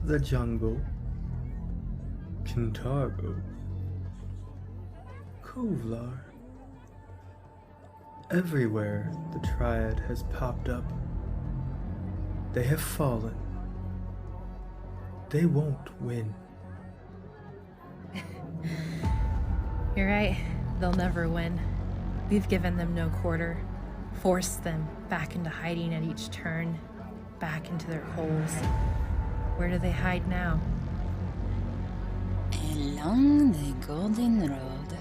The jungle, Kintargo, Kovlar. Everywhere the Triad has popped up, they have fallen. They won't win. You're right. They'll never win. We've given them no quarter, forced them back into hiding at each turn, back into their holes. Where do they hide now? Along the golden road.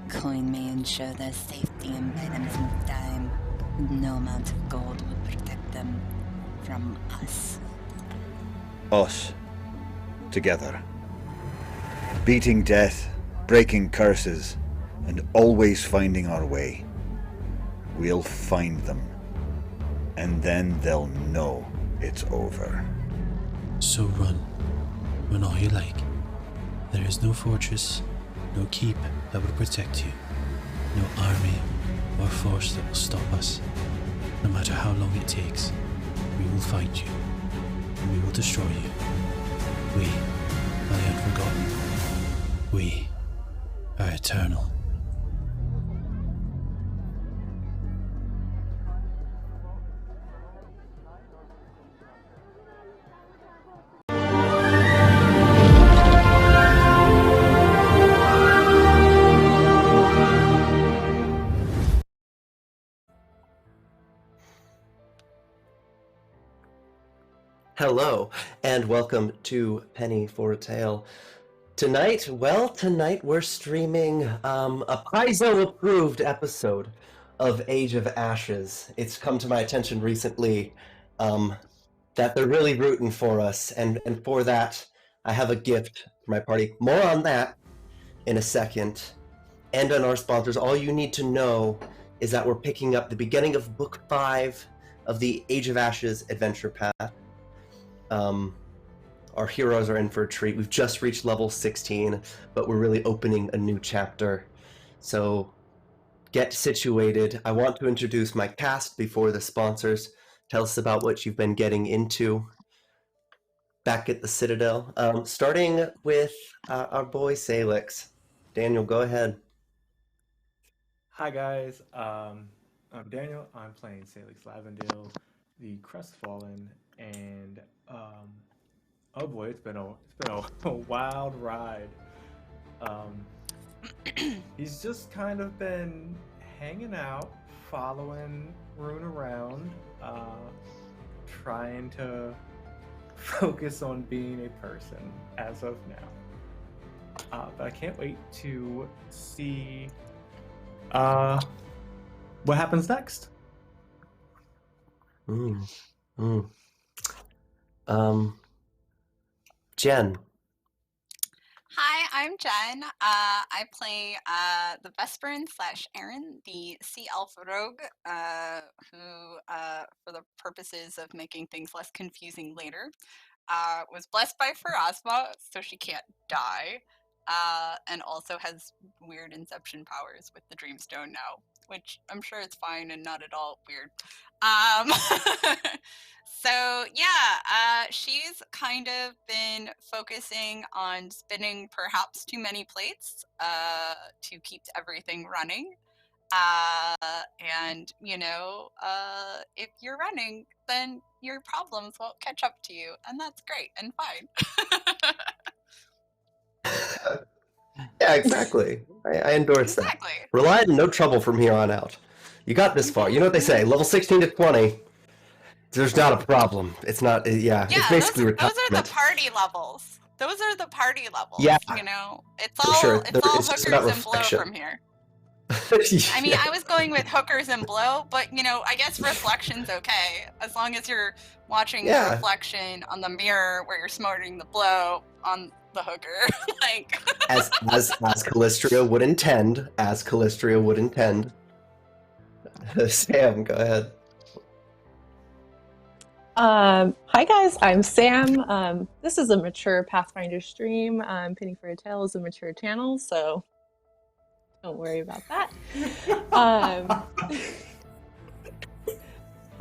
Coin me and show their safety in items in time. No amount of gold will protect them from us. Us. Together. Beating death, breaking curses, and always finding our way. We'll find them. And then they'll know it's over. So run. Run all you like. There is no fortress, no keep that will protect you. No army or force that will stop us. No matter how long it takes, we will find you. And we will destroy you. We are the unforgotten. We are eternal. Hello, and welcome to Penny for a Tale. Tonight we're streaming a Paizo-approved episode of Age of Ashes. It's come to my attention recently that they're really rooting for us, and for that, I have a gift for my party. More on that in a second. And on our sponsors, all you need to know is that we're picking up the beginning of Book 5 of the Age of Ashes adventure path. Our heroes are in for a treat. We've just reached level 16, but we're really opening a new chapter. So get situated. I want to introduce my cast before the sponsors. Tell us about what you've been getting into back at the Citadel. Starting with our boy Salix. Daniel, go ahead. Hi guys, I'm Daniel. I'm playing Salix Lavendale, the Crestfallen, and oh boy, it's been a wild ride. He's just kind of been hanging out, following Rune around, trying to focus on being a person as of now. But I can't wait to see what happens next. Jen. Hi, I'm Jen. I play the Vesperin / Aaron, the Sea Elf Rogue, who, for the purposes of making things less confusing later, was blessed by Pharasma, so she can't die, and also has weird inception powers with the Dreamstone now, which I'm sure it's fine and not at all weird. So yeah, she's kind of been focusing on spinning perhaps too many plates to keep everything running. And you know, if you're running, then your problems won't catch up to you, and that's great and fine. Yeah, exactly. I endorse that. Rely on no trouble from here on out. You got this far. You know what they say, level 16 to 20, there's not a problem. It's not, yeah, it's basically retirement. Those are the party levels. Those are the party levels, yeah, you know? It's for all, sure. it's all It's just hookers about and blow reflection. from here. I mean, I was going with hookers and blow, but, you know, I guess reflection's okay, as long as you're watching the reflection on the mirror where you're smarting the blow on the hooker. Like as Callistria would intend, Sam, go ahead. Hi guys, I'm Sam. This is a mature Pathfinder stream. Penny for a Tale is a mature channel, so don't worry about that.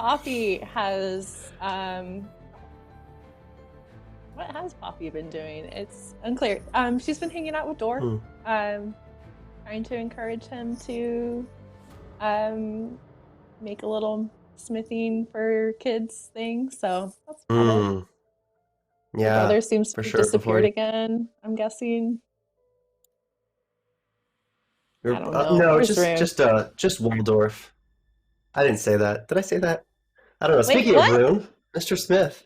Poppy has what has Poppy been doing? It's unclear. She's been hanging out with Dor, trying to encourage him to make a little smithing for kids thing. So that's about it. Yeah, Your brother seems to for have sure. disappeared again, I'm guessing. I don't know. No, Where's Rune? just Waldorf. I didn't say that. Did I say that? I don't know. Wait, Speaking what? of Rune, Mr. Smith.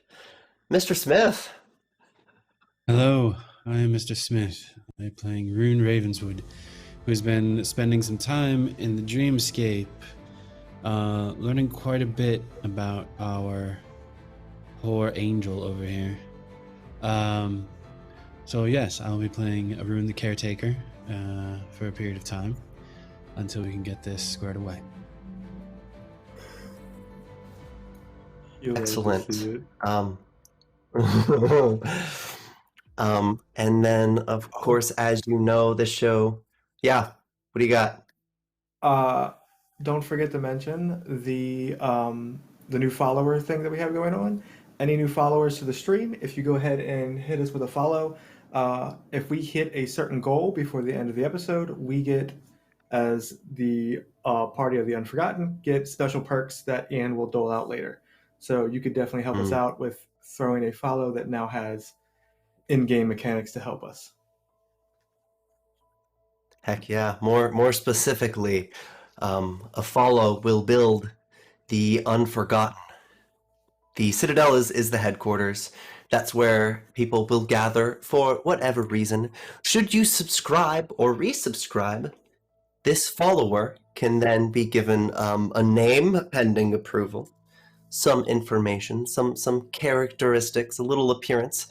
Mr. Smith. Hello, I am Mr. Smith. I'm playing Rune Ravenswood, who's been spending some time in the dreamscape, learning quite a bit about our poor angel over here. So yes, I'll be playing Rune the Caretaker for a period of time until we can get this squared away. Excellent. And then of course, as you know, the show. Yeah. What do you got? Don't forget to mention the new follower thing that we have going on. Any new followers to the stream, if you go ahead and hit us with a follow, if we hit a certain goal before the end of the episode, we get, as the Party of the Unforgotten, get special perks that Ian will dole out later. So you could definitely help us out with throwing a follow that now has in-game mechanics to help us. Heck yeah. More specifically, a follow will build the Unforgotten. The Citadel is the headquarters. That's where people will gather for whatever reason. Should you subscribe or resubscribe, this follower can then be given a name pending approval, some information, some characteristics, a little appearance,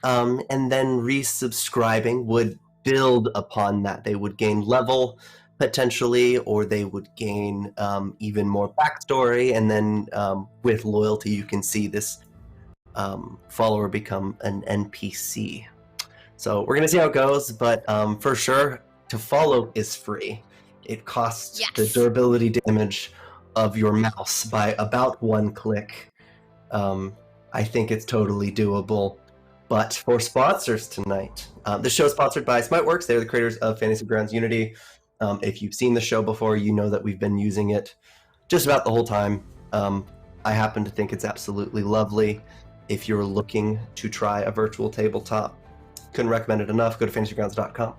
and then resubscribing would build upon that. They would gain level potentially, or they would gain even more backstory, and then with loyalty you can see this follower become an NPC. So we're gonna see how it goes, but for sure, to follow is free. It costs the durability damage of your mouse by about 1 click. I think it's totally doable. But for sponsors tonight, the show is sponsored by Smiteworks. They're the creators of Fantasy Grounds Unity. If you've seen the show before, you know that we've been using it just about the whole time. I happen to think it's absolutely lovely. If you're looking to try a virtual tabletop, couldn't recommend it enough. Go to fantasygrounds.com.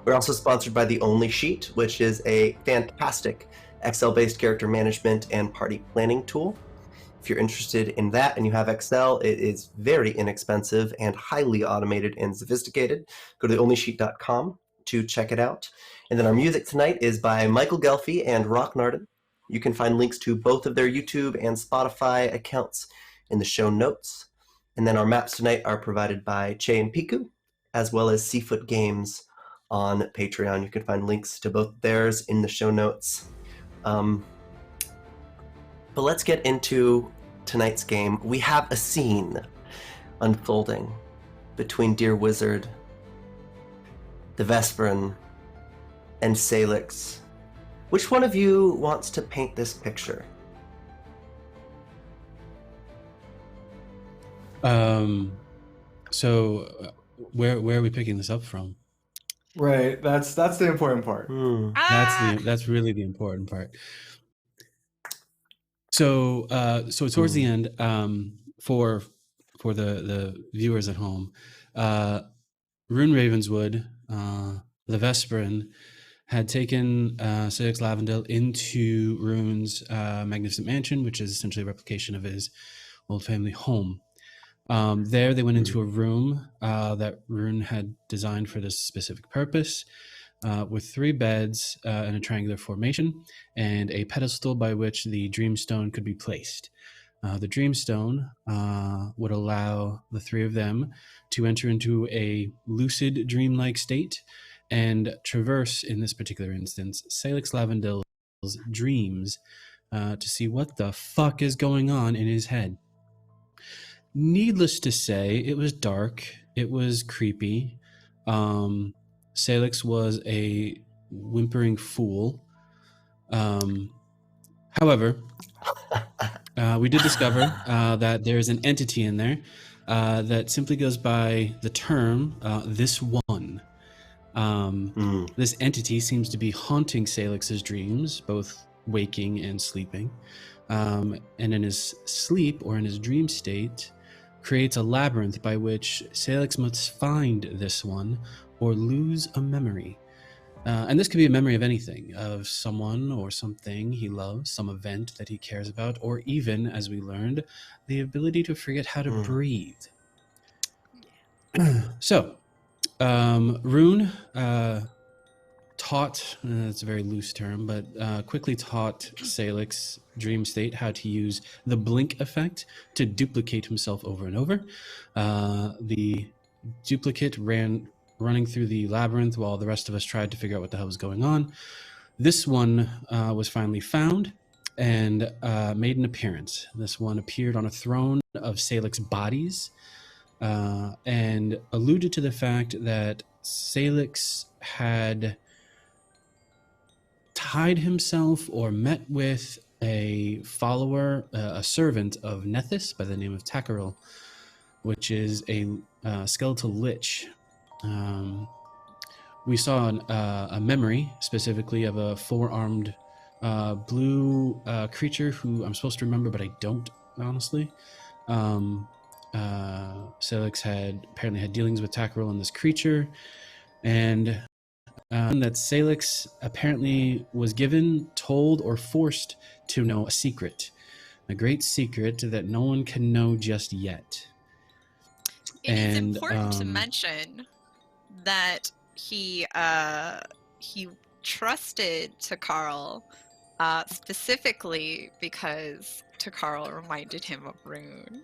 We're also sponsored by The Only Sheet, which is a fantastic Excel-based character management and party planning tool. If you're interested in that and you have Excel, it is very inexpensive and highly automated and sophisticated. Go to theonlysheet.com to check it out. And then our music tonight is by Michael Gelfi and Rock Narden. You can find links to both of their YouTube and Spotify accounts in the show notes. And then our maps tonight are provided by Che and Piku, as well as Seafoot Games on Patreon. You can find links to both theirs in the show notes. But let's get into tonight's game. We have a scene unfolding between Dear Wizard, the Vesperin, and Salix. Which one of you wants to paint this picture? So where are we picking this up from? Right, that's the important part. That's really the important part. So towards the end, for the viewers at home, Rune Ravenswood, the Vesperin, had taken Salix Lavendale into Rune's magnificent mansion, which is essentially a replication of his old family home. There they went into a room that Rune had designed for this specific purpose, with 3 beds in a triangular formation and a pedestal by which the Dreamstone could be placed. The Dreamstone would allow the 3 of them to enter into a lucid, dreamlike state and traverse, in this particular instance, Salix Lavendale's dreams to see what the fuck is going on in his head. Needless to say, it was dark, it was creepy. Salix was a whimpering fool. However, we did discover that there is an entity in there that simply goes by the term this one. This entity seems to be haunting Salix's dreams, both waking and sleeping. And in his sleep or in his dream state, creates a labyrinth by which Salix must find this one or lose a memory. And this could be a memory of anything, of someone or something he loves, some event that he cares about, or even, as we learned, the ability to forget how to breathe. So, Rune taught, it's a very loose term, but quickly taught Salix dream state how to use the blink effect to duplicate himself over and over. The duplicate running through the labyrinth while the rest of us tried to figure out what the hell was going on. This one was finally found and made an appearance. This one appeared on a throne of Salix bodies and alluded to the fact that Salix had tied himself or met with a follower, a servant of Nethys by the name of Takaril, which is a skeletal lich. We saw a memory specifically of a four-armed blue creature who I'm supposed to remember, but I don't, honestly. Salix apparently had dealings with Takaril and this creature, and that Salix apparently was given, told, or forced to know a secret. A great secret that no one can know just yet. It is important to mention that he trusted Takaril specifically because Takaril reminded him of Rune.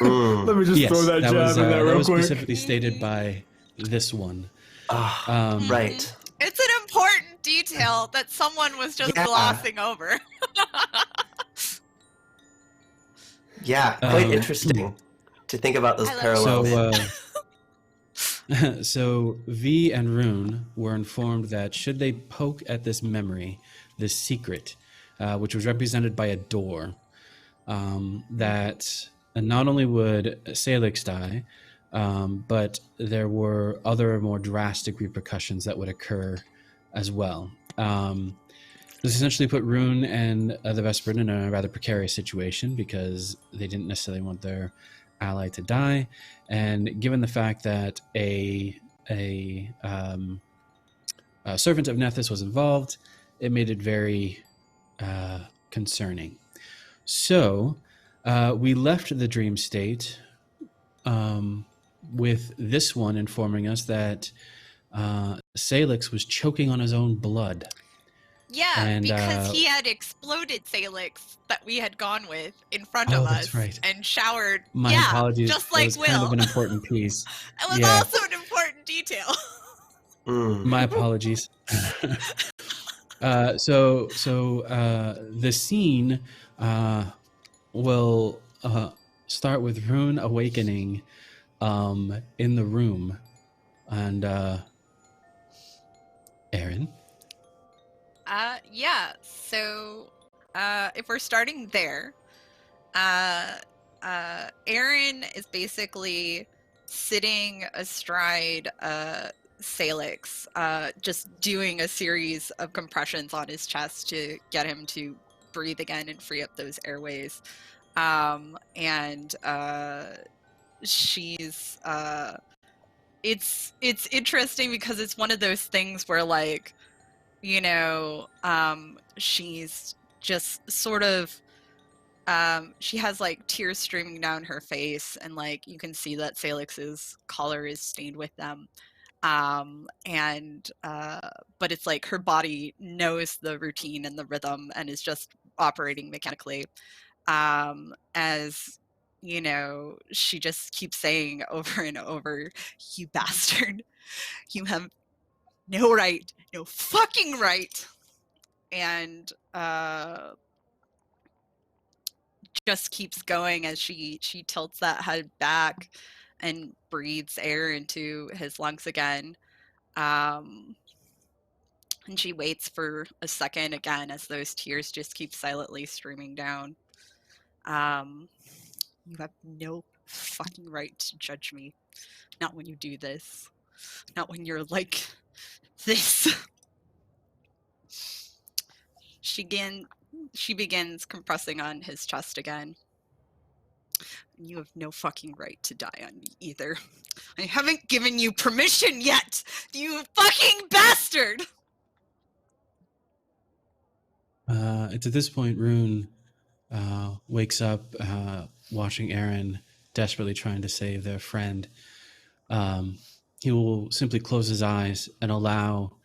Let me just throw that jab in there real was quick. Specifically stated by this one. Right. It's an important detail that someone was just glossing over. Yeah, quite interesting to think about those parallels. So V and Rune were informed that should they poke at this memory, this secret, which was represented by a door, that not only would Salix die, but there were other more drastic repercussions that would occur as well. This essentially put Rune and the Vesperin in a rather precarious situation because they didn't necessarily want their ally to die, and given the fact that a servant of Nethys was involved, it made it very concerning. So we left the dream state with this one informing us that Salix was choking on his own blood. Yeah, because he had exploded Salix that we had gone with in front of us, right, and showered. My apologies. Just like it was Will. Kind of an important piece. It was also an important detail. My apologies. So the scene will start with Rune awakening in the room, and Aaron. Yeah. So if we're starting there, Aaron is basically sitting astride Salix, just doing a series of compressions on his chest to get him to breathe again and free up those airways. And she's it's interesting because it's one of those things where, like, you know, she's just sort of she has like tears streaming down her face, and like you can see that Salix's collar is stained with them. But it's like her body knows the routine and the rhythm and is just operating mechanically. As you know, she just keeps saying over and over, "You bastard, you have no right, no fucking right." And just keeps going as she tilts that head back and breathes air into his lungs again. And she waits for a second again as those tears just keep silently streaming down. You have no fucking right to judge me. Not when you do this. Not when you're like this. She begins compressing on his chest again. You have no fucking right to die on me either. I haven't given you permission yet, you fucking bastard! It's at this point, Rune wakes up, watching Aaron desperately trying to save their friend. He will simply close his eyes and allow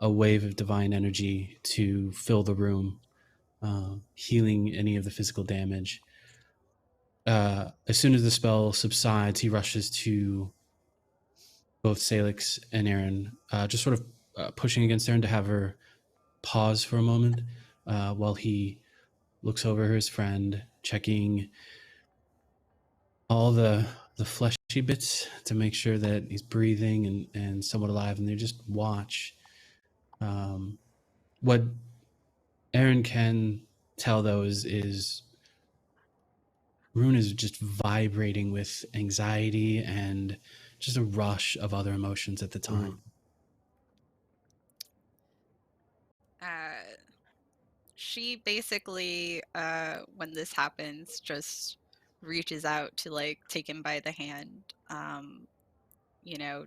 a wave of divine energy to fill the room, healing any of the physical damage. As soon as the spell subsides, he rushes to both Salix and Aaron, just sort of pushing against Aaron to have her pause for a moment while he looks over his friend, checking all the fleshy bits to make sure that he's breathing and somewhat alive, and they just watch. What Aaron can tell, though, is Rune is just vibrating with anxiety and just a rush of other emotions at the time. She basically, when this happens, just reaches out to like take him by the hand.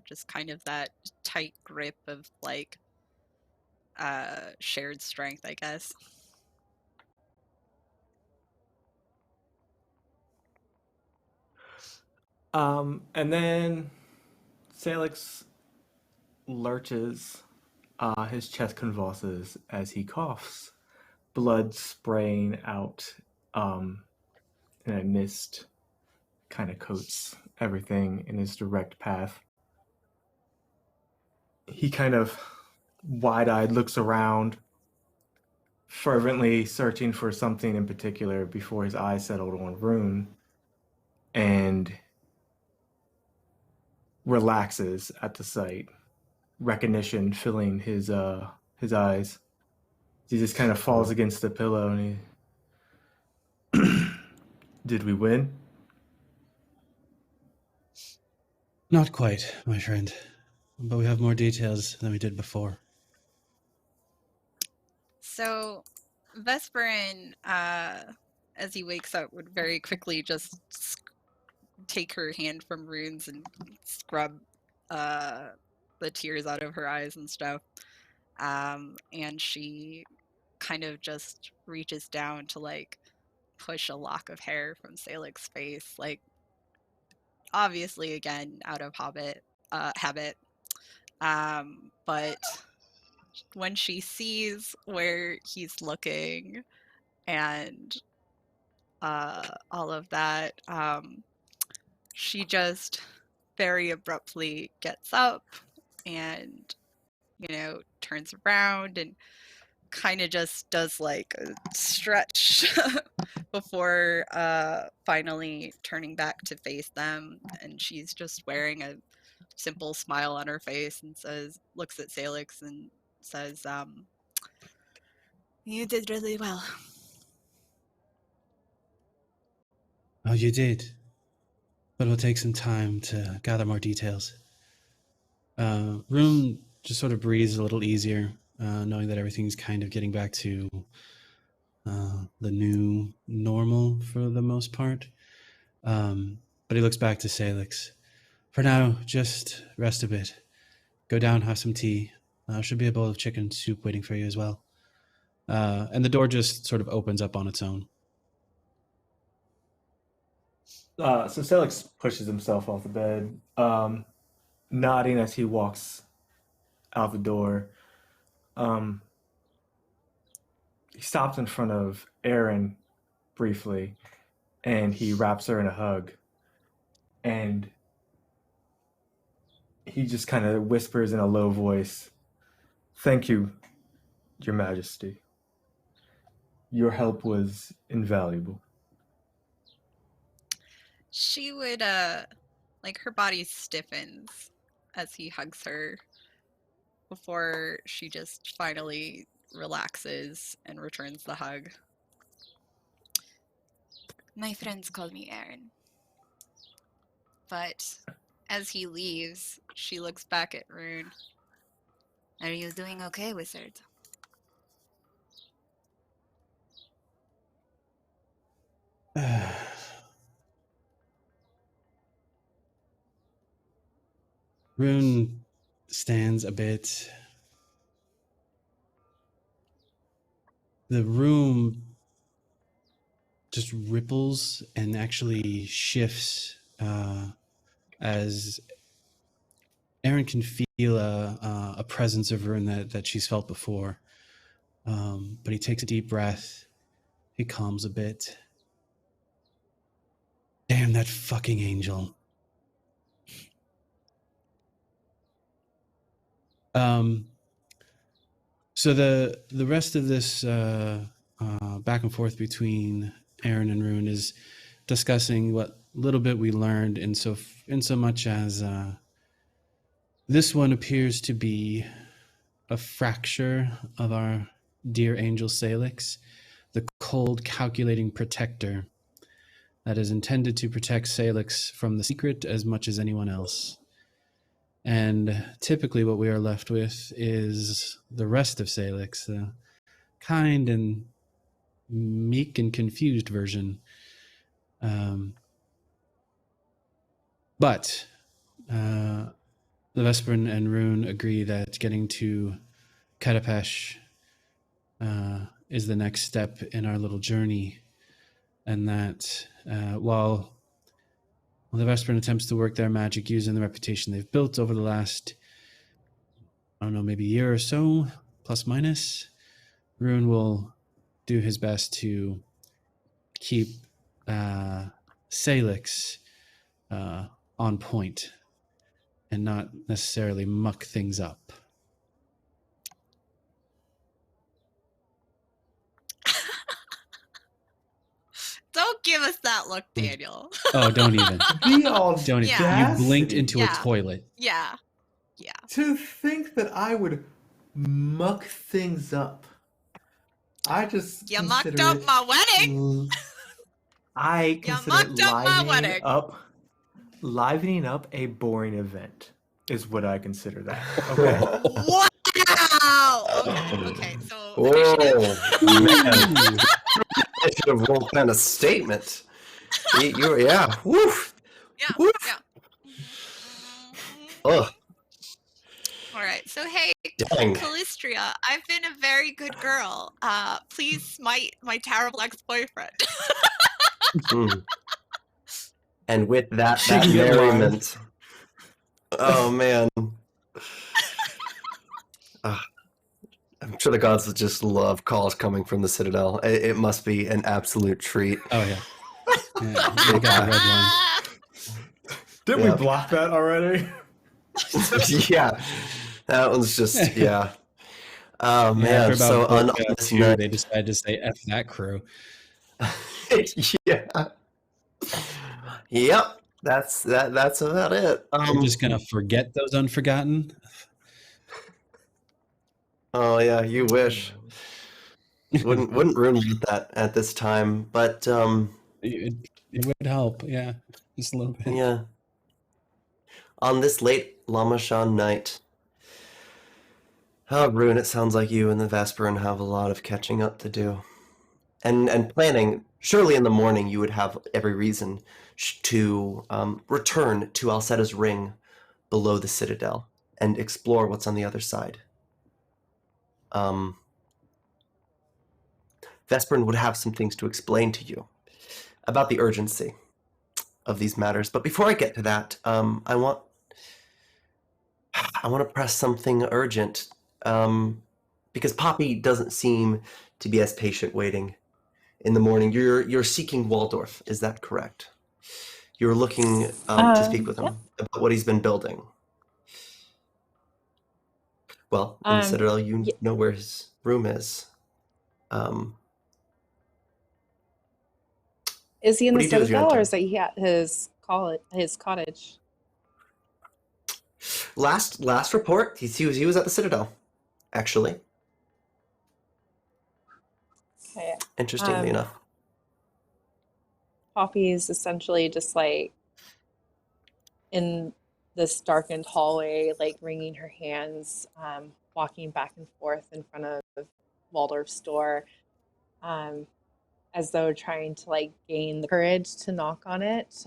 Just kind of that tight grip of like shared strength, I guess. And then Salix lurches, his chest convulses as he coughs, blood spraying out, and a mist kind of coats everything in his direct path. He kind of wide-eyed looks around, fervently searching for something in particular before his eyes settled on Rune, and relaxes at the sight, recognition filling his eyes. He just kind of falls against the pillow and he did we win? Not quite, my friend, but we have more details than we did before. So Vesperin, as he wakes up, would very quickly just take her hand from Rune's and scrub the tears out of her eyes and stuff. And she kind of just reaches down to like push a lock of hair from Salix's face, like obviously again out of habit. But when she sees where he's looking and all of that, she just very abruptly gets up and turns around and kind of just does like a stretch before finally turning back to face them, and she's just wearing a simple smile on her face and looks at Salix and says, you did really well. Oh, you did. But it'll take some time to gather more details. Rune just sort of breathes a little easier, knowing that everything's kind of getting back to the new normal for the most part. But he looks back to Salix. For now, just rest a bit. Go down, have some tea. Should be a bowl of chicken soup waiting for you as well. And the door just sort of opens up on its own. So Salix pushes himself off the bed, nodding as he walks out the door. He stops in front of Aaron briefly, and he wraps her in a hug. And he just kind of whispers in a low voice, "Thank you, Your Majesty. Your help was invaluable." She would like her body stiffens as he hugs her before she just finally relaxes and returns the hug. My friends call me Aaron. But as he leaves, she looks back at Rune. Are you doing okay, wizard? Rune stands a bit. The room just ripples and actually shifts as Aaron can feel a presence of Rune that she's felt before. But he takes a deep breath. He calms a bit. Damn that fucking angel. So the rest of this back and forth between Aaron and Rune is discussing what little bit we learned in so much as this one appears to be a fracture of our dear angel Salix, the cold, calculating protector that is intended to protect Salix from the secret as much as anyone else. And typically what we are left with is the rest of Salix, the kind and meek and confused version. But the Vesperin and Rune agree that getting to Katapesh is the next step in our little journey, and that while the Vesperin attempts to work their magic using the reputation they've built over the last, I don't know, maybe year or so, plus minus, Rune will do his best to keep Salix on point and not necessarily muck things up. Don't give us that look, Daniel. Oh, don't even. The Don't even. audacity. You blinked into a toilet. Yeah. To think that I would muck things up. I just You mucked consider up it my wedding. I consider it mucked up my wedding. livening up a boring event is what I consider that. Okay. Wow. Okay. So Whoa, man. Initiative roll kind of statement. Yeah. Woof. Yeah. Woof. Yeah. Ugh. All right. So hey, Dang. Callistria, I've been a very good girl. Please smite my terrible ex-boyfriend. And with that She can get merriment. Oh man. I'm sure the gods would just love calls coming from the Citadel. It must be an absolute treat. Oh yeah. They got the red line. Didn't we block that already? Yeah. That one's just yeah. Oh Yeah, man. after So about on this two, night, they decided to say F that crew. yeah. Yep. That's about it. We're just gonna forget those unforgotten. Oh yeah, you wish. Wouldn't ruin that at this time, but It would help, yeah, just a little bit. yeah. On this late Lamashan night, Rune, it sounds like you and the Vesperin have a lot of catching up to do, and planning. Surely in the morning you would have every reason to return to Alcetta's ring below the Citadel and explore what's on the other side. Vesperin would have some things to explain to you about the urgency of these matters. But before I get to that, I want to press something urgent, because Poppy doesn't seem to be as patient waiting in the morning. You're seeking Waldorf, is that correct? You're looking to speak with him about what he's been building. Well, in the Citadel, you know where his room is. Is he in the Citadel, or is he at his cottage? Last report, he was at the Citadel, actually. Okay. Interestingly enough. Poppy is essentially just like in this darkened hallway, like wringing her hands, walking back and forth in front of Waldorf's door, um, as though trying to like gain the courage to knock on it.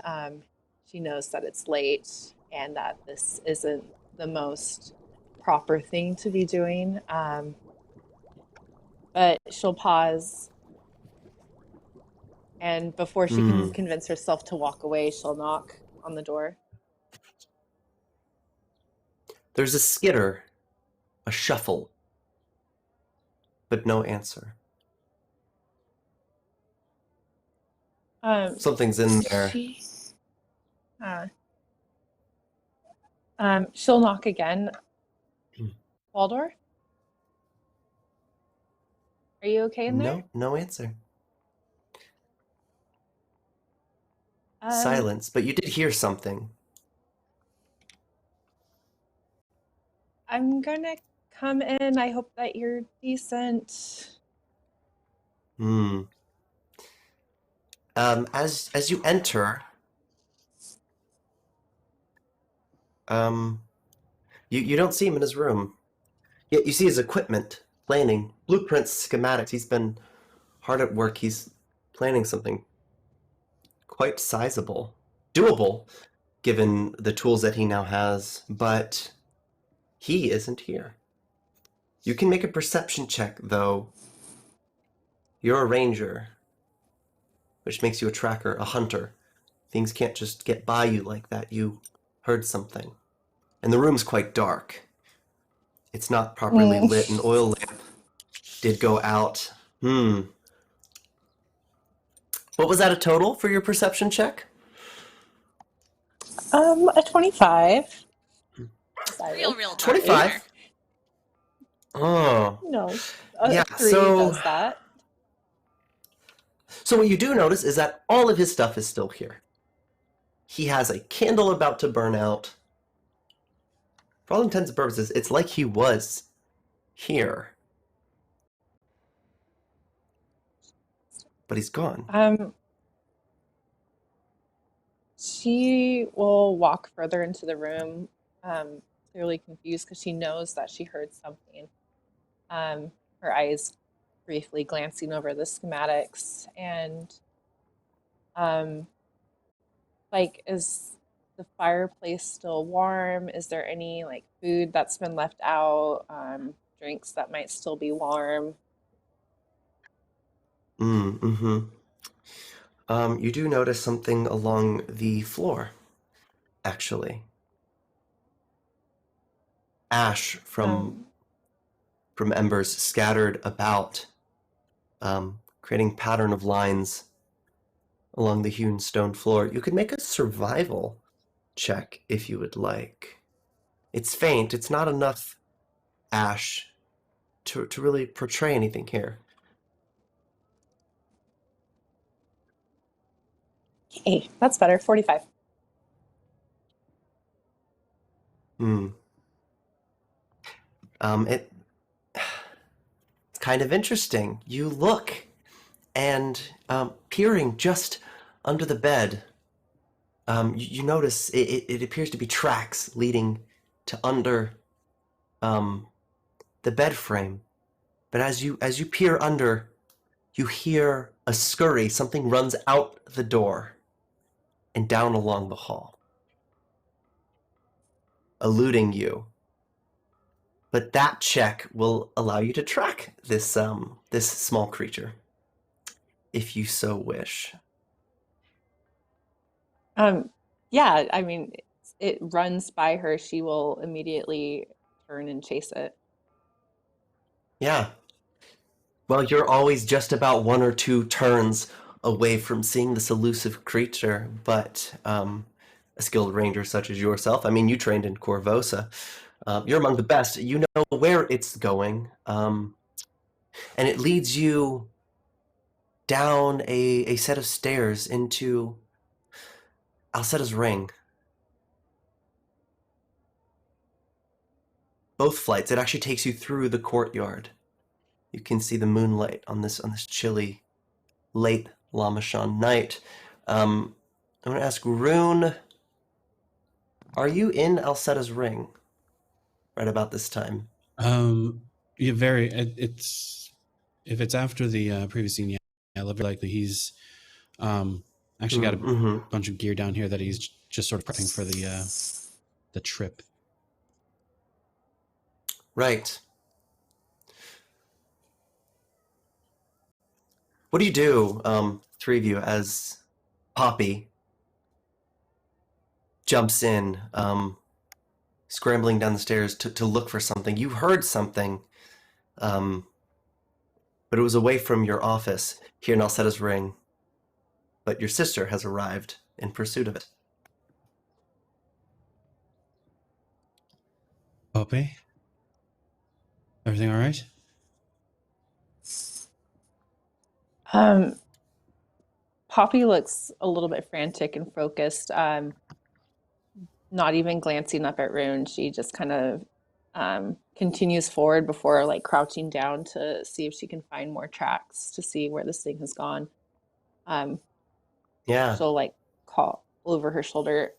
She knows that it's late and that this isn't the most proper thing to be doing. But she'll pause, and before she can convince herself to walk away, she'll knock on the door. There's a skitter, a shuffle, but no answer. Something's in there. She'll knock again. Waldor? Are you okay in there? No answer. Silence, but you did hear something. I'm gonna come in. I hope that you're decent. As you enter, you don't see him in his room. Yet you see his equipment, planning, blueprints, schematics. He's been hard at work. He's planning something quite sizable, doable, given the tools that he now has, but he isn't here. You can make a perception check, though. You're a ranger, which makes you a tracker, a hunter. Things can't just get by you like that. You heard something. And the room's quite dark. It's not properly lit. An oil lamp did go out. What was that a total for your perception check? A 25. Real 25. Oh. No. Yeah, 3 so does that. So what you do notice is that all of his stuff is still here. He has a candle about to burn out. For all intents and purposes, it's like he was here. But he's gone. She will walk further into the room, clearly confused because she knows that she heard something. Her eyes briefly glancing over the schematics, and like, is the fireplace still warm? Is there any like food that's been left out? Drinks that might still be warm? You do notice something along the floor, actually. Ash from embers scattered about, creating pattern of lines along the hewn stone floor. You could make a survival check if you would like. It's faint. It's not enough ash to really portray anything here. Okay, that's better. 45. It's kind of interesting. You look, and peering just under the bed, you notice it appears to be tracks leading to under the bed frame. But as you peer under, you hear a scurry. Something runs out the door and down along the hall, eluding you. But that check will allow you to track this this small creature, if you so wish. Yeah, I mean, it runs by her. She will immediately turn and chase it. Yeah. Well, you're always just about 1 or 2 turns away from seeing this elusive creature, but a skilled ranger such as yourself, I mean, you trained in Corvosa. You're among the best. You know where it's going, and it leads you down a set of stairs into Alcetta's ring. both flights. It actually takes you through the courtyard. You can see the moonlight on this chilly, late Lamachan night. I'm going to ask Rune, are you in Alcetta's ring right about this time? Yeah, it's if it's after the previous scene, yeah, very likely he's actually got a bunch of gear down here that he's just sort of prepping for the trip. Right. What do you do, three of you, as Poppy jumps in, scrambling down the stairs to look for something? You heard something, but it was away from your office here in Alcetta's ring. But your sister has arrived in pursuit of it. Poppy? Everything all right? Poppy looks a little bit frantic and focused, not even glancing up at Rune. She just kind of continues forward before like crouching down to see if she can find more tracks to see where this thing has gone. Yeah. She'll like call over her shoulder,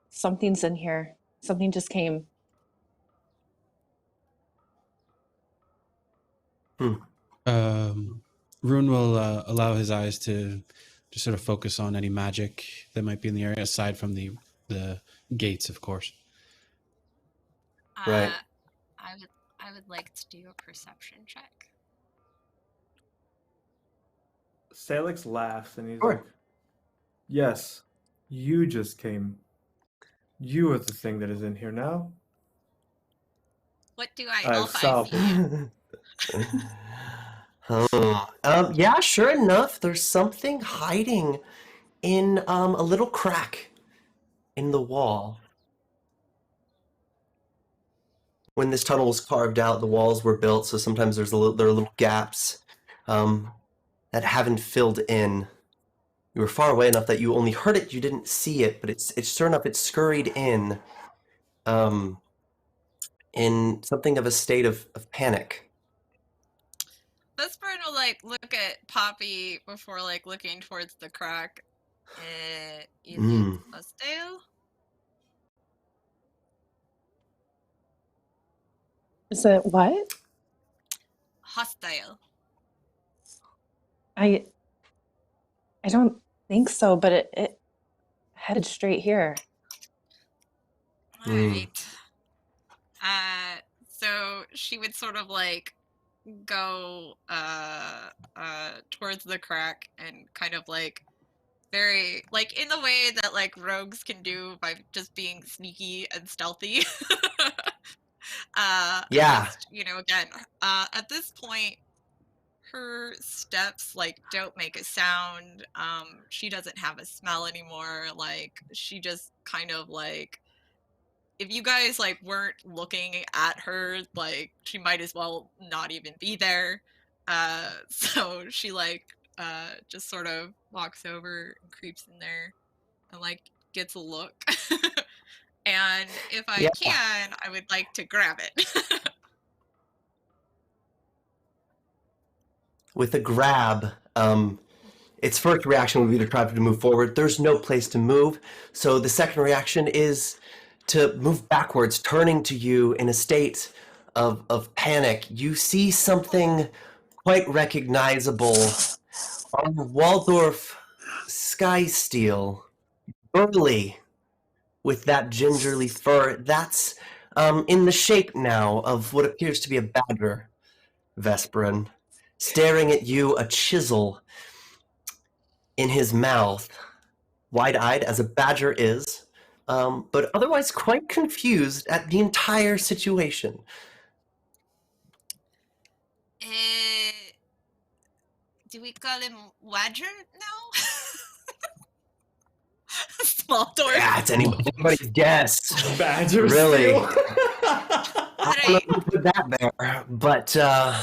something's in here. Something just came. Rune will allow his eyes to just sort of focus on any magic that might be in the area, aside from the gates, of course. Right. I would like to do a perception check. Salix laughs and he's Sure. like, "Yes, you just came. You are the thing that is in here now." What do I I've elf I solved see? it. Yeah, sure enough, there's something hiding in a little crack in the wall. When this tunnel was carved out, the walls were built, so sometimes there are little gaps that haven't filled in. You were far away enough that you only heard it, you didn't see it, but it's sure enough, it scurried in something of a state of panic. Vesperin will like look at Poppy before like looking towards the crack. Is it hostile? Is it what? Hostile. I don't think so, but it headed straight here. All right. So she would sort of like go towards the crack and kind of like very like in the way that like rogues can do by just being sneaky and stealthy. Yeah. Just, you know, again, at this point her steps like don't make a sound. She doesn't have a smell anymore. Like she just kind of like, if you guys like weren't looking at her, like she might as well not even be there. So she like just sort of walks over and creeps in there and like gets a look. And if I can, I would like to grab it. With a grab, its first reaction would be to try to move forward. There's no place to move, so the second reaction is to move backwards, turning to you in a state of panic. You see something quite recognizable on Waldorf sky steel, burly, with that gingerly fur. That's in the shape now of what appears to be a badger, Vesperin, staring at you, a chisel in his mouth, wide-eyed as a badger is, but otherwise quite confused at the entire situation. Do we call him Wadger now? Small door. Yeah, it's anybody's guess. Badger Really? steel. I don't know who put that there, but so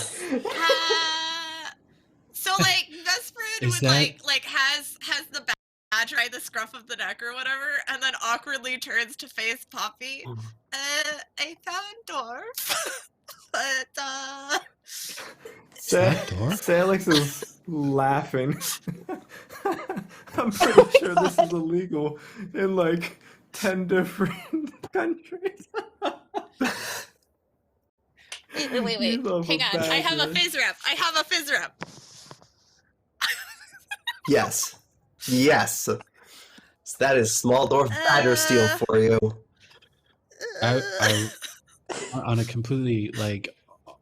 like Vesperin would like has the badger by the scruff of the neck or whatever, and then awkwardly turns to face Poppy. I found dwarf, but that dwarf? Salix is laughing. I'm pretty sure this is illegal in like 10 different countries. wait. You love Hang a on. I have a badger. fizz rep. Yes. Yes. So that is small dwarf badger steel for you. I on a completely like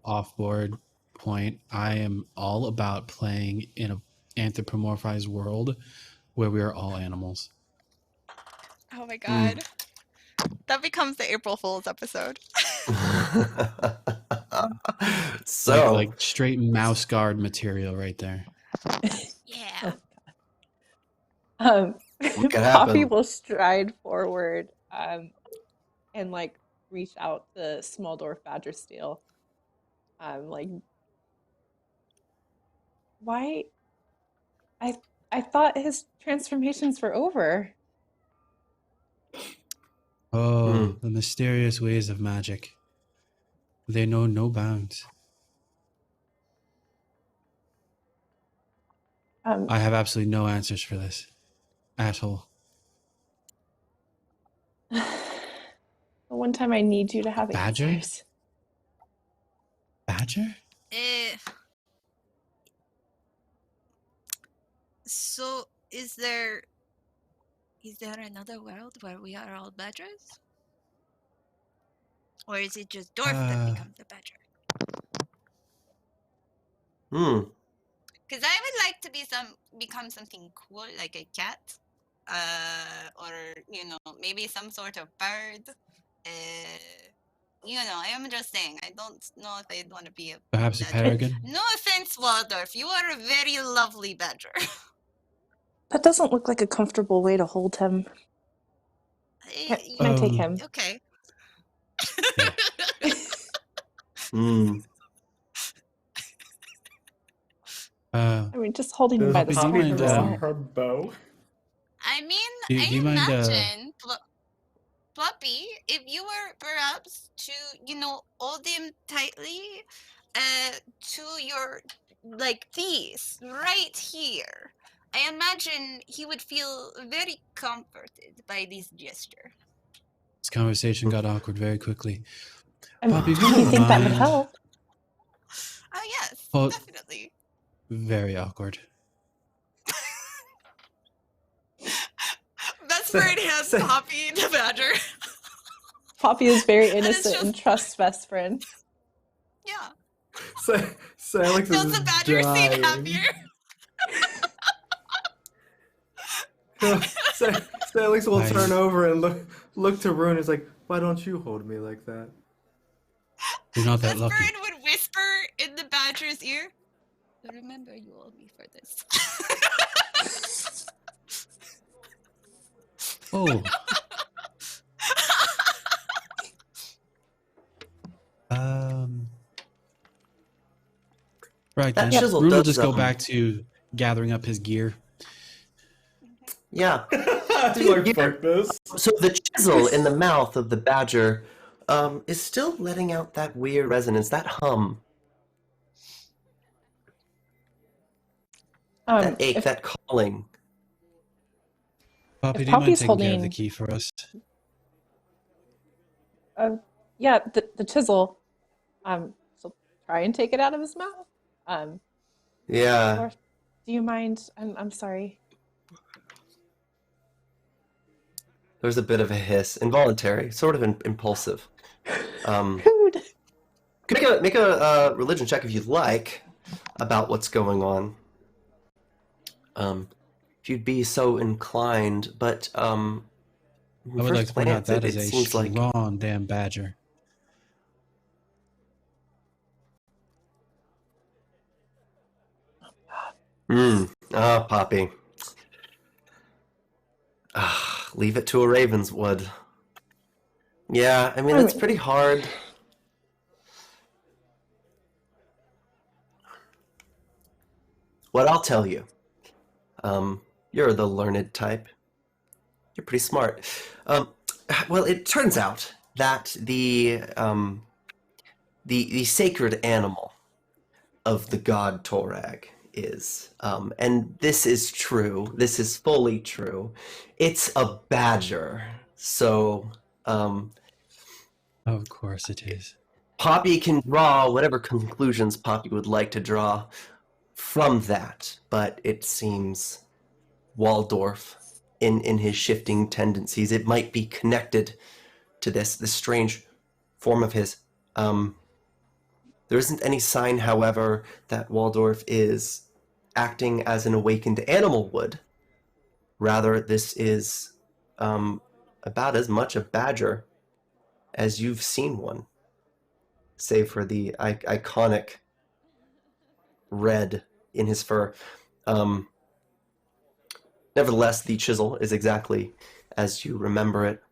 off-board point, I am all about playing in an anthropomorphized world where we are all animals. Oh my god. That becomes the April Fool's episode. So, like straight mouse guard material right there. Yeah. What could Poppy happen? will stride forward and like reach out to small dwarf badger steel. Like, why? I thought his transformations were over. Oh, the mysterious ways of magic. They know no bounds. I have absolutely no answers for this. Asshole. The one time I need you to have Badger? answers. Badger? So is there another world where we are all badgers? Or is it just dwarf that becomes a badger? Because I would like to become something cool, like a cat, or maybe some sort of bird. I am just saying. I don't know if I'd want to be a Perhaps a badger. peregrine? No offense, Waldorf. You are a very lovely badger. That doesn't look like a comfortable way to hold him. Can I take him? Okay. I mean, just holding him Does by the Poppy, do you scruff mind, of his draw neck. her bow? I mean, Do you mind, imagine, Floppy, if you were perhaps to, hold him tightly to your, teeth right here. I imagine he would feel very comforted by this gesture. This conversation got awkward very quickly. I mean, Poppy, do you think that would help? Oh, yes, Well, definitely. very awkward. Best friend hands Poppy the badger. Poppy is very And it's innocent and trusts best friend. Yeah. Salix Does is the badger seem dying. happier? Salix will I- turn over and look to Rune. Is like, why don't you hold me like that? You're not that Best lucky. friend would whisper in the badger's ear, remember you owe me for this. Oh. Right That then. chisel Rune will does, just go back to gathering up his gear. Yeah. He's like, fuck this. So the chisel in the mouth of the badger is still letting out that weird resonance, that hum, that ache, that calling. Poppy, If do you mind Poppy's taking care of the holding- key for us? Yeah, the chisel. So try and take it out of his mouth. Yeah. Or do you mind? I'm sorry. There's a bit of a hiss, involuntary, sort of impulsive. Rude. Make a religion check if you'd like about what's going on. If you'd be so inclined, but I would like to point out that it is a seems like strong damn badger. Poppy. Leave it to a Ravenswood. Yeah, I mean, it's pretty hard. What I'll tell you, You're the learned type. You're pretty smart. Well, it turns out that the sacred animal of the god Torag is, and this is true. This is fully true. It's a badger. So, Of course it is. Poppy can draw whatever conclusions Poppy would like to draw from that, but it seems Waldorf, in his shifting tendencies, it might be connected to this strange form of his. There isn't any sign, however, that Waldorf is acting as an awakened animal would. Rather, this is about as much a badger as you've seen one, save for the iconic red in his fur. Nevertheless, the chisel is exactly as you remember it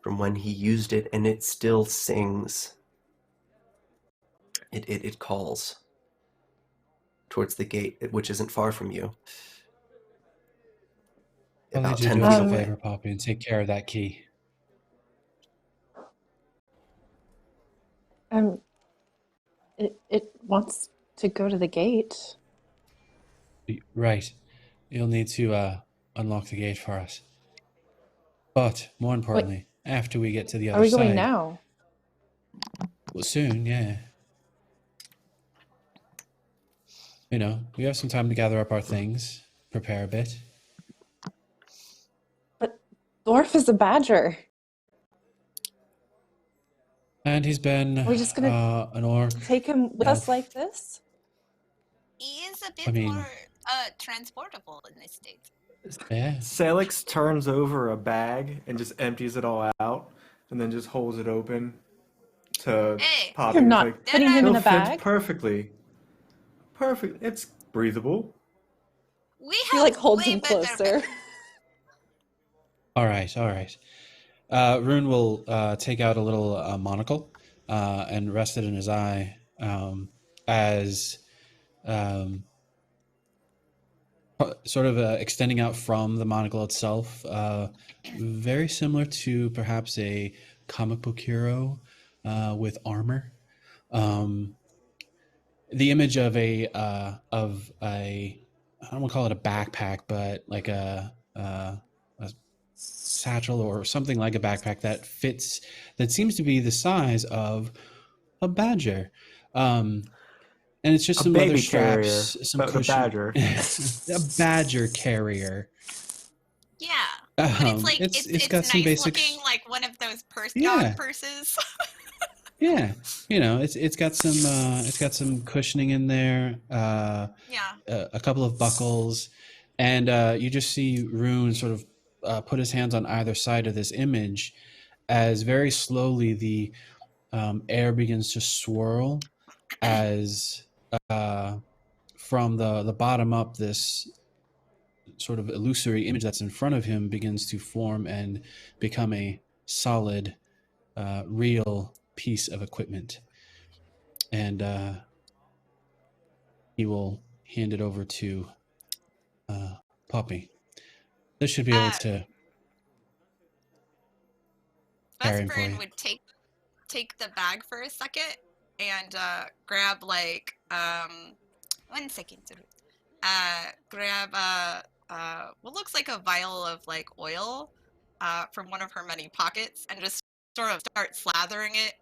from when he used it, and it still sings. It calls towards the gate, which isn't far from you. Why About don't you 10 do feet us a away. favor, Poppy, and take care of that key? It wants to go to the gate. Right. You'll need to unlock the gate for us. But more importantly, after we get to the Are other we side. going now? Well, soon, yeah. You know, we have some time to gather up our things, prepare a bit. But Dwarf is a badger. And he's been Are we just gonna an orc. take him with us elf. like this? He is a bit I mean- more transportable in this state. Yeah. Salix turns over a bag and just empties it all out, and then just holds it open to Hey, Poppy. You're It's not like, putting him in "He'll a fit bag? perfectly. Perfect. It's breathable." we He have like holds way him better closer. All right, all right. Rune will take out a little monocle and rest it in his eye as sort of extending out from the monocle itself, very similar to perhaps a comic book hero with armor. The image of a I don't want to call it a backpack, but like a satchel or something like a backpack that fits, that seems to be the size of a badger. And it's just A some leather baby straps, carrier, some the cushion. badger. A badger carrier. Yeah, but it's like it's got some nice basics. looking, like one of those Yeah. dog purses. Yeah, you know, it's got some cushioning in there. Yeah. A couple of buckles, and you just see Rune sort of put his hands on either side of this image, as very slowly the air begins to swirl, as from the bottom up, this sort of illusory image that's in front of him begins to form and become a solid, real piece of equipment. And he will hand it over to Poppy. This should be able to carry him for you. Vesperin would take the bag for a second and grab like 1 second. Grab what looks like a vial of like oil from one of her many pockets and just sort of start slathering it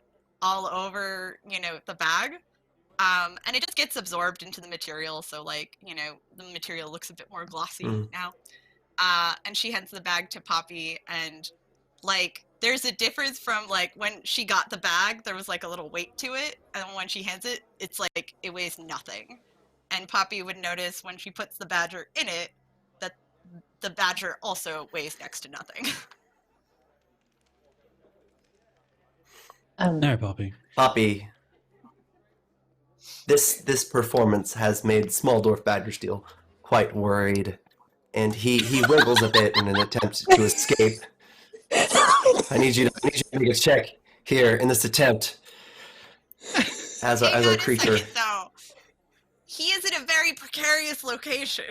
all over, the bag. And it just gets absorbed into the material, so like, the material looks a bit more glossy now. And she hands the bag to Poppy, and like there's a difference from like when she got the bag, there was like a little weight to it, and when she hands it, it's like it weighs nothing. And Poppy would notice when she puts the badger in it that the badger also weighs next to nothing. There, Poppy. Poppy, this performance has made Small Dwarf Badgersteel quite worried, and he wiggles a bit in an attempt to escape. I need you to make a check here in this attempt. As a creature. A second, though. He is in a very precarious location.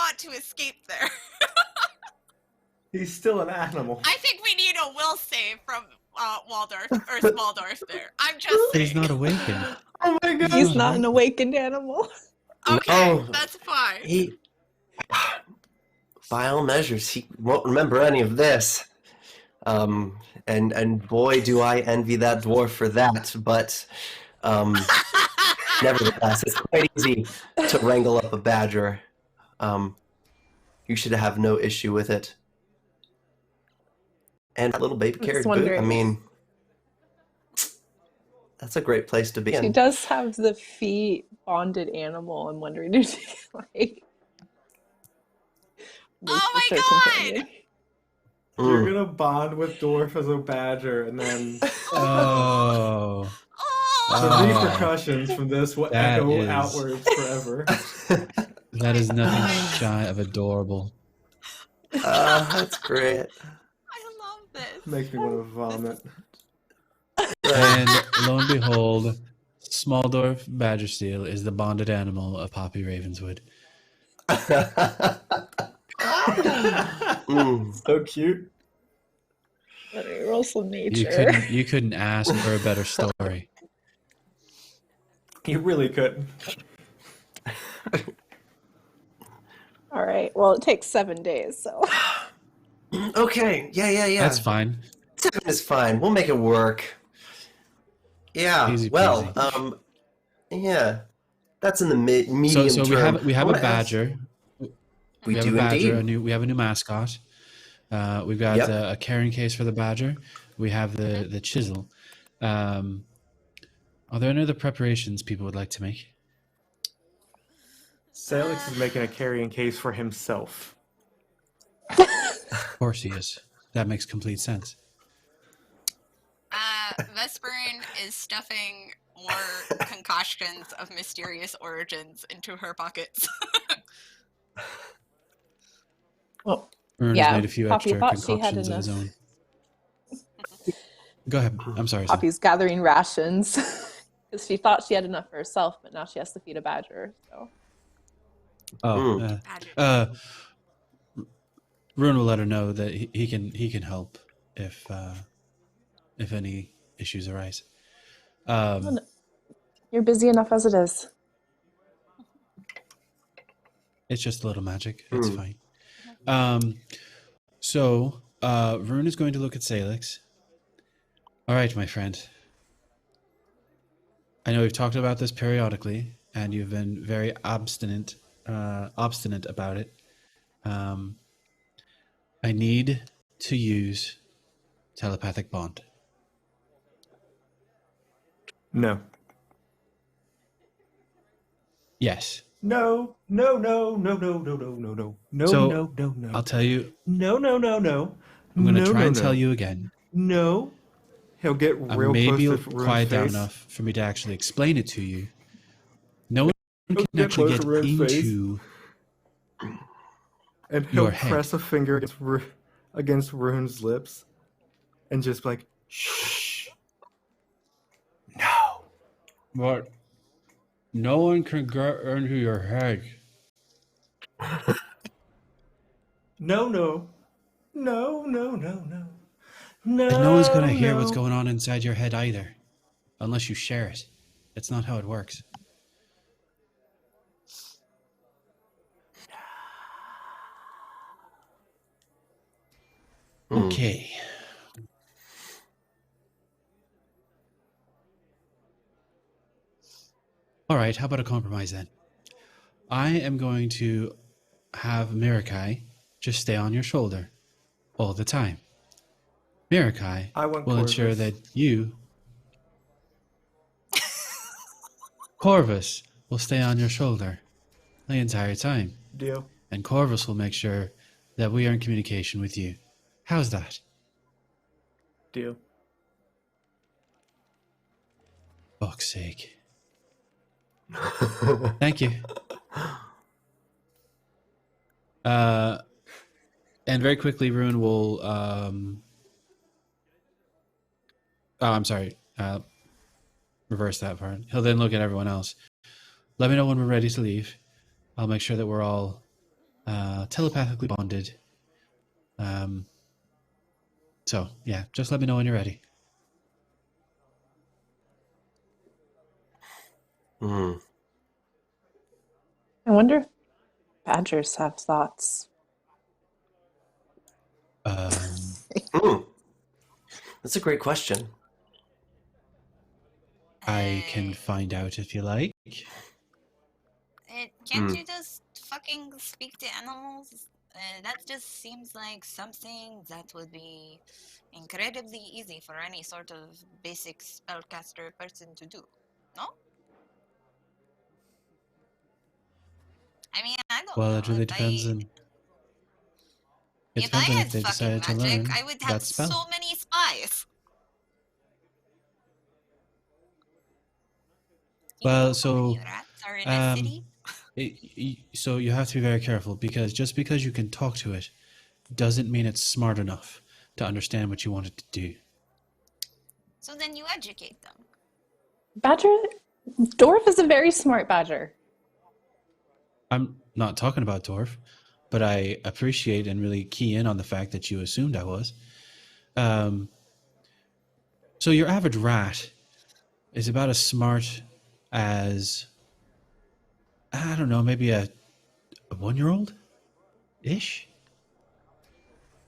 want to escape there. He's still an animal. I think we need a will save from Waldorf or Smaldorf there. I'm just saying. He's not awakened. Oh my god! He's not an awakened animal. Okay, No. that's fine. He, by all measures, he won't remember any of this. And boy, do I envy that dwarf for that. But nevertheless, it's quite easy to wrangle up a badger. You should have no issue with it. And that little baby I'm carried just boot. I wondering. mean, that's a great place to be. She does have the feet bonded animal. I'm wondering if she like. Oh my her God! companion. You're gonna bond with Dwarf as a badger, and then Oh. the Oh, repercussions from this will That echo is- outwards forever. That is nothing shy of adorable. That's great. I love this. Makes me want to vomit. And lo and behold, Smaldorf Badgersteel is the bonded animal of Poppy Ravenswood. So cute. Let me roll some You nature. couldn't ask for a better story. You really couldn't. All right. Well, it takes 7 days, so. Okay. Yeah. That's fine. 7 is fine. We'll make it work. Yeah. Easy well, peasy. yeah. That's in the medium So term. we have I a wanna ask- badger. We have do a badger. indeed. We have a new mascot. We've got Yep. a carrying case for the badger. We have the chisel. Are there any other preparations people would like to make? Salix is making a carrying case for himself. Of course he is. That makes complete sense. Vesperin is stuffing more concoctions of mysterious origins into her pockets. Well, Ern Yeah, has made a few Poppy extra thought she had concoctions of his own. enough. Go ahead. I'm sorry. Sam. Poppy's gathering rations because she thought she had enough for herself, but now she has to feed a badger. So Oh, Badger. Rune will let her know that he can help if any issues arise. you're busy enough as it is. It's just a little magic. It's fine. So Rune is going to look at Salix. All right, my friend. I know we've talked about this periodically, and you've been very obstinate about it. I need to use telepathic bond. No. Yes. No. No. No. No. No. No. No. No. No. No. So, No. No. No. I'll tell you. No. No. No. No. I'm going to No, try no, and no. tell you again. No. He'll get real Maybe close you'll to Rune's quiet down face. enough for me to actually explain it to you. No one can get actually close get to Rune's face. into. And he'll your head. press a finger against Rune's lips and just like, shh. No. But no one can get into your head. No, no. No, no, no, no. No. And no one's going to hear what's no. going on inside your head either. Unless you share it. It's not how it works. Okay. All right, how about a compromise then? I am going to have Mirakai just stay on your shoulder all the time. Mirakai I want will ensure Corvus. that you, Corvus, will stay on your shoulder the entire time. Deal. And Corvus will make sure that we are in communication with you. How's that? Deal. Fuck's sake. Thank you. And very quickly, Rune will. I'm sorry. Reverse that part. He'll then look at everyone else. Let me know when we're ready to leave. I'll make sure that we're all telepathically bonded. So yeah, just let me know when you're ready. Hmm. I wonder if badgers have thoughts. Hmm. That's a great question. I can find out if you like. Can't you just fucking speak to animals? That just seems like something that would be incredibly easy for any sort of basic spellcaster person to do. No? I mean, I don't Well, know. it really depends on. It If I depends on if had they fucking decided to magic, learn I would have that spell. so many spies. You Well, know how many so rats are in a city? so you have to be very careful because just because you can talk to it doesn't mean it's smart enough to understand what you want it to do. So then you educate them. Badger, Dwarf is a very smart badger. I'm not talking about Dwarf, but I appreciate and really key in on the fact that you assumed I was. So your average rat is about as smart as, I don't know, maybe a 1-year-old ish.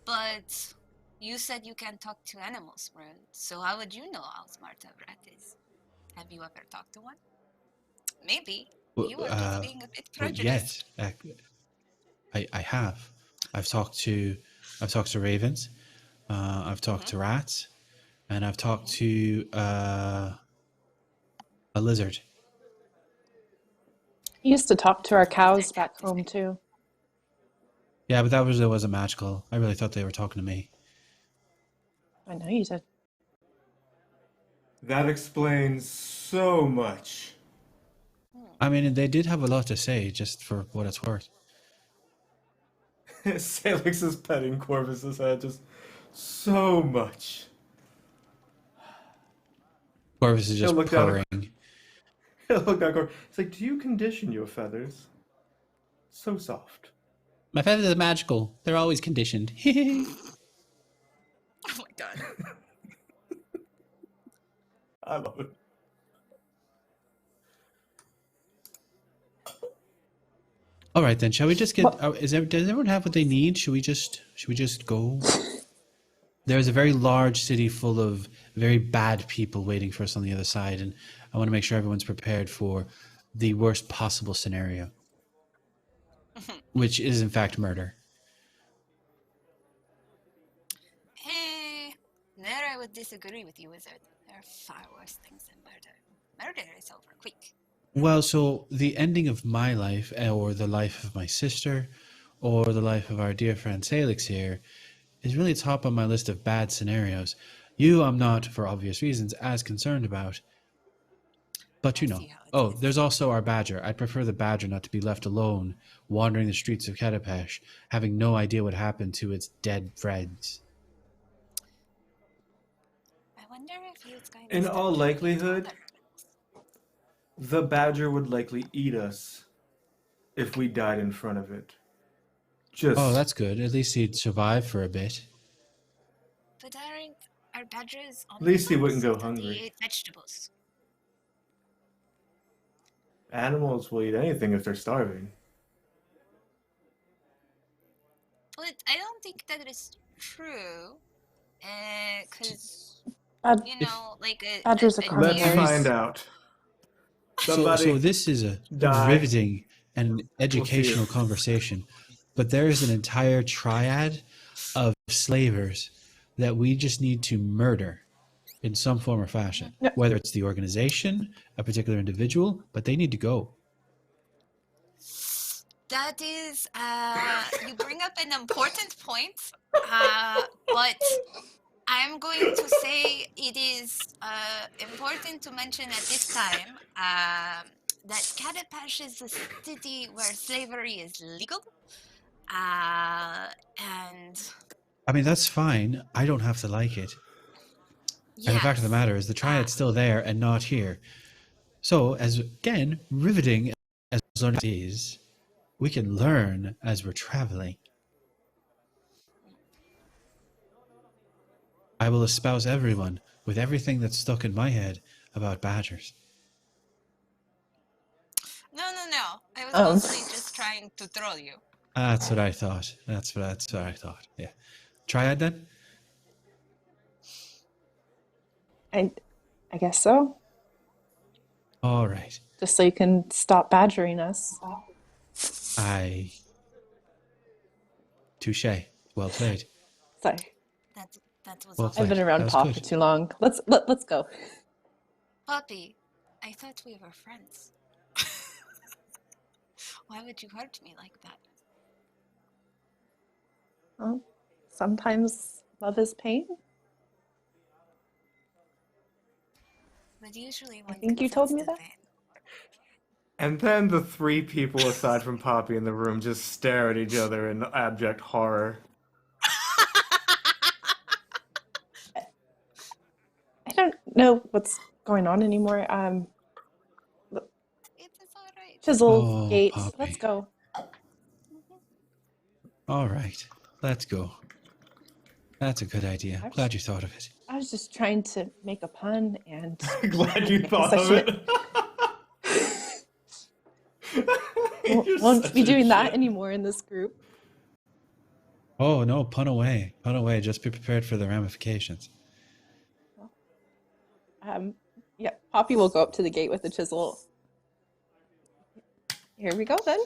But you said you can talk to animals, right? So how would you know how smart a rat is? Have you ever talked to one? Maybe. Well, You are just being a bit well, prejudiced. yes, I have. I've talked to ravens. I've talked to rats, and I've talked to a lizard. He used to talk to our What does cows that have back to home say? too. Yeah, but that was it wasn't magical. I really thought they were talking to me. I know you did. That explains so much. I mean, they did have a lot to say, just for what it's worth. Salix is petting Corvus's head just so much. Corvus is He'll just look down purring. at he'll look down at Corvus. It's like, do you condition your feathers? So soft. My feathers are magical. They're always conditioned. Oh my god. I love it. All right, then. Shall we just get? Does everyone have what they need? Should we just go? There's a very large city full of very bad people waiting for us on the other side, and I want to make sure everyone's prepared for the worst possible scenario, which is in fact murder. Hey, there I would disagree with you, Wizard. There are far worse things than murder. Murder is over quick. Well, so the ending of my life, or the life of my sister, or the life of our dear friend Salix here, is really top on my list of bad scenarios. You, I'm not, for obvious reasons, as concerned about. But you I know. see how it Oh, is. there's also our badger. I'd prefer the badger not to be left alone, wandering the streets of Katapesh, having no idea what happened to its dead friends. I wonder if it's going to In start all turning into likelihood, other animals. the badger would likely eat us if we died in front of it. Oh, Just that's good. At least he'd survive for a bit. But aren't our badgers at least he wouldn't omnivores? go I thought they hungry. ate vegetables. Animals will eat anything if they're starving. But I don't think that is true. Because, Bad- you know, like Badgers are a Let's deer carnivores. find is... out. So Somebody this is a die. riveting and We'll see educational if conversation, but there is an entire triad of slavers that we just need to murder in some form or fashion, No. whether it's the organization, a particular individual, but they need to go. That is, you bring up an important point, but I'm going to say it is important to mention at this time that Katapash is a city where slavery is legal. And I mean, that's fine. I don't have to like it. And the fact of the yes, matter is the triad's still there and not here. So, as again, riveting as it is, We can learn as we're traveling. I will espouse everyone with everything that's stuck in my head about badgers. No. I was Um. mostly just trying to troll you. That's what I thought. That's what I thought. Yeah. Triad then? I guess so. All right. Just so you can stop badgering us. Touche. Well played. Sorry, That was Well awesome. I've been played. around That was Paw good. for too long. Let's go. Poppy, I thought we were friends. Why would you hurt me like that? Well, sometimes love is pain. But usually I one think you told consents me to that. pain. And then the three people aside from Poppy in the room just stare at each other in abject horror. I don't know what's going on anymore. It's alright. Chisel Oh, gate. Let's Poppy. go. All right. Let's go. That's a good idea. Glad you thought of it. I was just trying to make a pun, and Glad you I guess thought I of shouldn't. You're Won't such be a doing that shit. anymore in this group. Oh, no. Pun away. Pun away. Just be prepared for the ramifications. Yeah, Poppy will go up to the gate with the chisel. Here we go then.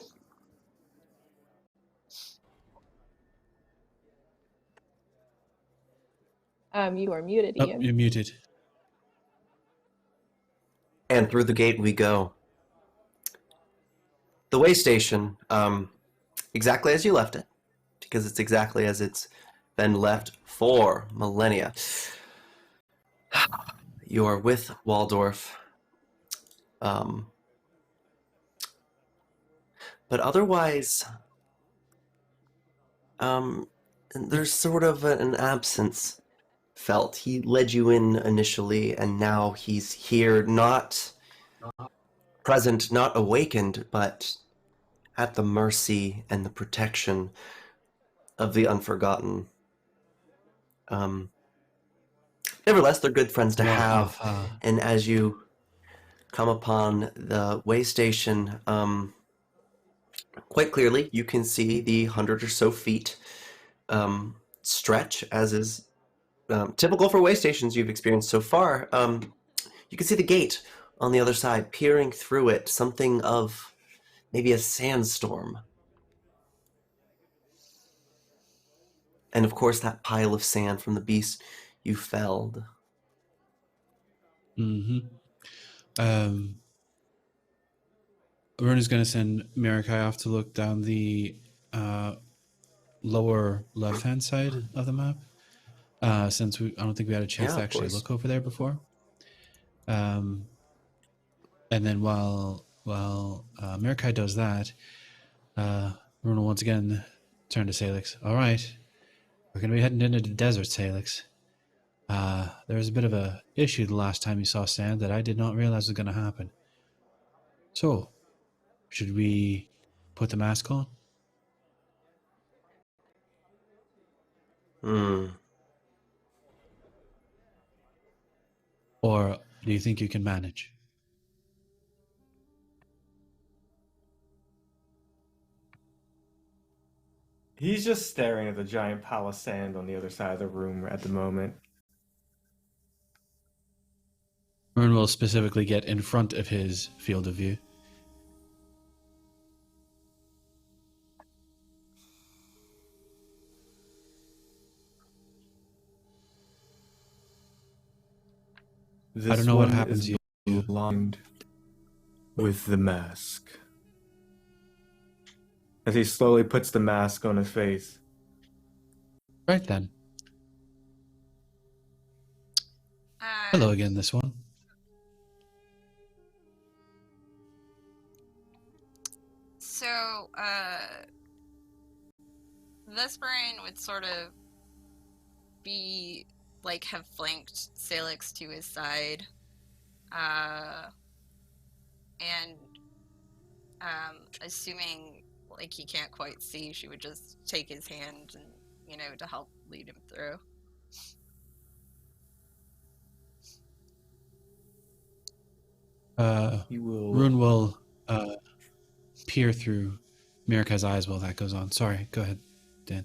You are muted, Oh, Ian. you're muted. And through the gate we go. The way station, exactly as you left it, because it's exactly as it's been left for millennia. You are with Waldorf. But otherwise, there's sort of an absence felt. He led you in initially, and now he's here, not present, not awakened, but at the mercy and the protection of the unforgotten. Nevertheless, they're good friends to have, Wahaha. and as you come upon the way station, quite clearly you can see the 100 or so feet stretch, as is typical for way stations you've experienced so far. You can see the gate on the other side, peering through it, something of maybe a sandstorm. And of course, that pile of sand from the beast you felled. Mm-hmm. Arun is going to send Mirakai off to look down the lower left-hand side of the map, since I don't think we had a chance Yeah, to of actually course. look over there before. And then while Mirakai does that, Arun will once again turn to Salix. All right, we're going to be heading into the desert, Salix. There was a bit of a issue the last time you saw sand that I did not realize was going to happen. So, should we put the mask on? Or do you think you can manage? He's just staring at the giant pile of sand on the other side of the room at the moment. Arun will specifically get in front of his field of view. This I don't know what one happens is to you. blind with the mask. As he slowly puts the mask on his face. Right then. Hello again, this one. So, Vesperine would sort of be, like, have flanked Salix to his side. And, assuming, like he can't quite see, she would just take his hand and, to help lead him through. You will. Rune will peer through Mirka's eyes while that goes on. Sorry, go ahead, Dan.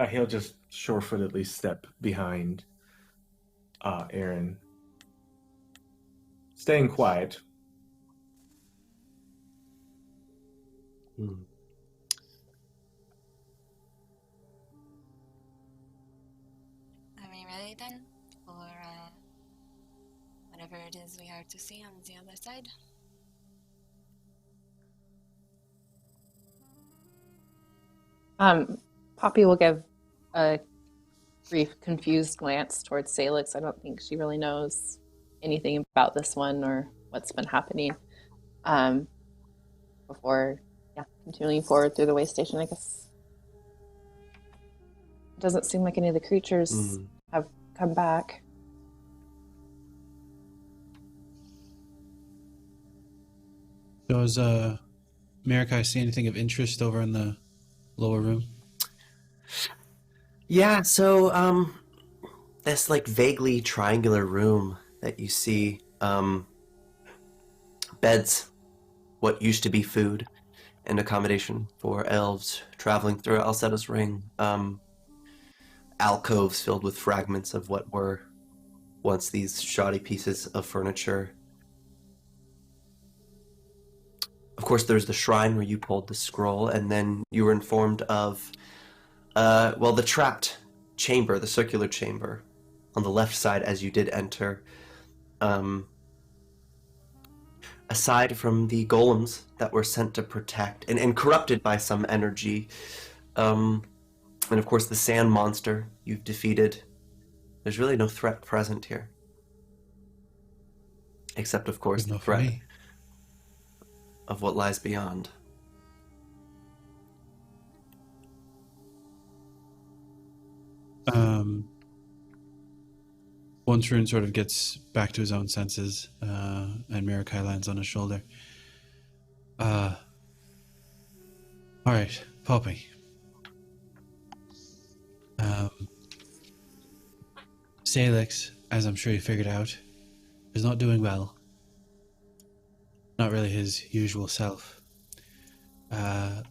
He'll just sure-footedly step behind Aaron, staying quiet. Are we ready then for whatever it is we are to see on the other side? Poppy will give a brief, confused glance towards Salix. I don't think she really knows anything about this one or what's been happening. Before, continuing forward through the way station, I guess. It doesn't seem like any of the creatures have come back. Does Mirka see anything of interest over in the lower room? Yeah, so this like vaguely triangular room that you see, beds, what used to be food and accommodation for elves traveling through Alcetta's ring, alcoves filled with fragments of what were once these shoddy pieces of furniture. Of course, there's the shrine where you pulled the scroll, and then you were informed of, the trapped chamber, the circular chamber, on the left side as you did enter. Aside from the golems that were sent to protect and corrupted by some energy, and of course the sand monster you've defeated, there's really no threat present here. Except, of course, the threat of what lies beyond. Once Rune sort of gets back to his own senses, and Mirakai lands on his shoulder. Alright, Poppy. Salix, as I'm sure you figured out, is not doing well. Not really his usual self.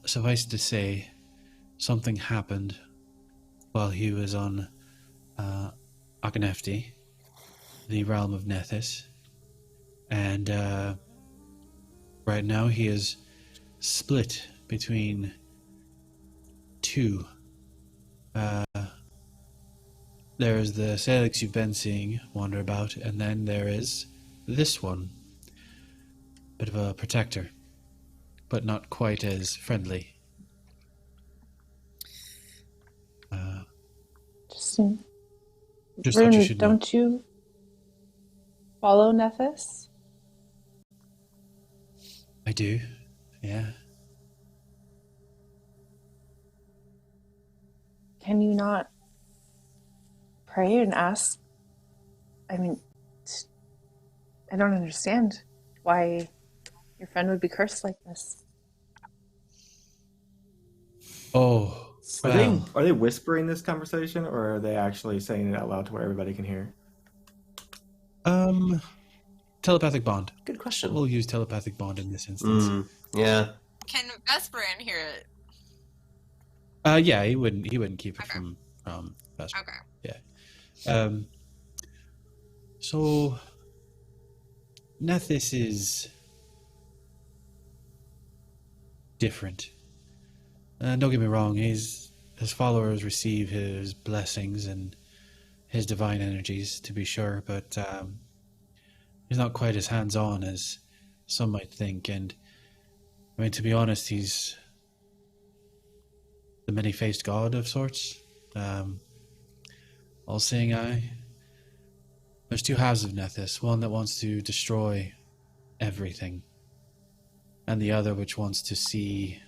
Suffice to say, something happened while he was on Akanefti, the realm of Nethys, and right now he is split between two. There is the Salix you've been seeing wander about, and then there is this one. Bit of a protector, but not quite as friendly. Just Rune, thought you should know. don't you follow Nethys? I do, yeah. Can you not pray and ask? I mean, I don't understand why your friend would be cursed like this. Oh, Are they whispering this conversation, or are they actually saying it out loud to where everybody can hear? Telepathic bond. Good question. We'll use telepathic bond in this instance. Yeah. Can Vesperin hear it? Yeah, he wouldn't keep it from Vesper. Okay. Yeah. So Nethys is different. Don't get me wrong, his followers receive his blessings and his divine energies, to be sure, but he's not quite as hands-on as some might think. And I mean, to be honest, he's the many-faced god of sorts. All-seeing eye. There's two halves of Nethys, one that wants to destroy everything, and the other which wants to see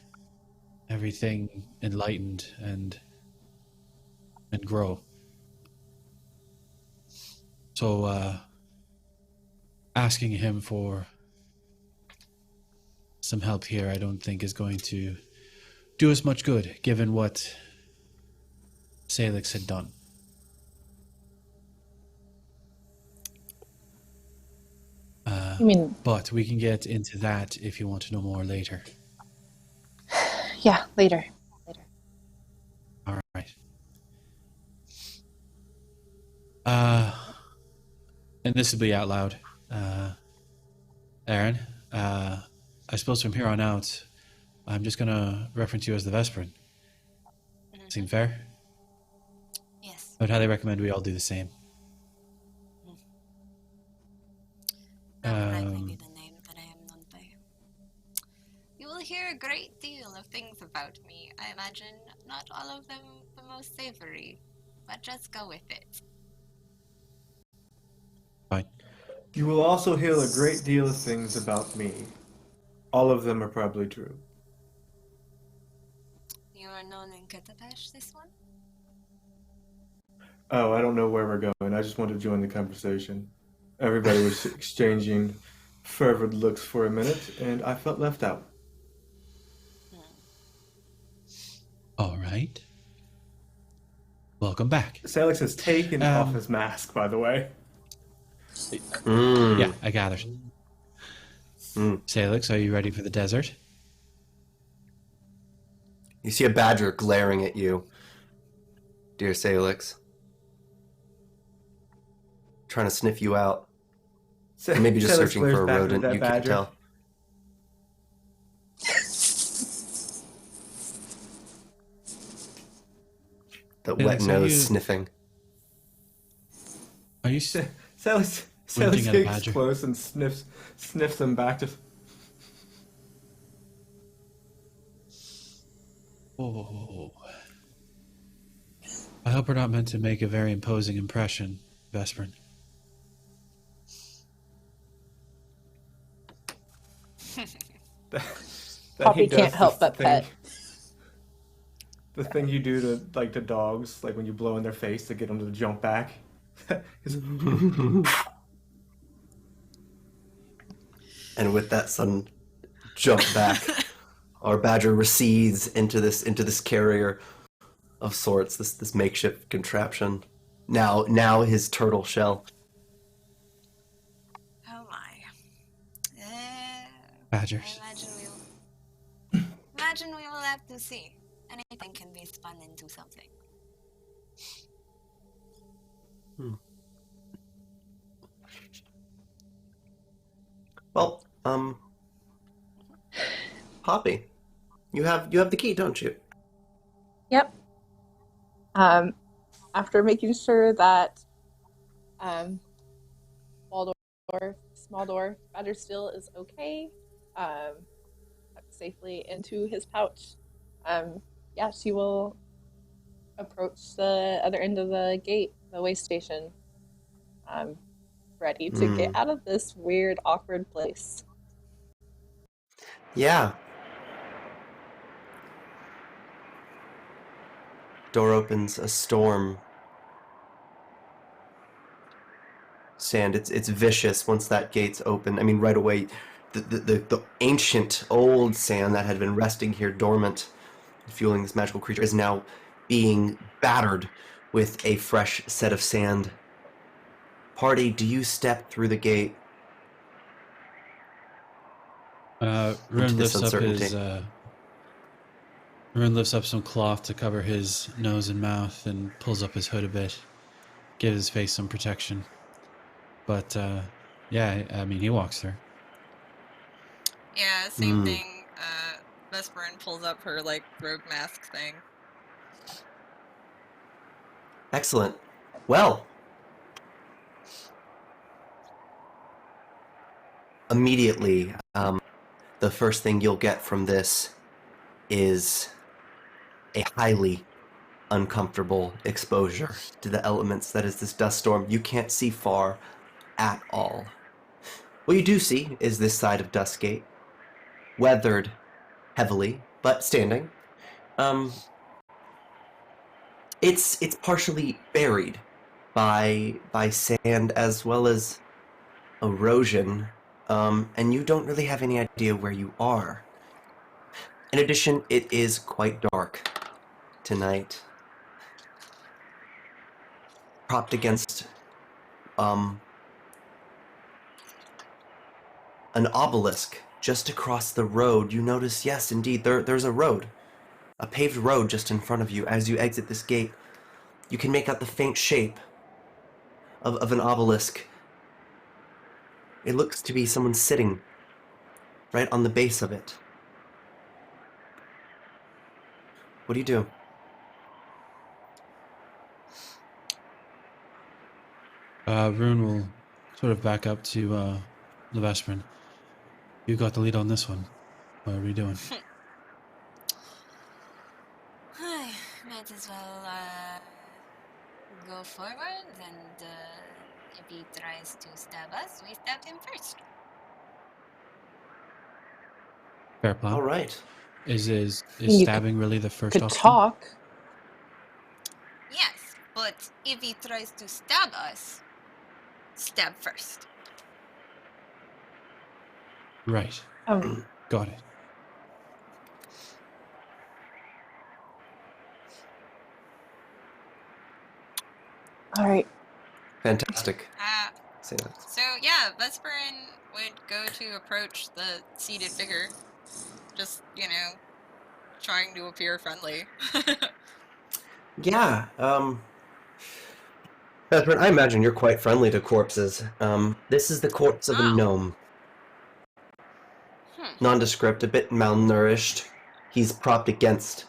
everything enlightened and grow. So asking him for some help here I don't think is going to do us much good, given what Salix had done. You mean, But we can get into that if you want to know more later. yeah, later. All right. And this will be out loud. Aaron, I suppose from here on out, I'm just going to reference you as the Vesperin. Seem fair? Yes. I would highly recommend we all do the same. That may be the name that I am known by. You will hear a great deal of things about me. I imagine not all of them the most savory, but just go with it. Fine. You will also hear a great deal of things about me. All of them are probably true. You are known in Katapesh, this one? Oh, I don't know where we're going. I just wanted to join the conversation. Everybody was exchanging fervid looks for a minute, and I felt left out. All right. Welcome back. Salix has taken off his mask, by the way. Yeah, I gathered. Salix, are you ready for the desert? You see a badger glaring at you, dear Salix. Trying to sniff you out. Or maybe just Salix searching glares for a back at rodent, that you can't badger. tell. That wet Salix, nose you- sniffing. Are you... Salix Winking at a gets badger. close and sniffs him back to... Oh. I hope we're not meant to make a very imposing impression, Vesperin. that Poppy he does can't help this but pet. The thing you do to dogs, like when you blow in their face to get them to jump back. And with that sudden jump back, our badger recedes into this carrier of sorts, this makeshift contraption. Now his turtle shell. Oh my. Badgers. I imagine we will have to see. Anything can be spun into something. Well, Poppy, you have the key, don't you? Yep. After making sure that small door, Badger still is okay, safely into his pouch. Yeah, she will approach the other end of the gate, the way station, ready to get out of this weird, awkward place. Yeah. Door opens, a storm. Sand, it's vicious once that gate's open. I mean, right away, the ancient old sand that had been resting here dormant, fueling this magical creature, is now being battered with a fresh set of sand. Party, do you step through the gate? Rune lifts up some cloth to cover his nose and mouth and pulls up his hood a bit, gives his face some protection. But yeah, I mean, he walks through. Yeah, same thing. Vesperin pulls up her rogue mask thing. Excellent. Well, immediately, the first thing you'll get from this is a highly uncomfortable exposure to the elements that is this dust storm. You can't see far at all. What you do see is this side of Dustgate, weathered heavily, but standing. It's partially buried by sand as well as erosion, and you don't really have any idea where you are. In addition, it is quite dark tonight. Propped against an obelisk just across the road, you notice, yes, indeed, there's a road. A paved road just in front of you. As you exit this gate, you can make out the faint shape of an obelisk. It looks to be someone sitting right on the base of it. What do you do? Rune will sort of back up to the Vesperin. You got the lead on this one. What are we doing? Might as well go forward, and if he tries to stab us, we stab him first. Fair plan. All right. Is You stabbing really the first could option? talk. Yes, but if he tries to stab us, stab first. Right. Got it. All right. Fantastic. So yeah, Vesperin would go to approach the seated figure, just, trying to appear friendly. Yeah, Catherine, I imagine you're quite friendly to corpses. This is the corpse of a gnome. Nondescript, a bit malnourished. He's propped against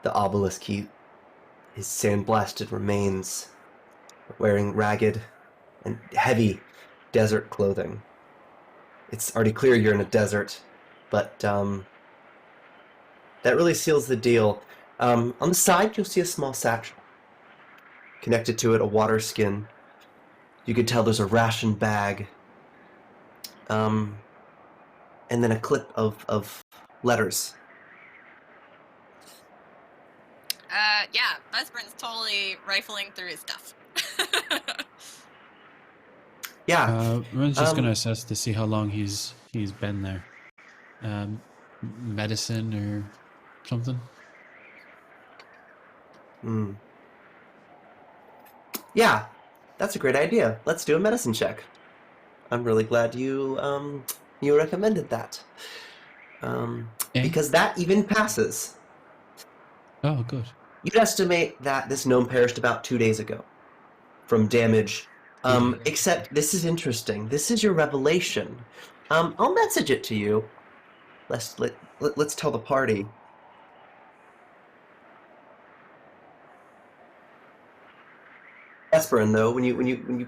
the obelisk. His sandblasted remains, wearing ragged and heavy desert clothing. It's already clear you're in a desert, but that really seals the deal. On the side, you'll see a small satchel. Connected to it, a water skin. You could tell there's a ration bag. And then a clip of letters. Yeah, Vesperin's totally rifling through his stuff. Yeah. Rune's just gonna assess to see how long he's been there. Medicine or something. Yeah, that's a great idea. Let's do a medicine check. I'm really glad you recommended that. Because that even passes. Oh, good. You'd estimate that this gnome perished about 2 days ago from damage. Except this is interesting. This is your revelation. I'll message it to you. Let's tell the party. Esperin, though, when you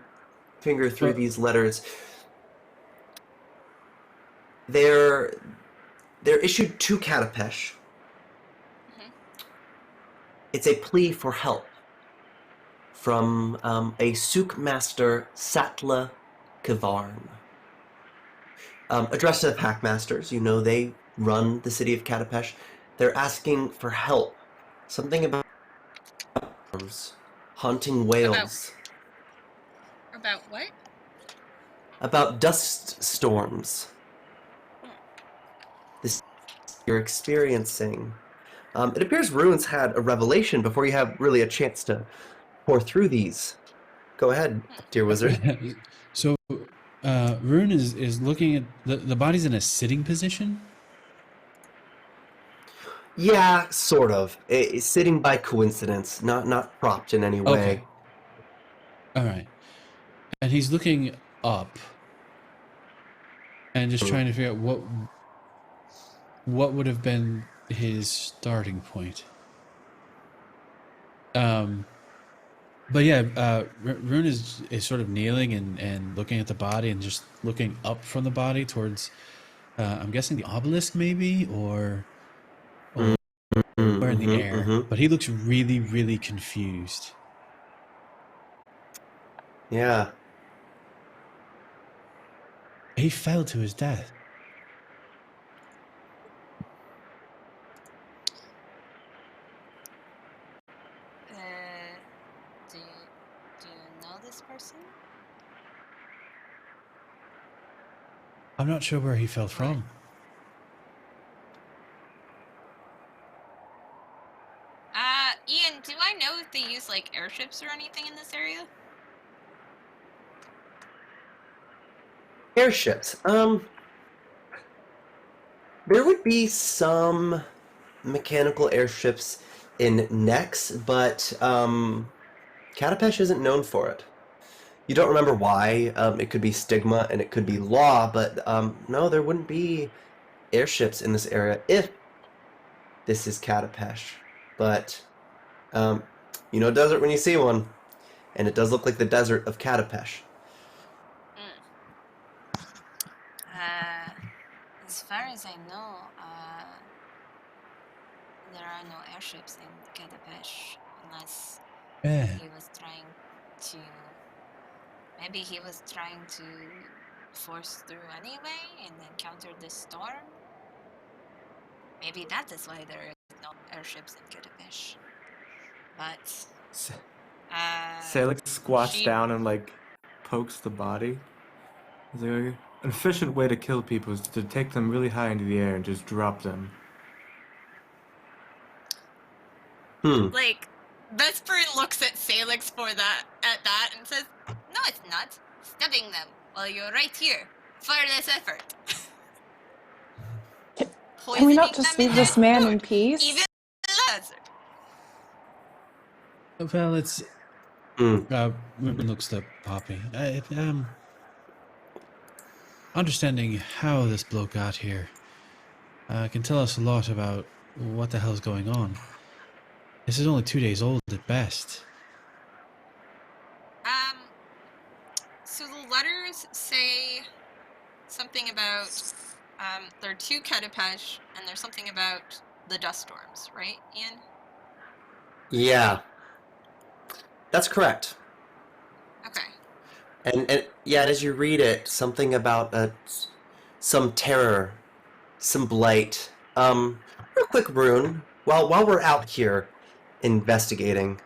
finger through these letters, they're issued to Katapesh. It's a plea for help from a souk master, Satla Kavarn. Addressed to the Packmasters, they run the city of Katapesh. They're asking for help. Something about haunting whales. About what? About dust storms. This you're experiencing. It appears Rune's had a revelation before you have really a chance to pour through these. Go ahead, dear wizard. So, Rune is looking at the body's in a sitting position. Yeah, sort of. It's sitting by coincidence, not propped in any way. Okay. All right. And he's looking up and just trying to figure out what would have been his starting point. But yeah, Rune is sort of kneeling and looking at the body and just looking up from the body towards, I'm guessing the obelisk maybe, or in the air. But he looks really, really confused. Yeah. He fell to his death. Do you know this person? I'm not sure where he fell from. there's like airships or anything in this area? Airships. There would be some mechanical airships in Nex, but Katapesh isn't known for it. You don't remember why. It could be stigma and it could be law, but no, there wouldn't be airships in this area if this is Katapesh. But you know desert when you see one, and it does look like the desert of Katapesh. As far as I know, there are no airships in Katapesh unless Yeah. he was trying to. Maybe he was trying to force through anyway and encounter this storm. Maybe that is why there is no airships in Katapesh. But Salix squats she- down and like pokes the body. He's like, an efficient way to kill people is to take them really high into the air and just drop them. like Vesperin looks at Salix at that and says, "No, it's not. Stabbing them while you're right here. For this effort." Can we not Poisoning just them leave this man in food, peace? Even lizard. Well, it's. Ruben looks at Poppy. Understanding how this bloke got here can tell us a lot about what the hell's going on. This is only 2 days old at best. So the letters say something about there are 2 Katapesh, and there's something about the dust storms, right, Ian? Yeah, that's correct. Okay. And yeah, as you read it, something about some terror, some blight. Real quick, Rune. While we're out here investigating,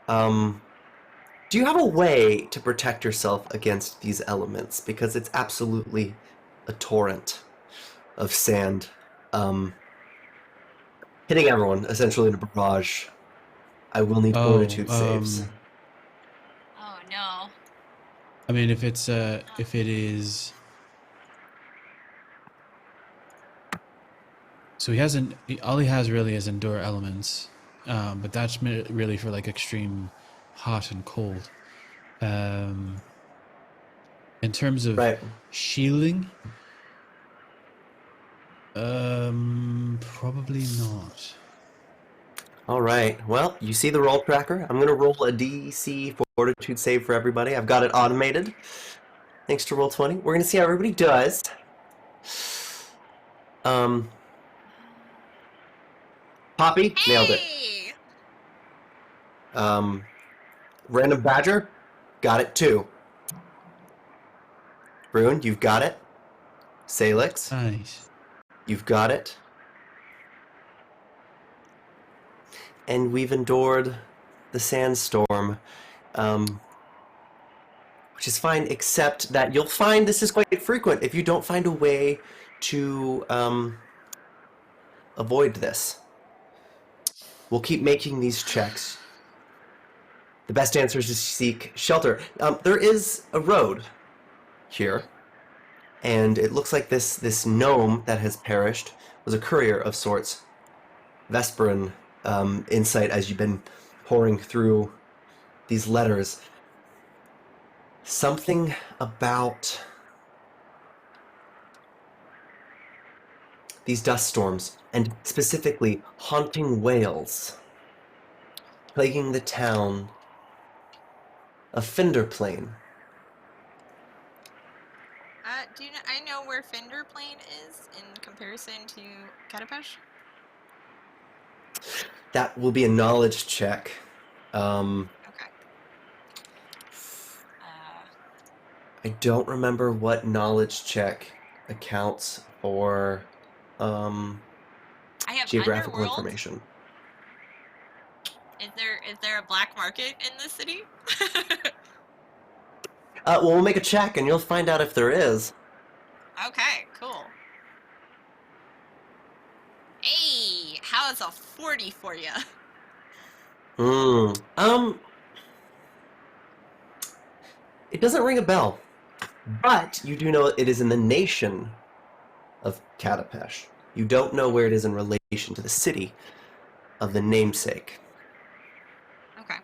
do you have a way to protect yourself against these elements? Because it's absolutely a torrent of sand, hitting everyone essentially in a barrage. I will need fortitude saves. Oh no. I mean, if it is. So all he has really is endure elements, but that's really for like extreme hot and cold. In terms of Right. shielding, probably not. All right. Well, you see the roll tracker. I'm going to roll a DC fortitude save for everybody. I've got it automated. Thanks to Roll20. We're going to see how everybody does. Poppy, nailed it. Hey! Random Badger, got it too. Rune, you've got it. Salix, Nice. you've got it. And we've endured the Sandstorm, which is fine, except that you'll find this is quite frequent if you don't find a way to avoid this. We'll keep making these checks. The best answer is to seek shelter. There is a road here, and it looks like this gnome that has perished was a courier of sorts. Vesperin insight as you've been pouring through these letters. Something about these dust storms, and specifically haunting whales, plaguing the town of Fenderplain. Do you know, I know where Fenderplain is in comparison to Katapesh? That will be a knowledge check. Okay. I don't remember what knowledge check accounts for I have geographical Underworld. information. Is there a black market in this city? Well, we'll make a check and you'll find out if there is. Okay, cool. Hey, how's a 40 for you? It doesn't ring a bell, but you do know it is in the nation of Katapesh. You don't know where it is in relation to the city of the namesake. Okay.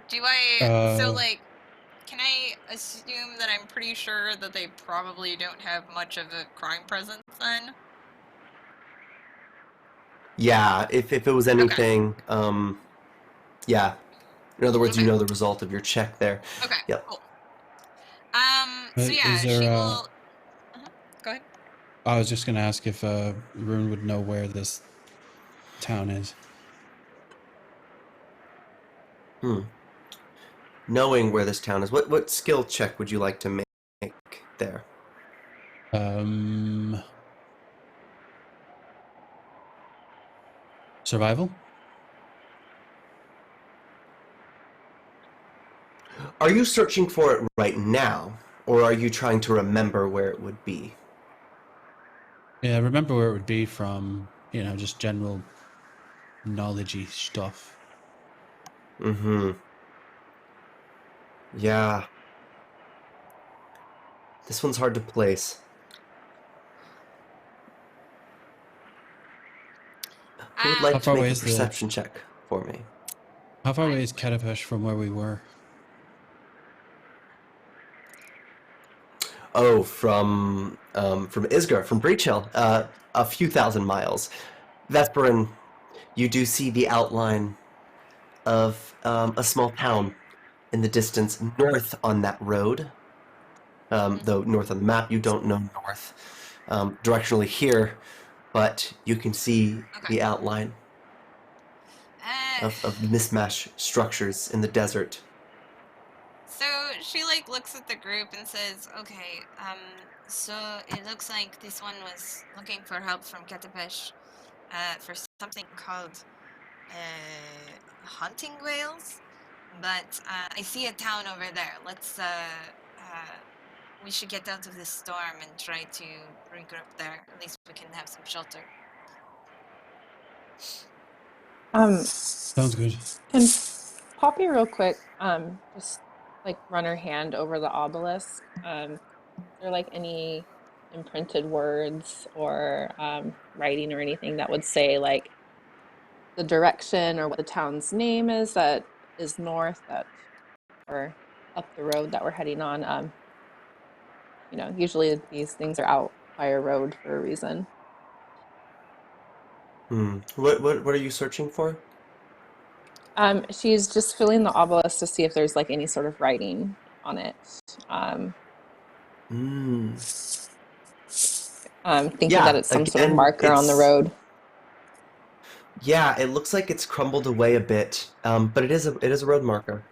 Do I so like can I assume that I'm pretty sure that they probably don't have much of a crime presence then? Yeah, if it was anything, yeah. In other words, you Okay. know the result of your check there. Okay. Yep. Cool. So yeah, Is there she will. Go ahead. I was just going to ask if Rune would know where this town is. Knowing where this town is, what skill check would you like to make there? Survival? Are you searching for it right now, or are you trying to remember where it would be? Yeah, remember where it would be from, just general knowledge-y stuff. Yeah. This one's hard to place. Who would like How to far make away a is perception check for me? How far away is Katapesh from where we were? Oh, from Isgar, from Breach Hill, a few thousand miles. Vesperin, you do see the outline of a small town in the distance north on that road. Though north on the map, you don't know north directionally here, but you can see the outline of mismatch structures in the desert. So she like looks at the group and says, "Okay, so it looks like this one was looking for help from Katapesh, for something called hunting whales, but I see a town over there. Let's we should get out of this storm and try to regroup there. At least we can have some shelter." Sounds good. Can Poppy real quick, just like run her hand over the obelisk. Is there like any imprinted words or writing or anything that would say like the direction or what the town's name is that is north that or up the road that we're heading on? Usually these things are out by a road for a reason. What are you searching for? She's just filling the obelisk to see if there's like any sort of writing on it. Thinking Yeah, that it's some sort of again, marker on the road. Yeah, it looks like it's crumbled away a bit, but it is a road marker,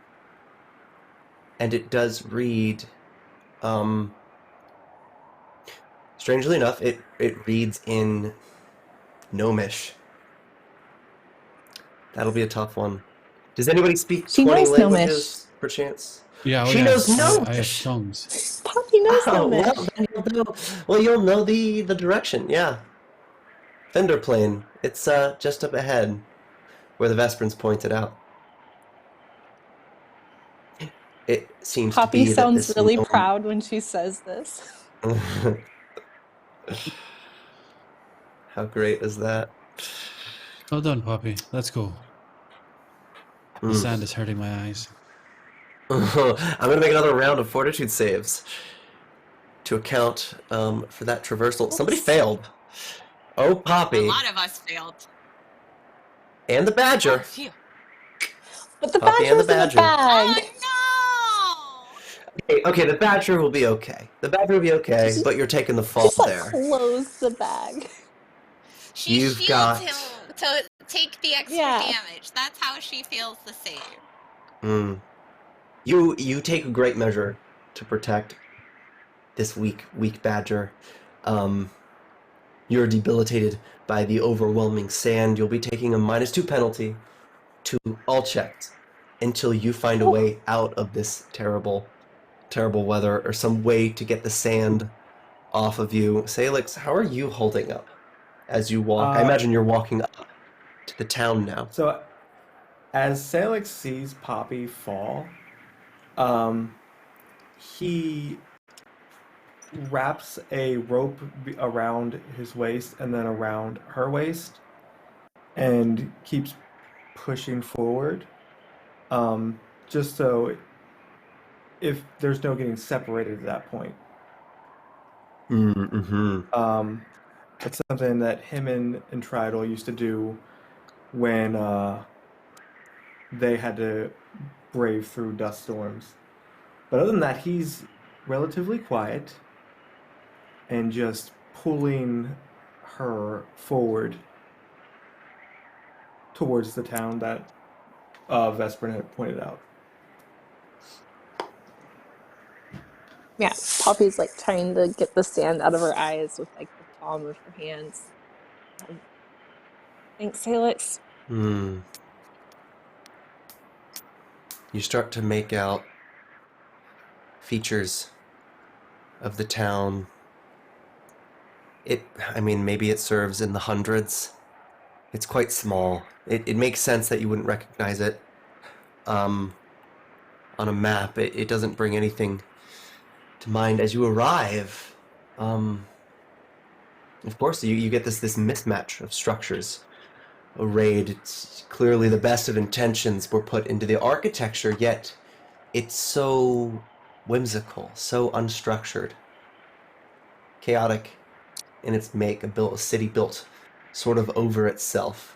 and it does read. Strangely enough, it reads in Gnomish. That'll be a tough one. Does anybody speak She 20 knows languages, perchance? Yeah, She knows I have Gnomish! tongues. Poppy knows Gnomish. Well, then you'll know the direction, yeah. Fender Plane. It's just up ahead, where the Vesperins pointed out. It seems Poppy to be sounds that really proud when she says this. How great is that? Well done, Poppy. Let's go. The sand is hurting my eyes. I'm going to make another round of fortitude saves to account for that traversal. Somebody failed. Oh, Poppy. A lot of us failed. And the Badger. Oh, phew. But the Poppy and the badger's in the Badger. bag. Oh Okay, the Badger will be okay. The Badger will be okay, but you're taking the fall Just like there. close the bag. She You've shields got- him to take the extra damage. That's how she feels the save. You take a great measure to protect this weak Badger. You're debilitated by the overwhelming sand. You'll be taking a -2 penalty to all checks until you find a way out of this terrible weather, or some way to get the sand off of you. Salix, how are you holding up as you walk? I imagine you're walking up to the town now. So As Salix sees Poppy fall, um, he wraps a rope around his waist and then around her waist and keeps pushing forward. Just so if there's no getting separated at that point. Mm-hmm. It's something that him and Tridal used to do when they had to brave through dust storms. But other than that, he's relatively quiet and just pulling her forward towards the town that Vesperin had pointed out. Yeah, Poppy's like trying to get the sand out of her eyes with like the palm of her hands. Thanks, Salix. You start to make out features of the town. Maybe it serves in the hundreds. It's quite small. It makes sense that you wouldn't recognize it on a map. It doesn't bring anything to mind as you arrive. Of course, you get this mismatch of structures arrayed. It's clearly the best of intentions were put into the architecture, yet it's so whimsical, so unstructured, chaotic in its make. A city built sort of over itself.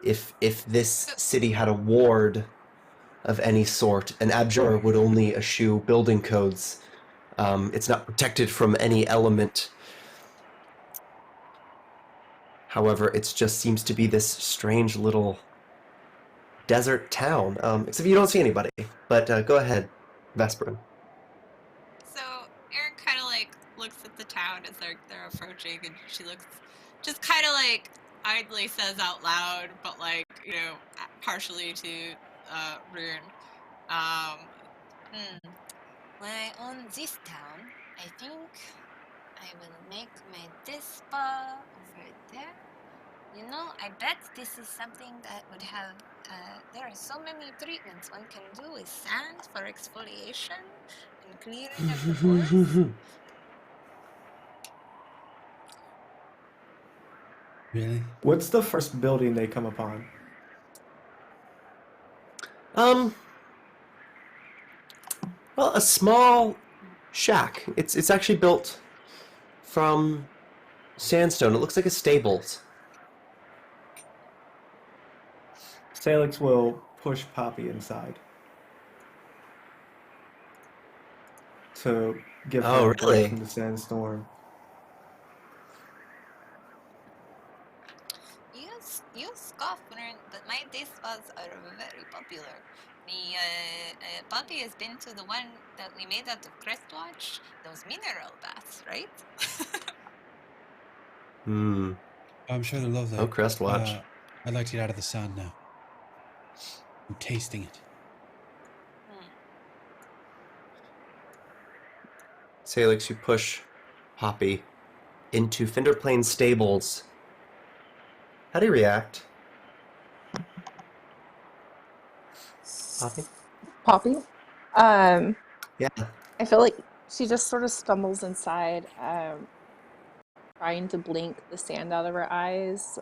If this city had a ward of any sort, an abjure would only eschew building codes. It's not protected from any element. However, it just seems to be this strange little desert town. Except you don't see anybody. But go ahead, Vesperin. So Erin kind of like looks at the town as they're approaching, and she looks just kind of like idly says out loud, but like partially to Rune. When I own this town, I think I will make my dispa over there. I bet this is something that would have. There are so many treatments one can do with sand for exfoliation and clearing of the pores. Really? What's the first building they come upon? Well, a small shack. It's actually built from sandstone. It looks like a stables. Salix will push Poppy inside to give Oh, her a break really? from the sandstorm. You scoff, but my dispas are very popular. The Poppy has been to the one that we made out of Crestwatch, those mineral baths, right? I'm sure they're lovely. Oh, Crestwatch. I'd like to get out of the sand now. I'm tasting it. Salix, you push Poppy into Finderplane's stables. How do you react? Poppy? Poppy? Yeah. I feel like she just sort of stumbles inside, trying to blink the sand out of her eyes,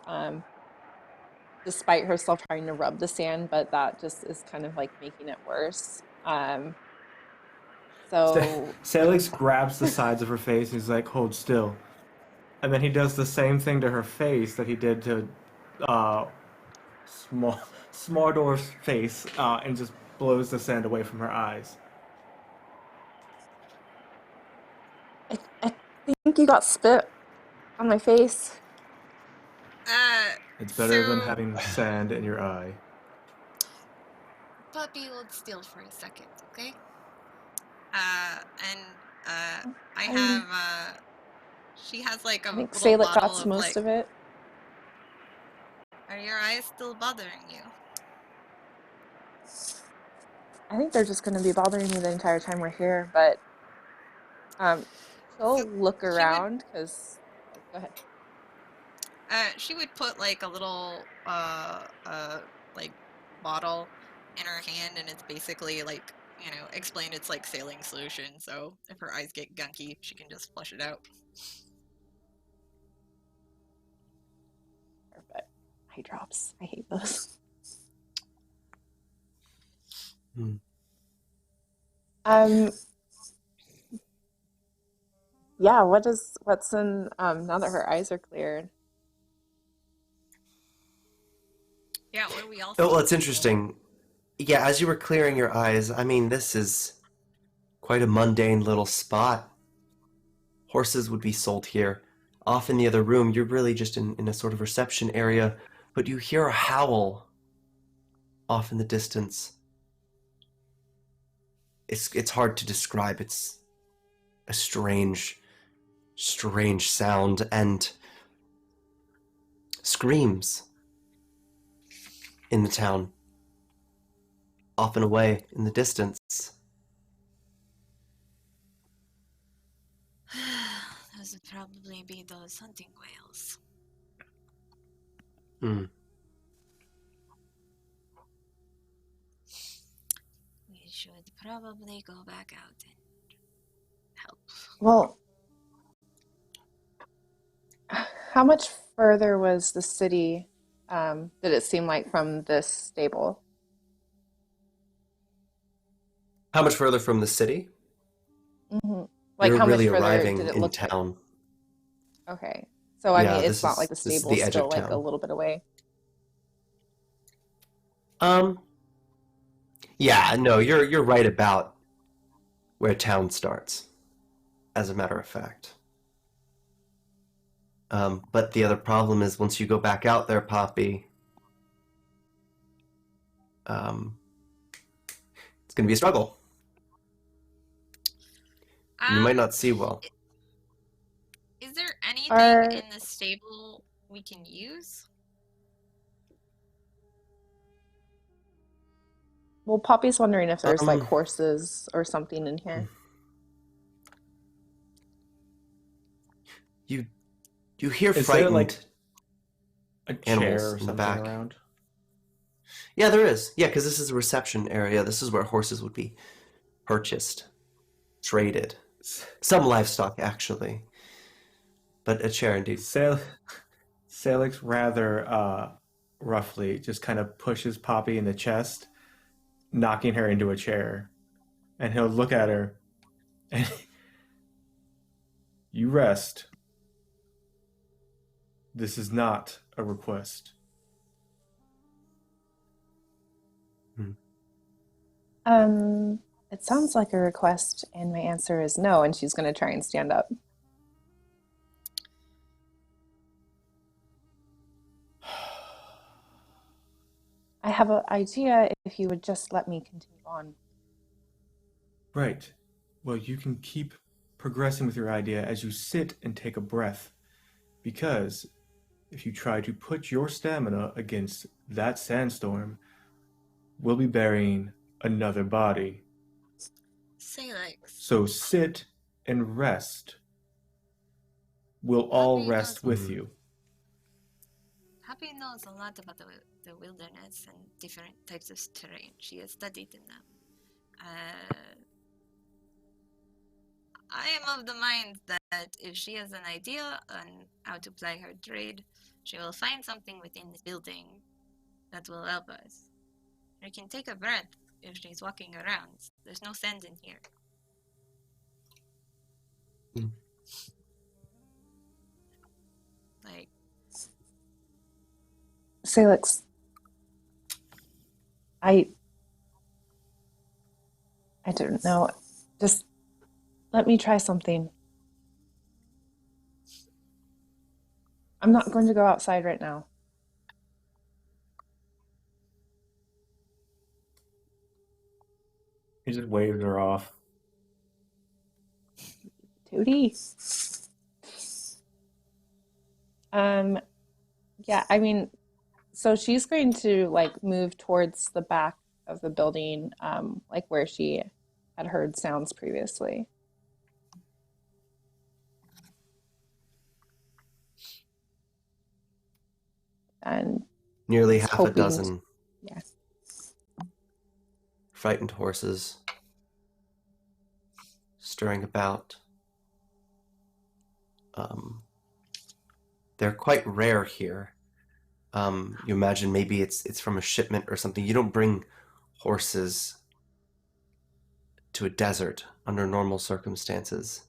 despite herself trying to rub the sand, but that just is kind of like making it worse. So Salix grabs the sides of her face and he's like, hold still. And then he does the same thing to her face that he did to Smardor's face and just blows the sand away from her eyes. I think you got spit on my face. It's better than having sand in your eye. Poppy, hold still for a second, okay? I have she has like a I think little Salix bottle got of most of it. Are your eyes still bothering you? I think they're just going to be bothering me the entire time we're here, but she'll look around because. Go ahead. She would put like a little like bottle in her hand, and it's basically like, explain it's like saline solution. So if her eyes get gunky, she can just flush it out. Perfect. Eye drops. I hate those. Hmm. Yeah, what's in now that her eyes are cleared? Yeah, what do we all Oh, see? well, it's interesting. Yeah, as you were clearing your eyes, I mean, this is quite a mundane little spot. Horses would be sold here. Off in the other room, you're really just in a sort of reception area, but you hear a howl off in the distance. It's hard to describe. It's a strange sound, and screams in the town, off and away in the distance. Those would probably be those hunting whales. Hmm. We should probably go back out and help. Well, how much further was the city, did it seem like from this stable? How much further from the city? Hmm. Like, You're how much really further did arriving it in look like? town. Okay. So, I Yeah, mean, it's not like the this is stable's the edge of still like a town. little bit away. Um, yeah, no, you're right about where town starts, as a matter of fact. But the other problem is once you go back out there, Poppy, it's going to be a struggle. You might not see well. Is there anything Are in the stable we can use? Well, Poppy's wondering if there's like Um, horses or something in here. you you hear Is there like frightened a chair animals or in the something back. around? Yeah, there is. Yeah, because this is a reception area. This is where horses would be purchased, traded. Some livestock, actually. But a chair, indeed. Salix rather roughly just kind of pushes Poppy in the chest, knocking her into a chair. And he'll look at her and you rest. This is not a request. It sounds like a request, and my answer is no, and she's going to try and stand up. I have an idea if you would just let me continue on. Right. Well, you can keep progressing with your idea as you sit and take a breath. Because if you try to put your stamina against that sandstorm, we'll be burying another body. Salix. So sit and rest. We'll all rest with you. Happy knows a lot about the wilderness and different types of terrain. She has studied in them. I am of the mind that if she has an idea on how to ply her trade, she will find something within the building that will help us. She can take a breath if she's walking around. There's no sand in here. Like, Salix, I don't know. Just let me try something. I'm not going to go outside right now. He just waves her off. Tootie. Yeah, I mean, so she's going to like move towards the back of the building, like where she had heard sounds previously. and Nearly is half a hoping dozen yeah. frightened horses stirring about. They're quite rare here. You imagine maybe it's from a shipment or something. You don't bring horses to a desert under normal circumstances.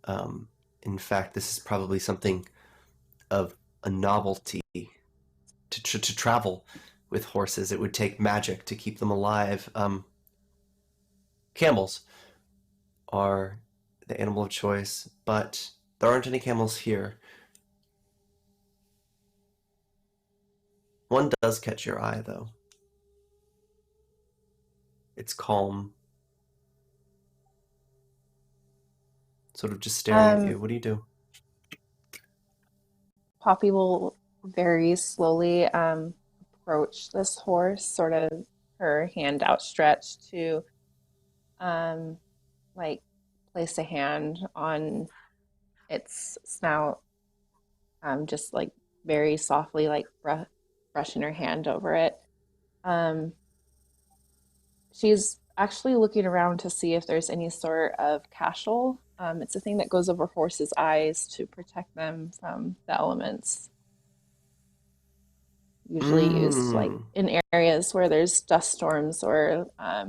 In fact, this is probably something of a novelty to travel with horses. It would take magic to keep them alive. Camels are the animal of choice, but there aren't any camels here. One does catch your eye, though. It's calm, sort of just staring at you. What do you do? Poppy will very slowly approach this horse, sort of her hand outstretched to like place a hand on its snout, just like very softly, like brushing her hand over it. She's actually looking around to see if there's any sort of cashel. It's a thing that goes over horses' eyes to protect them from the elements. Usually used like in areas where there's dust storms or that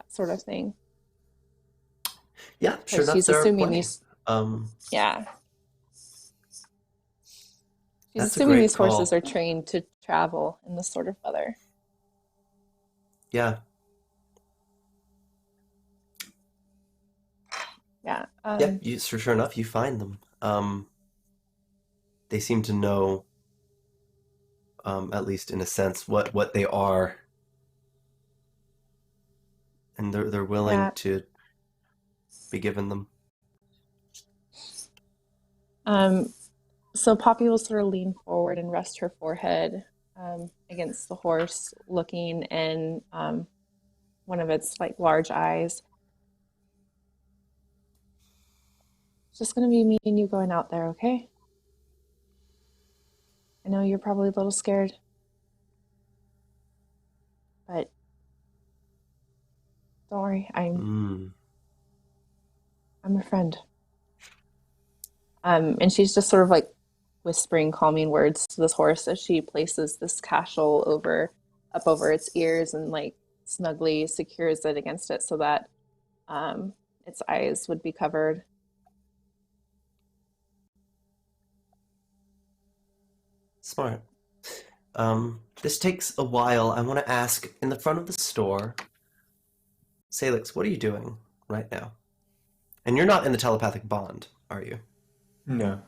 sort of thing. Yeah, sure enough, She's there are assuming plenty. these. Yeah. She's That's a assuming great these horses call. are trained to travel in this sort of weather. Yeah. Yeah. Yeah, sure enough, you find them. They seem to know, at least in a sense, what they are, and they're willing to be given them. So Poppy will sort of lean forward and rest her forehead against the horse, looking in one of its like large eyes. It's just going to be me and you going out there, okay? I know you're probably a little scared, but don't worry, I'm a friend. And she's just sort of like whispering calming words to this horse as she places this cashel up over its ears and like snugly secures it against it so that its eyes would be covered. Smart. This takes a while. I want to ask, in the front of the store, Salix, what are you doing right now? And you're not in the telepathic bond, are you? No.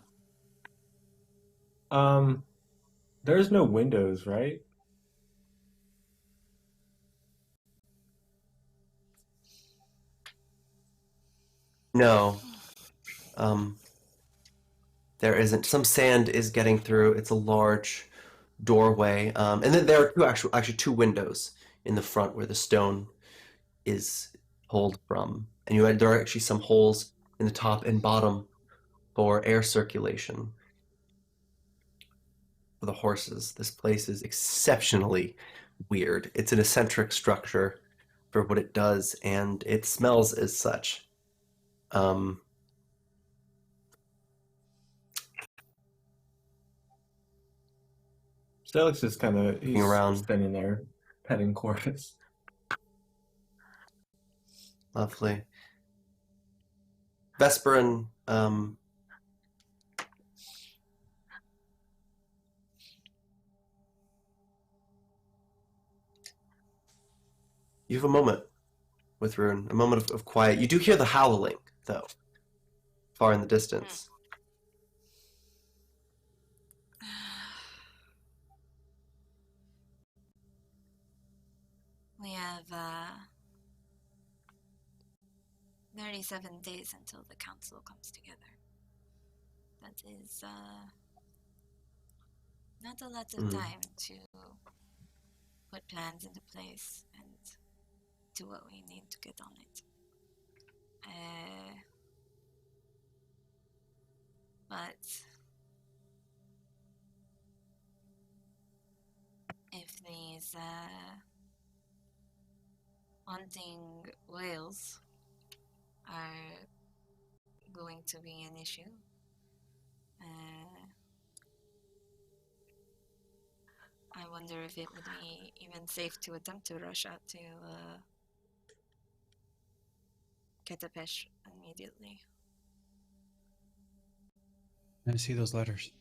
There's no windows, right? No. There isn't. Some sand is getting through. It's a large doorway. And then there are actually two windows in the front where the stone is pulled from. And there are actually some holes in the top and bottom for air circulation for the horses. This place is exceptionally weird. It's an eccentric structure for what it does, and it smells as such. Alex is he's Around. standing there, petting Corvus. Lovely. Vesperin, you have a moment with Rune, a moment of quiet. You do hear the howling, though, far in the distance. We have 37 days until the council comes together. That is not a lot of time to put plans into place and do what we need to get on it. But if these hunting whales are going to be an issue. I wonder if it would be even safe to attempt to rush out to Ketapesh immediately. I see those letters.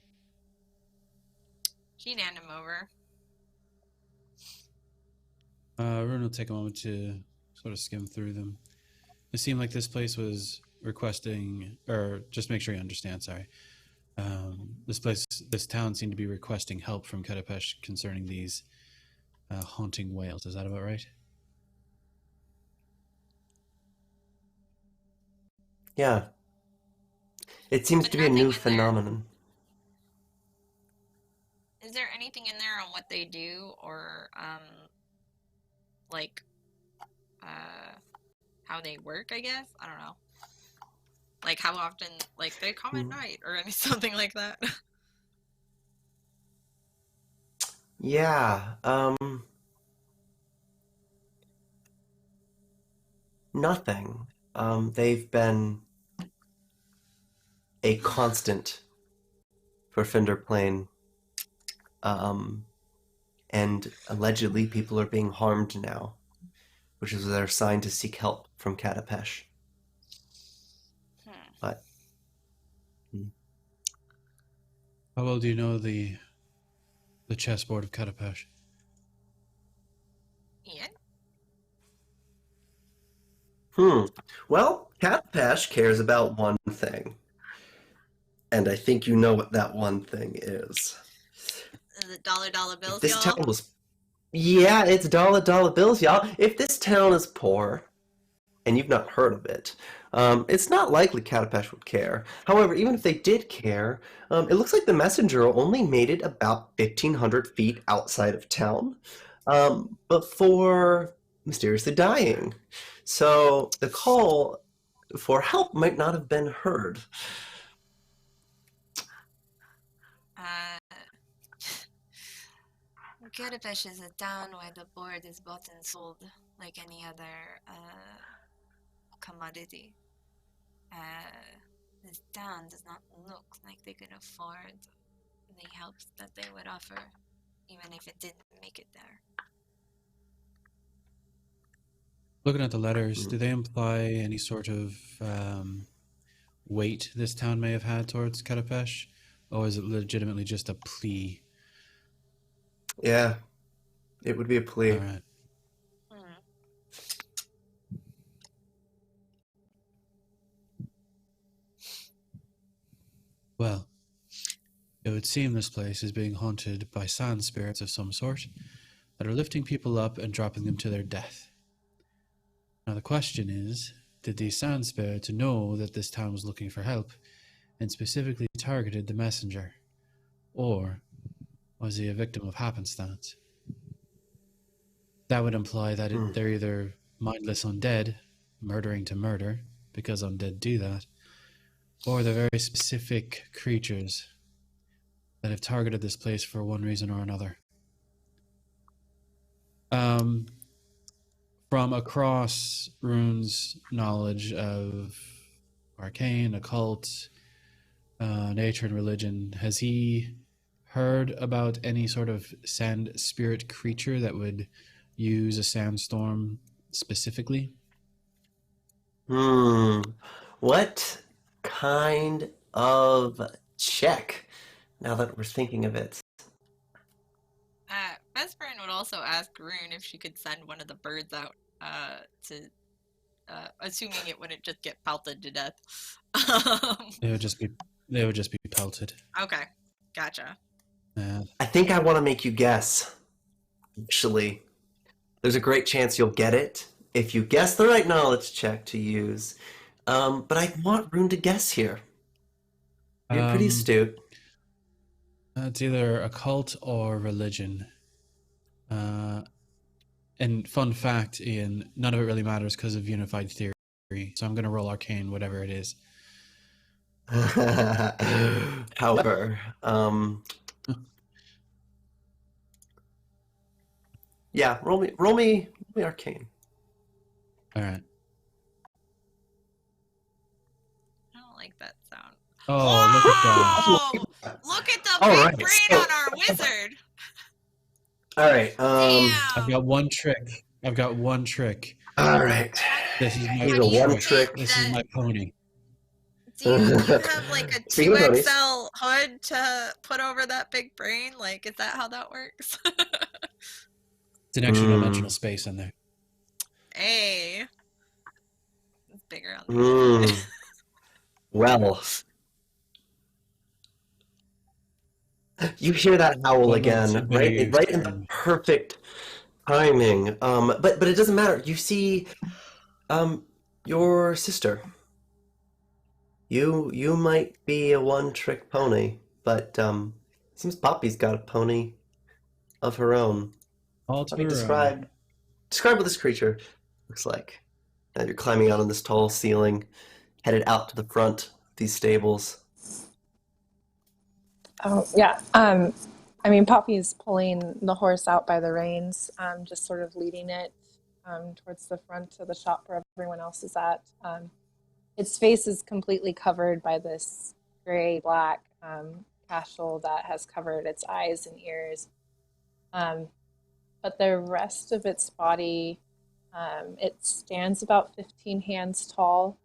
She'd hand him over. Rune will take a moment to sort of skim through them. It seemed like this place was requesting, or just make sure you understand, sorry. This town seemed to be requesting help from Ketapesh concerning these haunting whales. Is that about right? Yeah. It seems But to be a nothing new in there. phenomenon. Is there anything in there on what they do, or like how they work? I guess I don't know. Like how often, like they come at night, or something like that. Yeah. Nothing. They've been a constant for Fender Plain. And allegedly people are being harmed now, which is their sign to seek help from Katapesh. But how well do you know the chessboard of Ketapesh? Ian? Well, Katapesh cares about one thing. And I think you know what that one thing is. Is it dollar bills, This y'all? town was... Yeah, it's dollar bills, y'all. If this town is poor, and you've not heard of it, it's not likely Katapesh would care. However, even if they did care, it looks like the messenger only made it about 1,500 feet outside of town before mysteriously dying. So the call for help might not have been heard. Ketapesh is a town where the board is bought and sold like any other commodity. This town does not look like they could afford the help that they would offer, even if it didn't make it there. Looking at the letters, do they imply any sort of weight this town may have had towards Ketapesh? Or is it legitimately just a plea? Yeah, it would be a plea. All right. Well, it would seem this place is being haunted by sand spirits of some sort that are lifting people up and dropping them to their death. Now the question is, did these sand spirits know that this town was looking for help and specifically targeted the messenger? Or was he a victim of happenstance? That would imply that they're either mindless undead, murdering to murder, because undead do that, or they're very specific creatures that have targeted this place for one reason or another. From across Rune's knowledge of arcane, occult, nature, and religion, has he heard about any sort of sand spirit creature that would use a sandstorm specifically? What kind of check, now that we're thinking of it? Vesperin would also ask Rune if she could send one of the birds out to, assuming it wouldn't just get pelted to death. They would just be pelted. Okay, gotcha. I think I want to make you guess. Actually, there's a great chance you'll get it if you guess the right knowledge check to use. But I want Rune to guess here. You're pretty astute. It's either occult or religion. And fun fact, Ian, none of it really matters because of unified theory. So I'm going to roll arcane, whatever it is. However, Yeah, roll me arcane. All right. I don't like that sound. Oh, look at that. Whoa! Look at the All big right, brain so- on our wizard. All right. I've Damn. got one trick. All right. This is my He's a How do you one trick. trick. This is my pony. Do you have like a Speaking of ponies. 2XL hood to put over that big brain? Like, is that how that works? It's an extra dimensional space in there. Hey. It's bigger on the other side. Well, you hear that howl Well, again, that's right? big Right in the turn. perfect timing. But it doesn't matter. You see, your sister. You might be a one-trick pony, but seems Poppy's got a pony of her own. All to Let me her describe what this creature looks like. You're climbing out on this tall ceiling, headed out to the front of these stables. Oh, yeah. I mean, Poppy's pulling the horse out by the reins, just sort of leading it towards the front of the shop where everyone else is at. Its face is completely covered by this gray-black cashel that has covered its eyes and ears. But the rest of its body, it stands about 15 hands tall.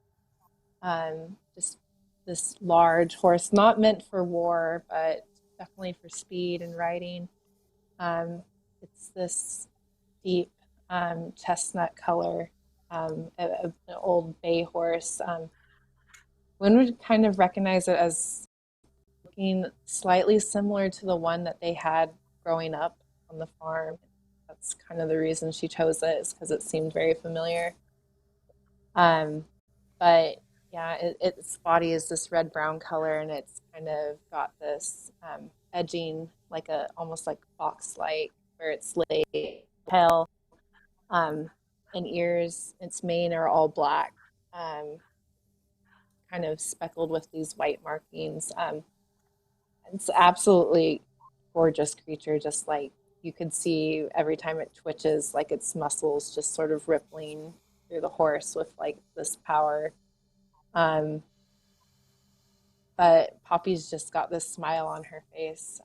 Just this large horse, not meant for war, but definitely for speed and riding. It's this deep chestnut color, an old bay horse. One would kind of recognize it as looking slightly similar to the one that they had growing up on the farm. That's kind of the reason she chose it, is because it seemed very familiar. But yeah, its body is this red-brown color, and it's kind of got this edging, like almost like fox-like, where its tail and ears, its mane are all black, kind of speckled with these white markings. It's absolutely gorgeous creature, just like you could see every time it twitches, like its muscles just sort of rippling through the horse with like this power. But Poppy's just got this smile on her face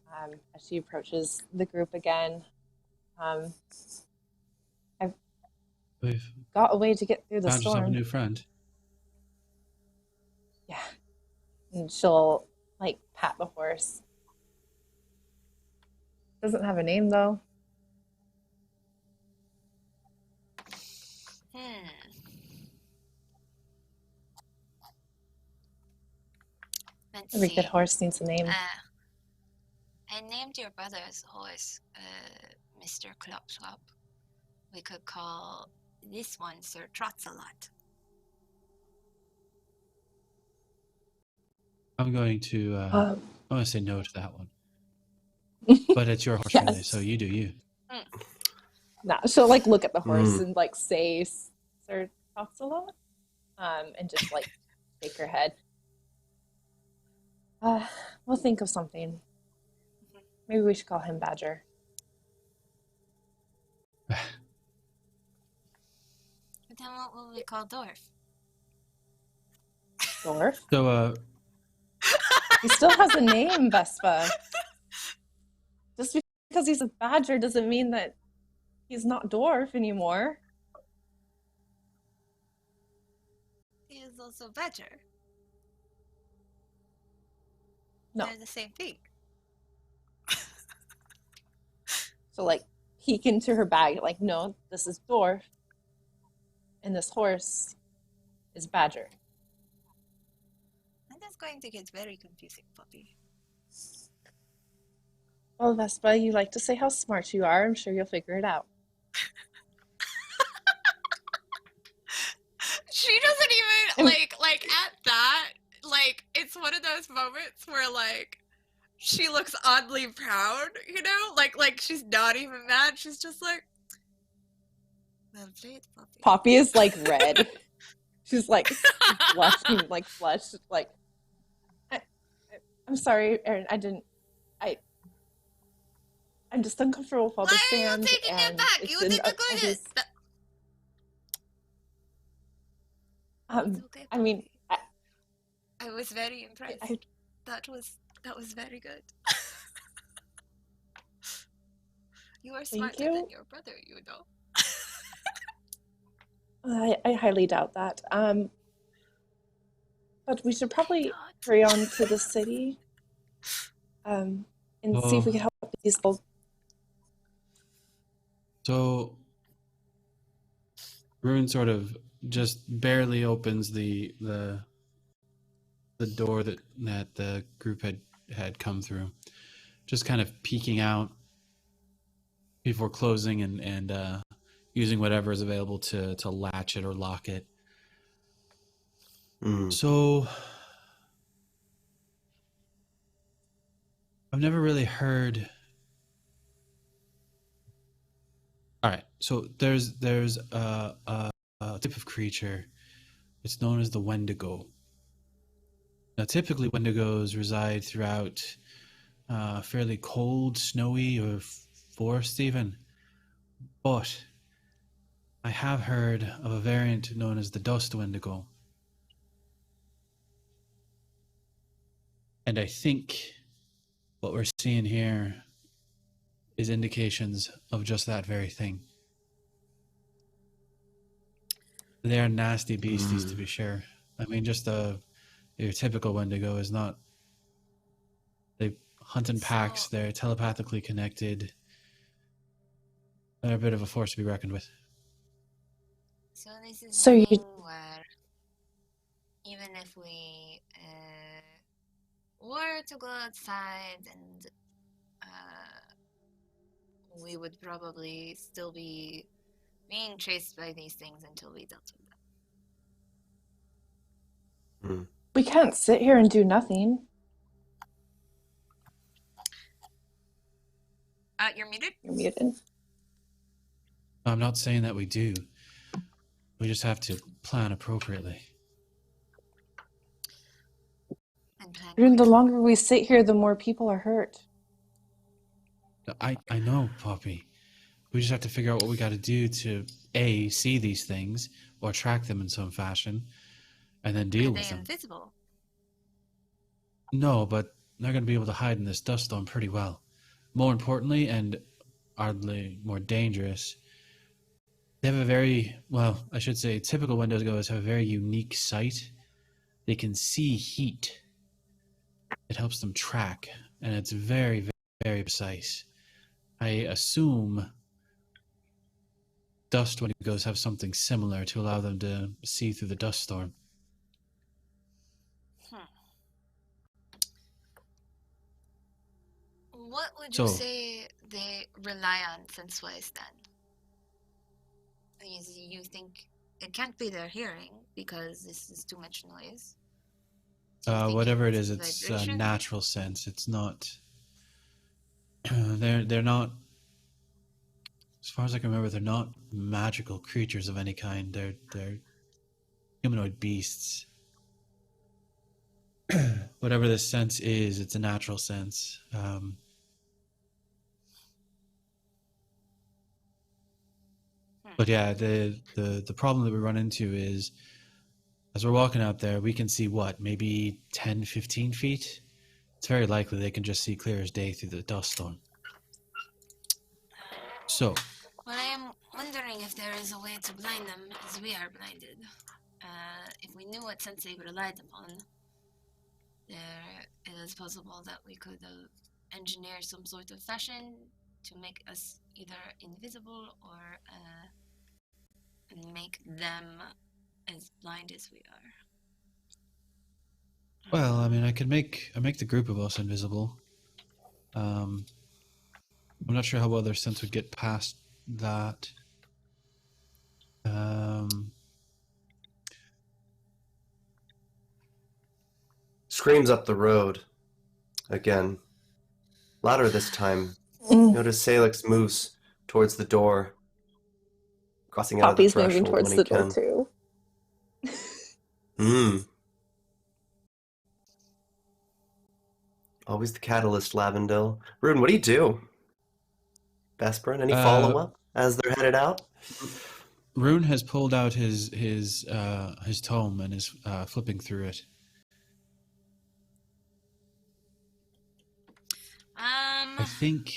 as she approaches the group again. I've We've got a way to get through the found yourself a storm. new friend. Yeah. And she'll like pat the horse. Doesn't have a name though. Let's Every see. good horse needs a name. I named your brother's horse Mr. Klopslop. We could call this one Sir Trotsalot. I'm going to I'm going to say no to that one. But it's your horse Yes. today, so you do you. Nah, she'll like look at the horse and like say Sir Trotsalot, and just like shake her head. We'll think of something. Maybe we should call him Badger. But then what will we call Dorf? Dwarf? So He still has a name, Vespa. Just because he's a badger doesn't mean that he's not dwarf anymore. He is also Badger. No. They're the same thing. So like peek into her bag, like, no, this is dwarf. And this horse is badger. And that's going to get very confusing, puppy. Well, Vespa, you like to say how smart you are. I'm sure you'll figure it out. She doesn't even like at that, like it's one of those moments where like she looks oddly proud, you know? Like she's not even mad, she's just like, well played, puppy. Poppy is like red. She's like blushing, like flushed, like I'm sorry, Erin, I'm just uncomfortable with all Why the are you sand, taking it and back? it's You been did I good. just It's okay, I mean, Poppy. I was very impressed. I That was very good. You are thank smarter than you. your brother, you know. I highly doubt that. But we should I probably don't. hurry on to the city, and see if we Well, can help these people. so Rune sort of just barely opens the door that the group had come through, just kind of peeking out before closing and using whatever is available to latch it or lock it. So I've never really heard. All right, so there's a type of creature. It's known as the Wendigo. Now, typically, Wendigos reside throughout fairly cold, snowy, or forest even. But I have heard of a variant known as the Dust Wendigo. And I think what we're seeing here is indications of just that very thing. They are nasty beasties, to be sure. I mean, just your typical Wendigo is not. They hunt in packs. They're telepathically connected. They're a bit of a force to be reckoned with. So this is So a you thing where even if we were to go outside and we would probably still be being chased by these things until we dealt with them. we can't sit here and do nothing. You're muted? You're muted. I'm not saying that we do. We just have to plan appropriately. And the longer we sit here, the more people are hurt. I know, Poppy. We just have to figure out what we got to do to A, see these things or track them in some fashion, and then deal with them. Are they invisible? No, but they're going to be able to hide in this dust storm pretty well. More importantly, and hardly more dangerous, they have a very, well, I should say, typical Wendigos have a very unique sight. They can see heat. It helps them track, and it's very, very, very precise. I assume dust Wendigos have something similar to allow them to see through the dust storm. What would you say they rely on sense-wise then? You think it can't be their hearing because this is too much noise? Whatever it is, it's a natural sense. It's not. They're not. As far as I can remember, they're not magical creatures of any kind. They're humanoid beasts. Whatever this sense is, it's a natural sense. But yeah, the problem that we run into is, as we're walking out there, we can see what, maybe 10, 15 feet? It's very likely they can just see clear as day through the dust storm. So. Well, I am wondering if there is a way to blind them as we are blinded. If we knew what sense they relied upon, it is possible that we could engineer some sort of fashion to make us either invisible or make them as blind as we are. Well, I mean, I make the group of us invisible. I'm not sure how well their sense would get past that. Screams up the road. Again. Louder this time. Notice Salix moves towards the door. Crossing out of the threshold moving towards when the he can. door too. Always the catalyst, Lavendel. Rune, what do you do? Vesperin, any follow-up as they're headed out? Rune has pulled out his tome and is flipping through it. I think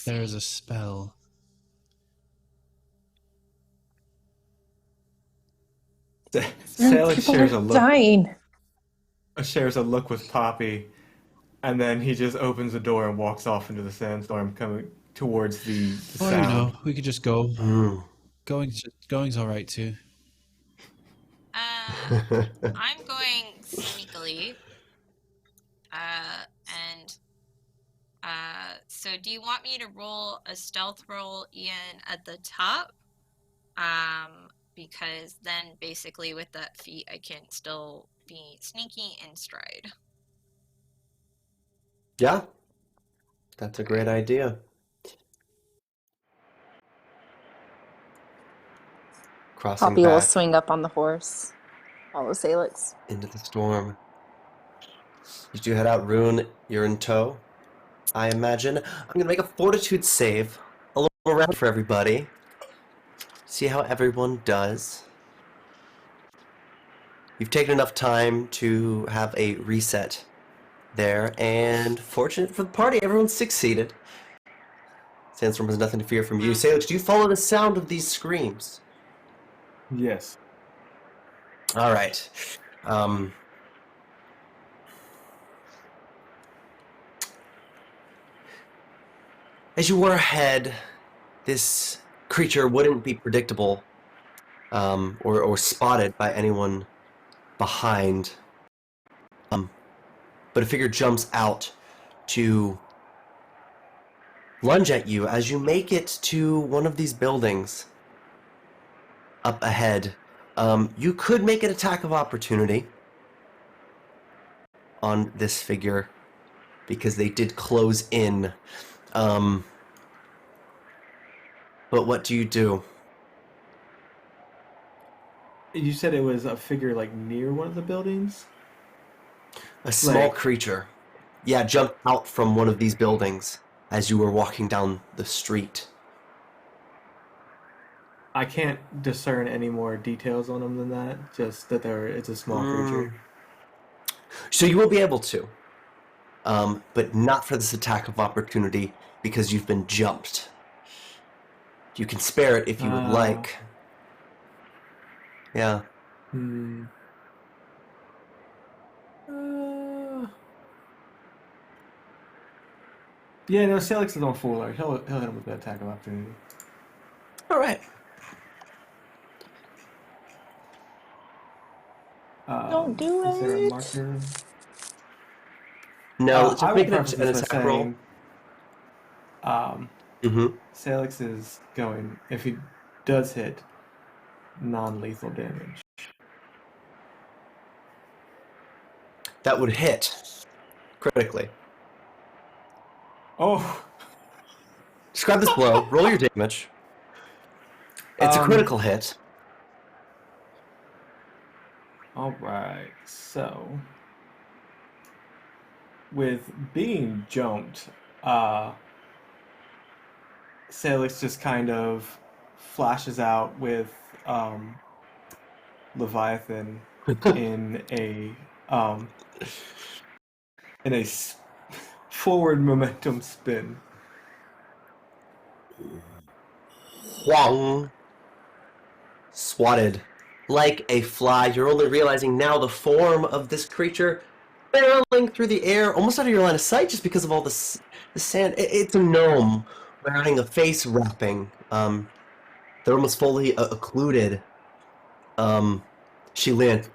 there's a spell. Salix People shares a are look. dying. Shares a look with Poppy, and then he just opens the door and walks off into the sandstorm, coming towards the Or sound. we could just go. Going's all right too. I'm going sneakily. So do you want me to roll a stealth roll, Ian, at the top? Because then basically with that feat, I can still be sneaky in stride. Yeah, that's a great idea. Crossing Poppy will back swing up on the horse. Follow Salix. into the storm. You do head out. Rune, you're in tow, I imagine. I'm going to make a fortitude save. A little round for everybody. See how everyone does. You've taken enough time to have a reset there, and fortunate for the party, everyone's succeeded. Sandstorm has nothing to fear from you. Salix, do you follow the sound of these screams? Yes. All right. As you were ahead, this creature wouldn't be predictable or spotted by anyone behind. But a figure jumps out to lunge at you as you make it to one of these buildings up ahead. You could make an attack of opportunity on this figure because they did close in. But what do you do? You said it was a figure like near one of the buildings? A small Like- creature. Yeah, jumped out from one of these buildings as you were walking down the street. I can't discern any more details on them than that. Just that it's a small creature. So you will be able to, but not for this attack of opportunity because you've been jumped. You can spare it if you would like. Yeah. Yeah, no, Salix is on full alert. He'll hit him with the attack of opportunity. All right. Don't do Is there a it. marker? No, I just will make preface an this by attack roll. saying, Salix is going, if he does hit, non-lethal damage. That would hit critically. Oh! Describe this blow. Roll your damage. It's a critical hit. Alright, so... with being jumped, Salix just kind of flashes out with Leviathan in a forward momentum spin. Huang. Swatted like a fly. You're only realizing now the form of this creature barreling through the air, almost out of your line of sight just because of all the sand. It's a gnome wearing a face wrapping. They're almost fully occluded. She lands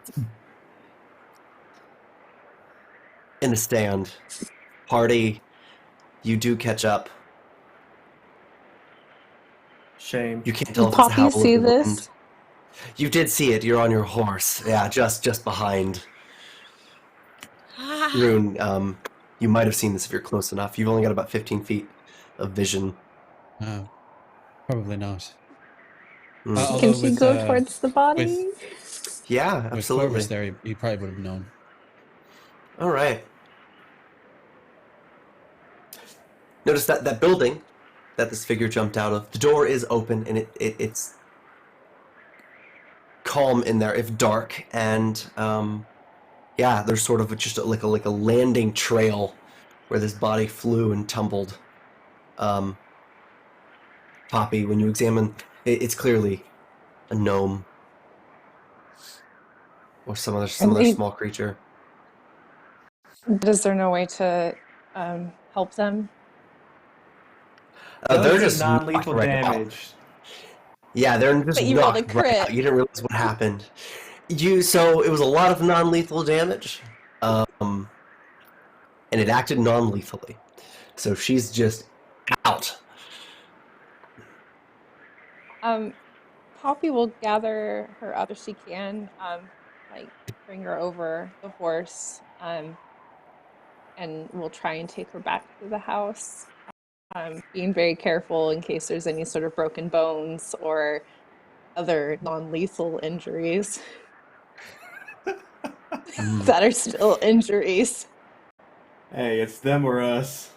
in the stand. Party, you do catch up. Shame. You can't tell Did if it's Poppy howl see of the this? wind. You did see it. You're on your horse. Yeah, just behind. Rune, you might have seen this if you're close enough. You've only got about 15 feet of vision. Probably not. Can she go towards the body? Yeah, With absolutely. Corvus there, he probably would have known. All right. Notice that building that this figure jumped out of. The door is open, and it's calm in there, if dark, and yeah, there's sort of just like a landing trail where this body flew and tumbled. Poppy, when you examine, it's clearly a gnome or some other small creature. But is there no way to help them? They're Does just the non-lethal knocked right out. damage. Yeah, they're just But you rolled a knocked right out. crit. You didn't realize what happened. So it was a lot of non-lethal damage, and it acted non-lethally. So she's just out. Poppy will gather her up as she can, like bring her over the horse, and we'll try and take her back to the house, being very careful in case there's any sort of broken bones or other non-lethal injuries that are still injuries. Hey, it's them or us.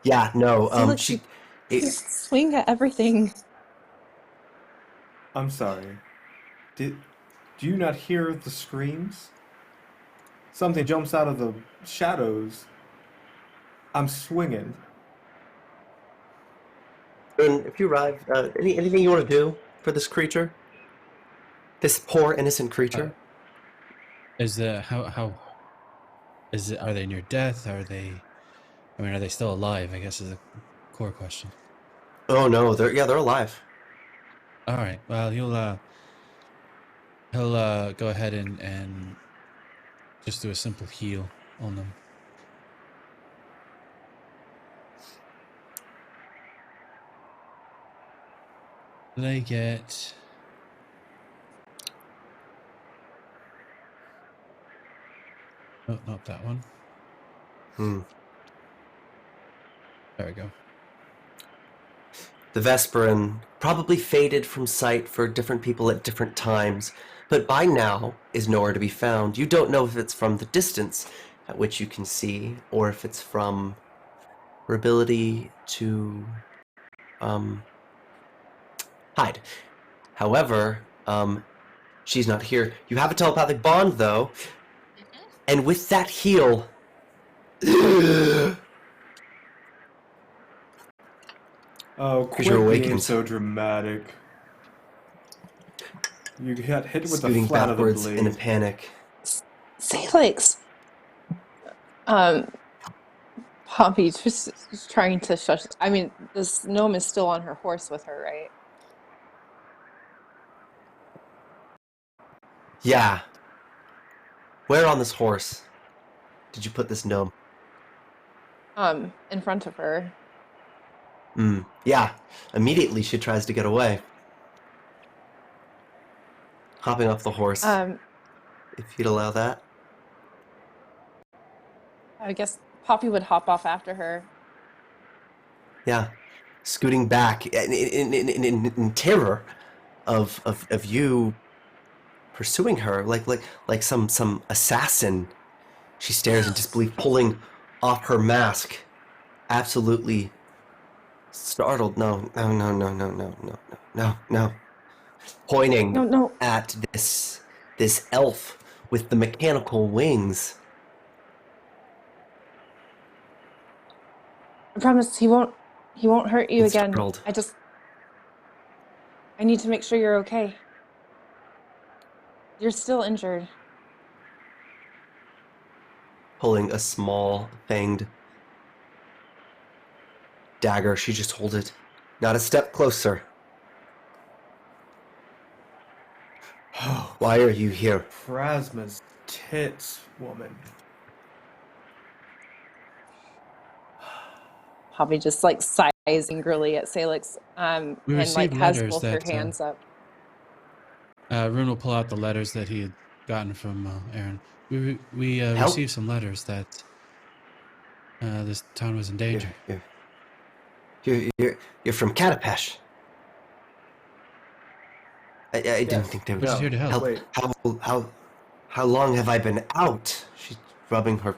Yeah, no. Felix, you can't swing at everything. I'm sorry. Do you not hear the screams? Something jumps out of the shadows. I'm swinging. And if you arrive, anything you want to do for this creature? This poor innocent creature? Is the how is it? Are they near death? Are they? I mean, are they still alive? I guess is the core question. Oh no, they're alive. All right. Well, he'll go ahead and just do a simple heal on them. They get. Oh, not that one. There we go. The Vesperin probably faded from sight for different people at different times, but by now is nowhere to be found. You don't know if it's from the distance at which you can see, or if it's from her ability to hide. However, she's not here. You have a telepathic bond, though, and with that heal... Oh, quit Creature being awakens. so dramatic. You got hit with the Scooting flat of the backwards in a blade. panic. Felix! Poppy just trying to shush. I mean, this gnome is still on her horse with her, right? Yeah. Where on this horse did you put this gnome? In front of her. Yeah. Immediately she tries to get away. Hopping off the horse. If you'd allow that. I guess Poppy would hop off after her. Yeah. Scooting back in terror of you pursuing her like some assassin. She stares in disbelief, pulling off her mask. Absolutely startled. No. Pointing No. at this elf with the mechanical wings. I promise he won't hurt you It's again. startled. I need to make sure you're okay. You're still injured. Pulling a small fanged dagger. She just holds it. Not a step closer. Why are you here? Phrasma's tits, woman. Poppy just like sighs angrily at Salix, and like has both her hands up. Rune will pull out the letters that he had gotten from Aaron. We received some letters that this town was in danger. You're from Katapesh. I didn't think they were just here to help. Wait. How long have I been out? She's rubbing her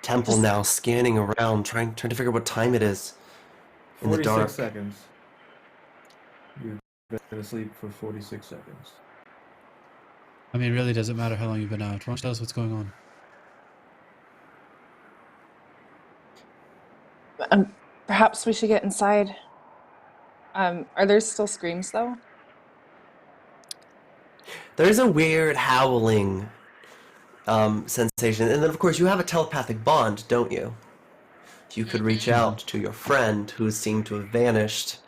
temple now, scanning around, trying to figure out what time it is in the 46 dark. seconds. You've been asleep for 46 seconds. I mean, it really doesn't matter how long you've been out. Why don't you tell us what's going on? Perhaps we should get inside. Are there still screams though? There's a weird howling sensation, and then of course you have a telepathic bond, don't you? You could reach out to your friend who seemed to have vanished.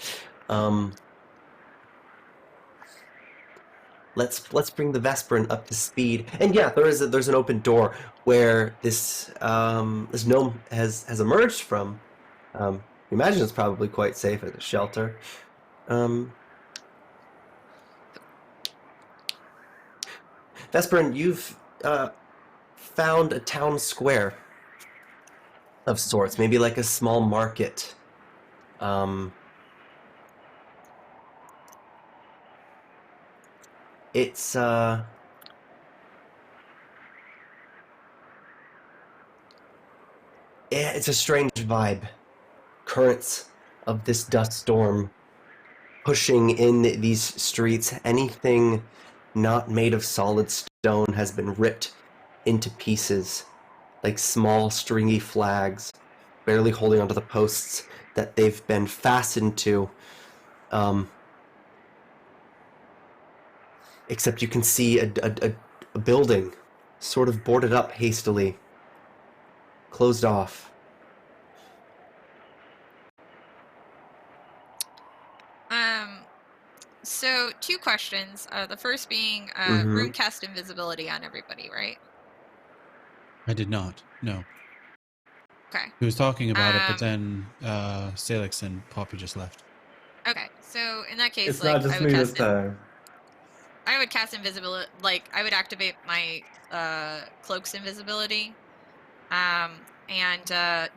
Let's bring the Vesperin up to speed. And yeah, there's an open door where this this gnome has emerged from. You imagine it's probably quite safe as a shelter. Vesperin, you've found a town square of sorts, maybe like a small market. It's a strange vibe. Currents of this dust storm pushing in these streets. Anything not made of solid stone has been ripped into pieces, like small stringy flags, barely holding onto the posts that they've been fastened to. Except you can see a building sort of boarded up hastily, closed off. So 2 questions. The first being, rune cast invisibility on everybody, right? I did not. No. Okay. He was talking about it, but then Salix and Poppy just left. Okay, so in that case, It's like, not just me this time. I would cast invisibility. Like, I would activate my cloak's invisibility. And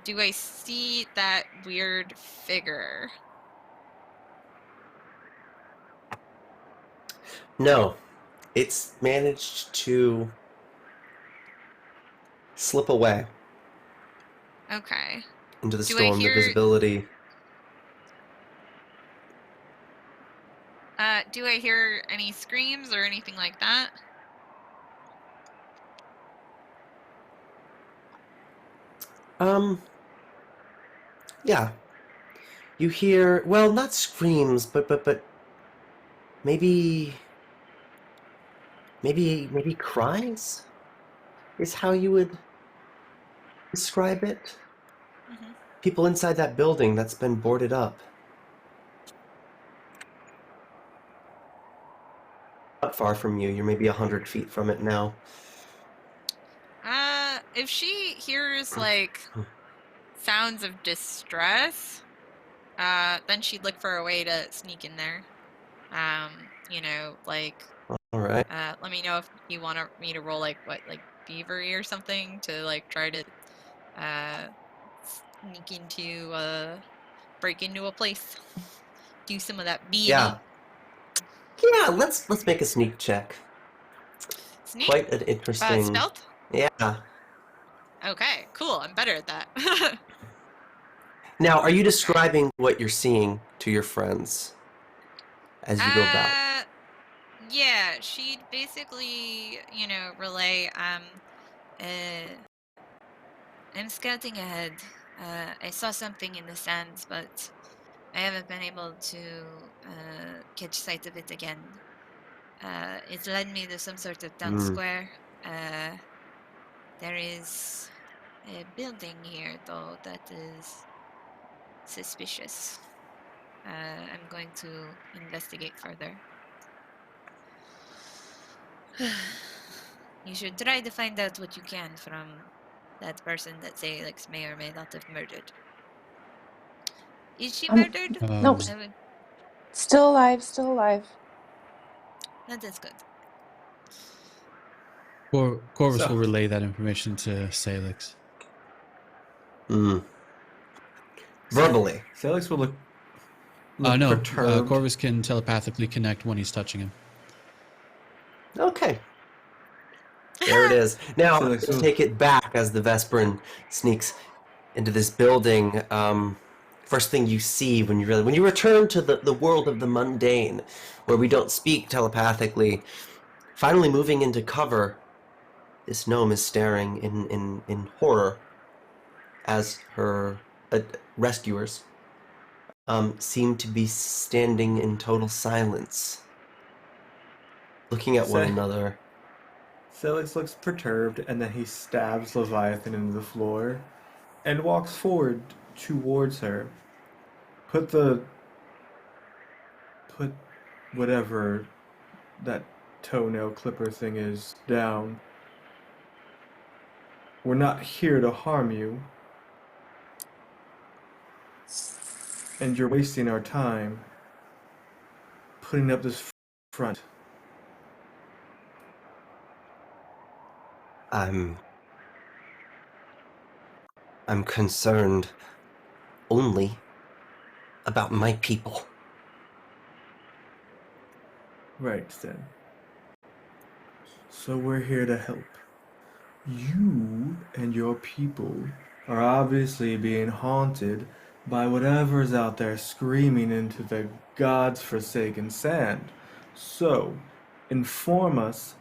do I see that weird figure? No, it's managed to slip away Okay. into the Do I storm. hear- The visibility. Do I hear any screams or anything like that? Yeah. You hear, well, not screams, but maybe cries is how you would describe it. People inside that building that's been boarded up. Not far from you. You're maybe 100 feet from it now. If she hears, like, sounds of distress, then she'd look for a way to sneak in there. You know, like, All right. let me know if you want me to roll, like, what, like, Beavery or something to, like, try to, sneak into, break into a place. Do some of that beating. Yeah. Yeah, let's make a sneak check. Sneak? Quite an interesting... Stealth? Yeah. Okay, cool. I'm better at that. Now, are you describing what you're seeing to your friends as you go about? Yeah, she'd basically, you know, relay, I'm scouting ahead. I saw something in the sands, but I haven't been able to catch sight of it again. It led me to some sort of town square. There is a building here, though, that is suspicious. I'm going to investigate further. You should try to find out what you can from that person that Salix may or may not have murdered. Is she murdered? Nope. Still alive, still alive. That is good. Corvus will relay that information to Salix. Verbally. Salix will look No. perturbed. Corvus can telepathically connect when he's touching him. Okay. There it is. Now, So, we'll take it back as the Vesperin sneaks into this building. First thing you see when you return to the world of the mundane, where we don't speak telepathically, finally moving into cover, this gnome is staring in horror as her rescuers seem to be standing in total silence, looking at one another. Celix looks perturbed, and then he stabs Leviathan into the floor and walks forward towards her. Put whatever that toenail clipper thing is down. We're not here to harm you. And you're wasting our time putting up this front. I'm concerned only about my people. Right then. So we're here to help. You and your people are obviously being haunted by whatever's out there screaming into the God's forsaken sand. So, inform us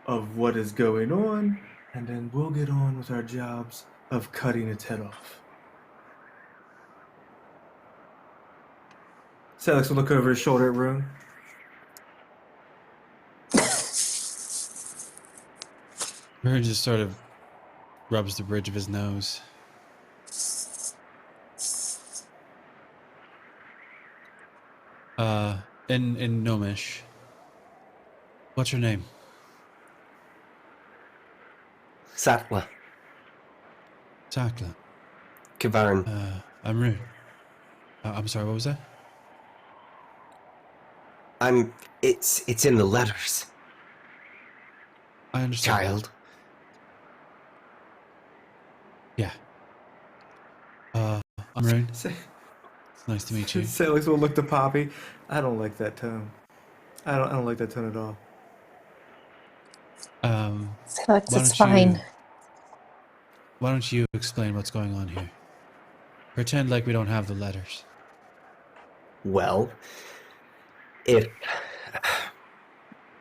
of what is going on, and then we'll get on with our jobs of cutting its head off. Celix will look over his shoulder at Rune. Rune just sort of rubs the bridge of his nose. In Gnomish, what's your name? Satla. Sakla. Kivarn. I'm Rune. I'm sorry, what was that? It's in the letters. I understand. Child. Yeah. I'm Rune. It's nice to meet you. Celix will look to Poppy. I don't like that tone. I don't like that tone at all. Felix, it's fine. Why don't you explain what's going on here? Pretend like we don't have the letters. Well, if...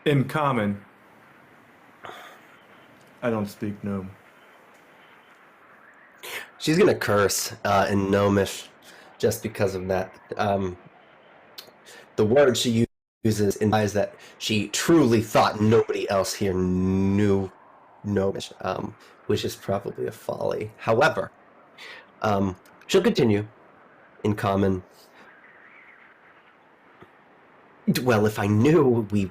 In common, I don't speak gnome. She's gonna curse in Gnomish just because of that. The word she uses implies that she truly thought nobody else here knew Gnomish, which is probably a folly. However, she'll continue in common. Well, if I knew, we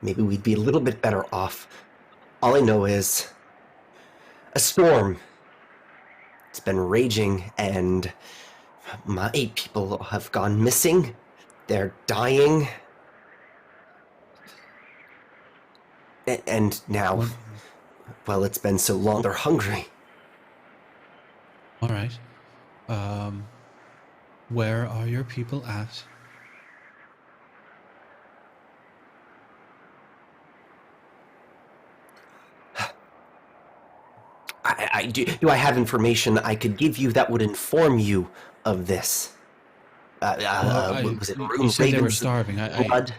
maybe we'd be a little bit better off. All I know is a storm. It's been raging, and my 8 people have gone missing. They're dying. And now, well, it's been so long, they're hungry. All right. Where are your people at? Do I have information I could give you that would inform you of this? Was it you said they were Raven's starving. blood?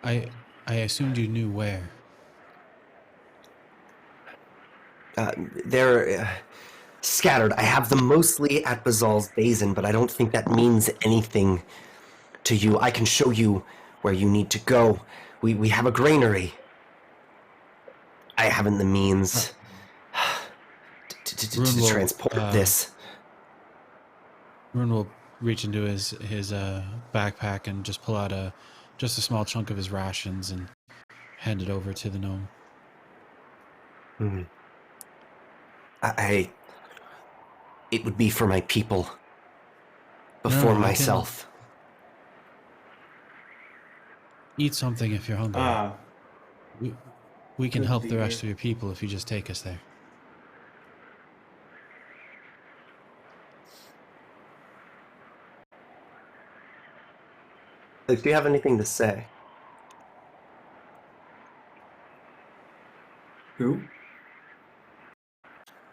I assumed you knew where. They're scattered. I have them mostly at Bazal's Basin, but I don't think that means anything to you. I can show you where you need to go. We have a granary. I haven't the means to transport this. Rune will reach into his backpack and just pull out just a small chunk of his rations and hand it over to the gnome. It would be for my people before myself. Eat something if you're hungry. We can help the rest of your people if you just take us there. Do you have anything to say? Who?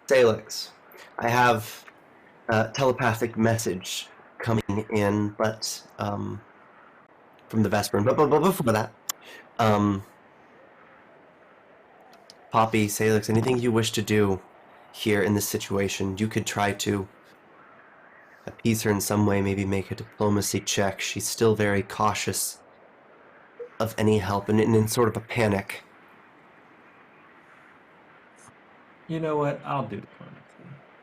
Salix, I have a telepathic message coming in, but from the Vesperin. But before that, Poppy, Salix, anything you wish to do here in this situation, you could try to appease her in some way, maybe make a diplomacy check. She's still very cautious of any help and in sort of a panic. You know what? I'll do diplomacy.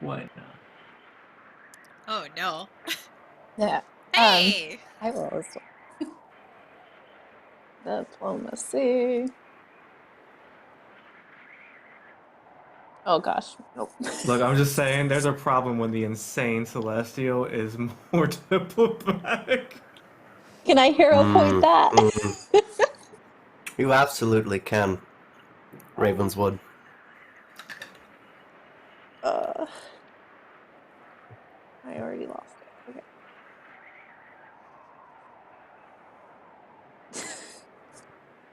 Why not? Oh no. Yeah. Hey! I will as well. Diplomacy. Oh gosh, nope. Look, I'm just saying, there's a problem when the insane Celestial is more diplomatic. Can I hero point that? You absolutely can, Ravenswood. I already lost it. Okay.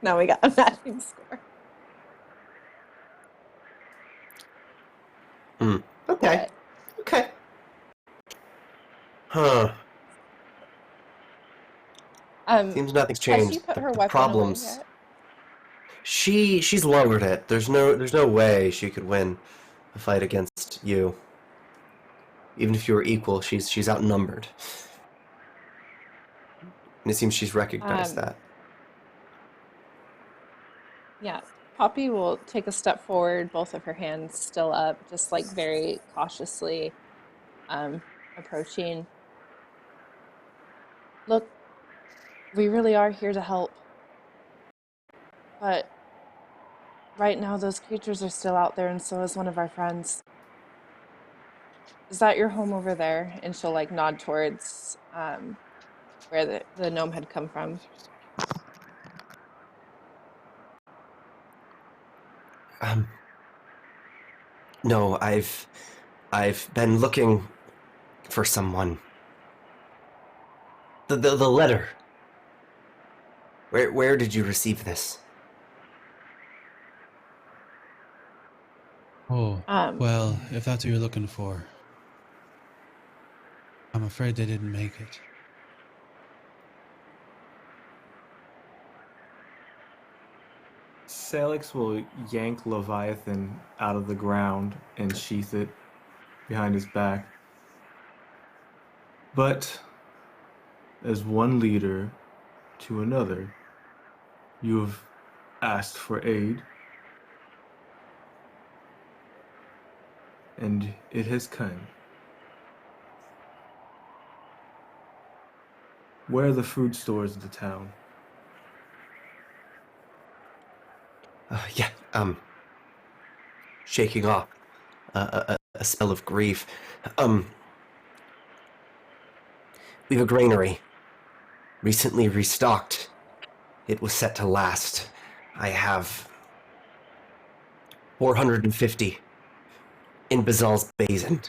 Now we got a matching score. Okay. Okay. Huh. Seems nothing's changed. Has she put her The weapon problems. away yet? She's lowered it. There's no way she could win a fight against you. Even if you were equal, she's outnumbered. And it seems she's recognized that. Yeah. Poppy will take a step forward, both of her hands still up, just like very cautiously approaching. Look, we really are here to help. But right now, those creatures are still out there, and so is one of our friends. Is that your home over there? And she'll like nod towards where the gnome had come from. No, I've been looking for someone. The letter. Where did you receive this? Oh, well, if that's what you're looking for, I'm afraid they didn't make it. Salix will yank Leviathan out of the ground and sheath it behind his back. But, as one leader to another, you have asked for aid, and it has come. Where are the food stores of the town? Yeah, shaking off a spell of grief. We have a granary. Recently restocked. It was set to last. I have 450 in Bazal's Basin.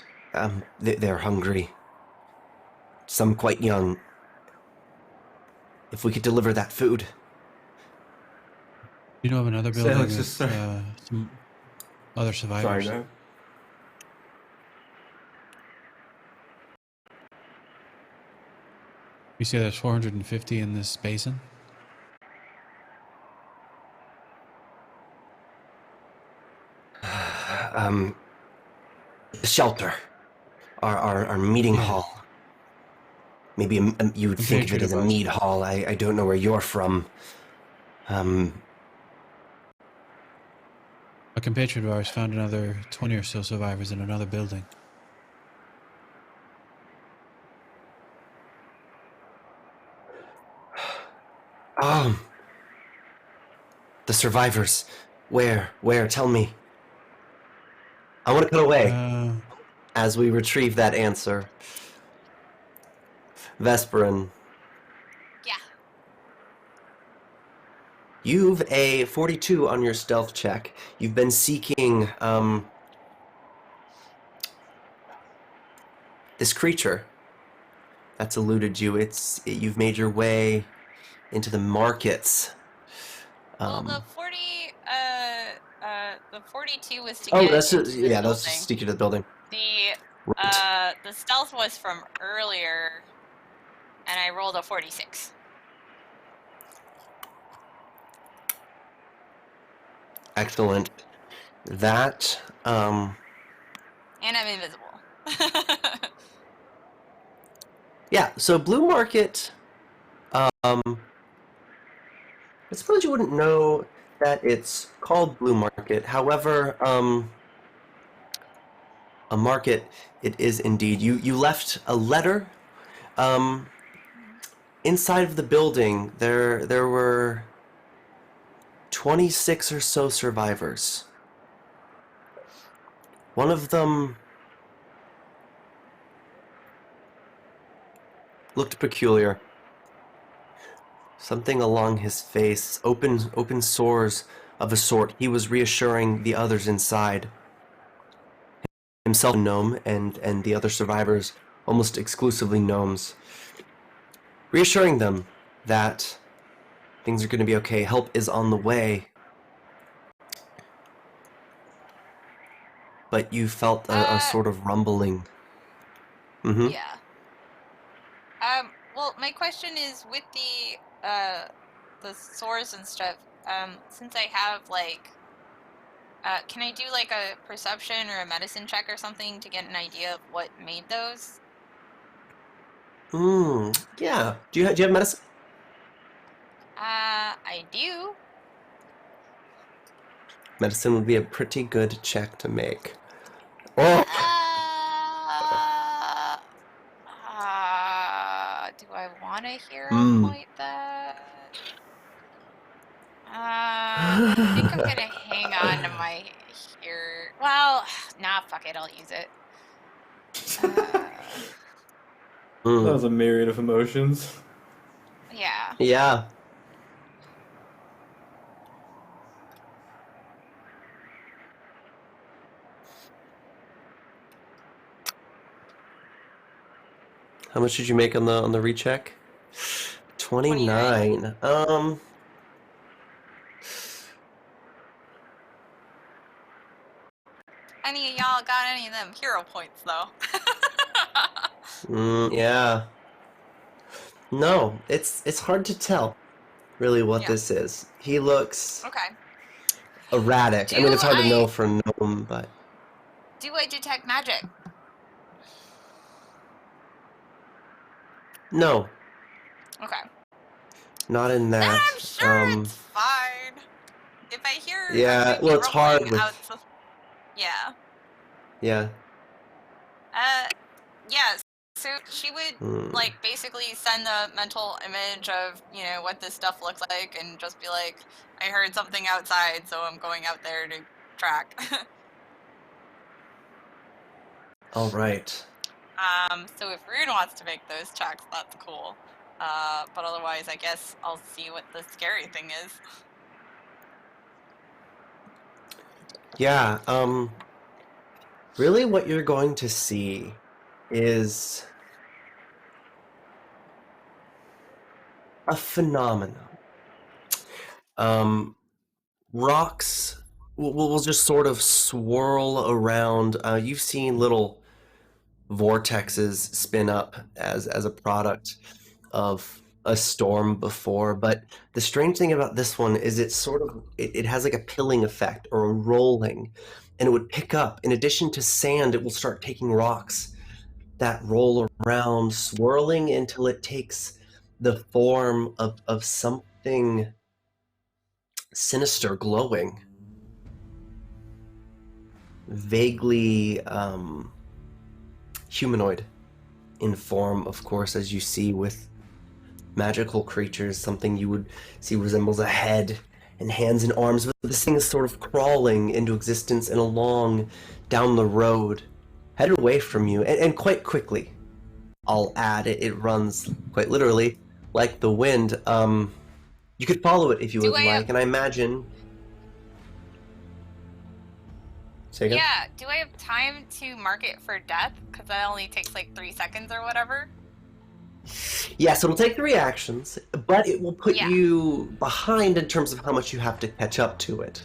They're hungry. Some quite young. If we could deliver that food. You know of another building Salix with is some other survivors? Sorry, no. You say there's 450 in this basin? The shelter. Our meeting hall. Maybe you would think of it as a mead hall. I don't know where you're from. A compatriot of ours found another 20 or so survivors in another building. The survivors. Where? Tell me. I want to cut away as we retrieve that answer. Vesperin. Yeah. You've a 42 on your stealth check. You've been seeking this creature that's eluded you. You've made your way into the markets. Well, the The 42 was to Oh, get that's into just, this yeah, that's building. just sneak into the building. The stealth was from earlier, and I rolled a 46. Excellent. That, And I'm invisible. yeah, so Blue Market, I suppose you wouldn't know that it's called Blue Market. However, a market it is indeed. You left a letter. Inside of the building, there were 26 or so survivors. One of them looked peculiar. Something along his face, open sores of a sort. He was reassuring the others inside. Himself a gnome, and the other survivors, almost exclusively gnomes. Reassuring them that things are going to be okay. Help is on the way. But you felt a sort of rumbling. Mm-hmm. Yeah. Well, my question is with the sores and stuff, since I have, like, can I do, like, a perception or a medicine check or something to get an idea of what made those? Yeah. Do you have medicine? I do. Medicine would be a pretty good check to make. Oh! Do I want to hero point that? I think I'm gonna hang on to my here. Well, nah, fuck it, I'll use it. That was a myriad of emotions. Yeah. Yeah. How much did you make on the recheck? 29. Any of y'all got any of them hero points though? Yeah. No, it's hard to tell really what Yeah. this is. He looks Okay. erratic. I mean, it's hard to know for a gnome, but Do I detect magic? no, Okay. not in Then that. I'm sure it's fine. If I hear Yeah, a creepy well, it's hard rumbling with- out the... Yeah. Yeah. Yeah, so she would, like, basically send the mental image of, you know, what this stuff looks like and just be like, I heard something outside, so I'm going out there to track. All right. So if Rune wants to make those checks, that's cool. But otherwise, I guess I'll see what the scary thing is. Yeah, really what you're going to see is a phenomenon. Rocks will just sort of swirl around. You've seen little vortexes spin up as a product of a storm before, but the strange thing about this one is it has like a pilling effect or a rolling, and it would pick up. In addition to sand, it will start taking rocks that roll around, swirling until it takes the form of something sinister, glowing, vaguely humanoid in form, of course, as you see with magical creatures. Something you would see resembles a head and hands and arms, but this thing is sort of crawling into existence and along down the road, headed away from you, and quite quickly. I'll add, it runs quite literally like the wind. You could follow it if you would like, and I imagine... Say again? Yeah, do I have time to mark it for death? Because that only takes like 3 seconds or whatever. Yes, it'll take 3 actions, but it will put you behind in terms of how much you have to catch up to it.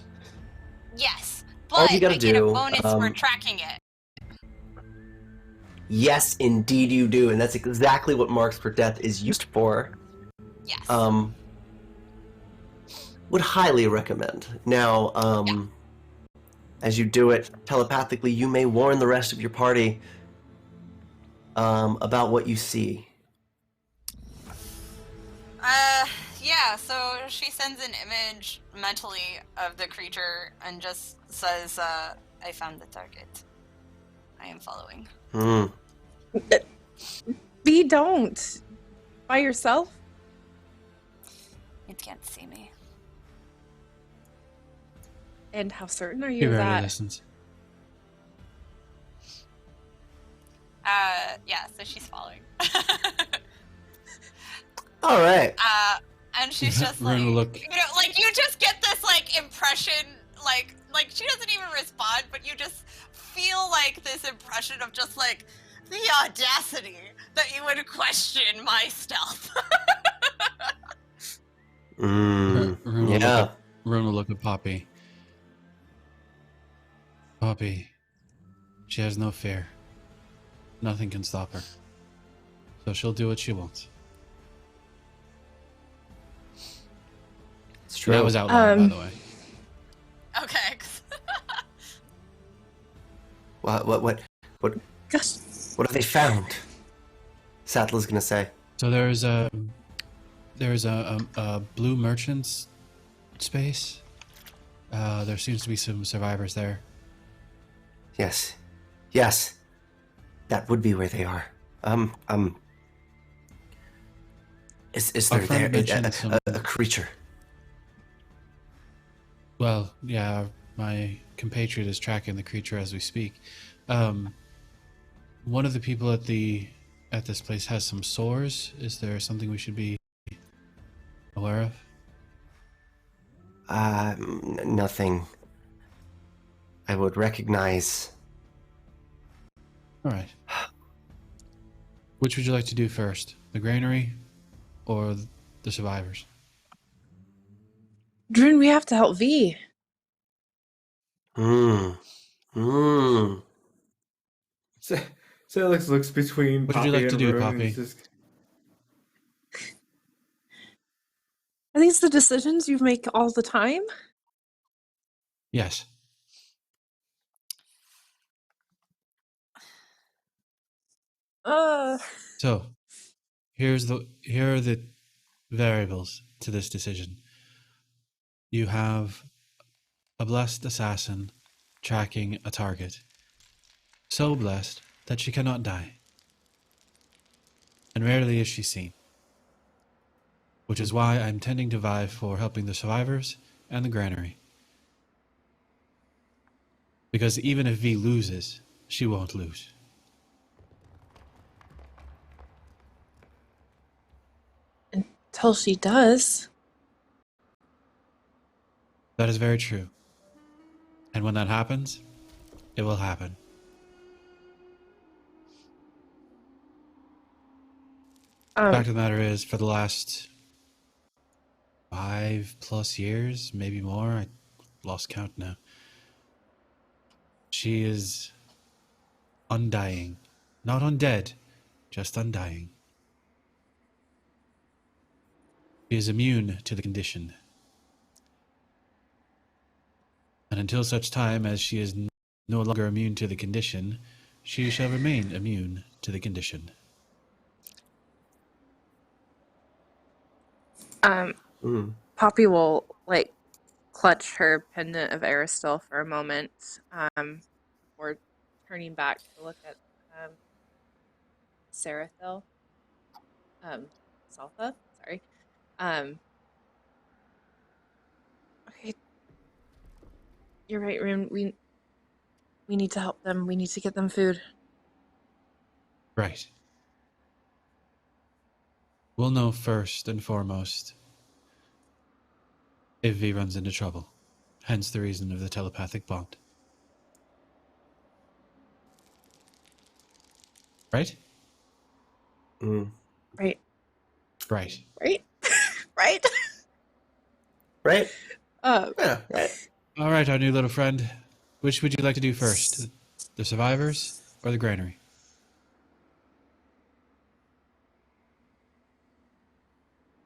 Yes. all you but gotta I get a do, bonus for tracking it. yes, indeed you do, and that's exactly what Marks for Death is used for. Yes. Would highly recommend. Now, as you do it telepathically, you may warn the rest of your party about what you see. Yeah, so she sends an image mentally of the creature and just says, I found the target. I am following. V, don't. By yourself? It can't see me. And how certain are He you of rarely that? listens. Yeah, so she's following. All right. And she's just like, Rune will look. you know, like you just get this like impression, like she doesn't even respond, but you just feel like this impression of just like the audacity that you would question my stealth. Rune will Yeah. Rune will look at Poppy. Poppy, she has no fear. Nothing can stop her. So she'll do what she wants. It's true. That was outlawed, by the way. Okay. What Gosh. have they found? Sattler's gonna say. So there's a blue merchant's space. There seems to be some survivors there. Yes. That would be where they are. Is Our there friend there mentioned some- a creature? Well, yeah, my compatriot is tracking the creature as we speak. One of the people at this place has some sores. Is there something we should be aware of? Nothing. I would recognize. All right. Which would you like to do first? The granary or the survivors? Drune, we have to help V. Salix looks between What Poppy would you like to and do, Rune and Poppy? is just, Are these the decisions you make all the time? Yes. So, here are the variables to this decision. You have a blessed assassin tracking a target, so blessed that she cannot die, and rarely is she seen. Which is why I'm tending to vie for helping the survivors and the granary. Because even if V loses, she won't lose. Until she does. That is very true. And when that happens, it will happen. The fact of the matter is, for the last 5+ years, maybe more, I lost count now, she is undying. Not undead, just undying. She is immune to the condition. And until such time as she is no longer immune to the condition, she shall remain immune to the condition. Poppy will clutch her pendant of Aristil for a moment, before turning back to look at Seraphil. Saltha, sorry. Okay. You're right, Rune. We need to help them. We need to get them food. Right. We'll know first and foremost if V runs into trouble. Hence the reason of the telepathic bond. Right? Right. Right. Right? Right? Right? Uh, Yeah, right. All right, our new little friend. Which would you like to do first? The survivors or the granary?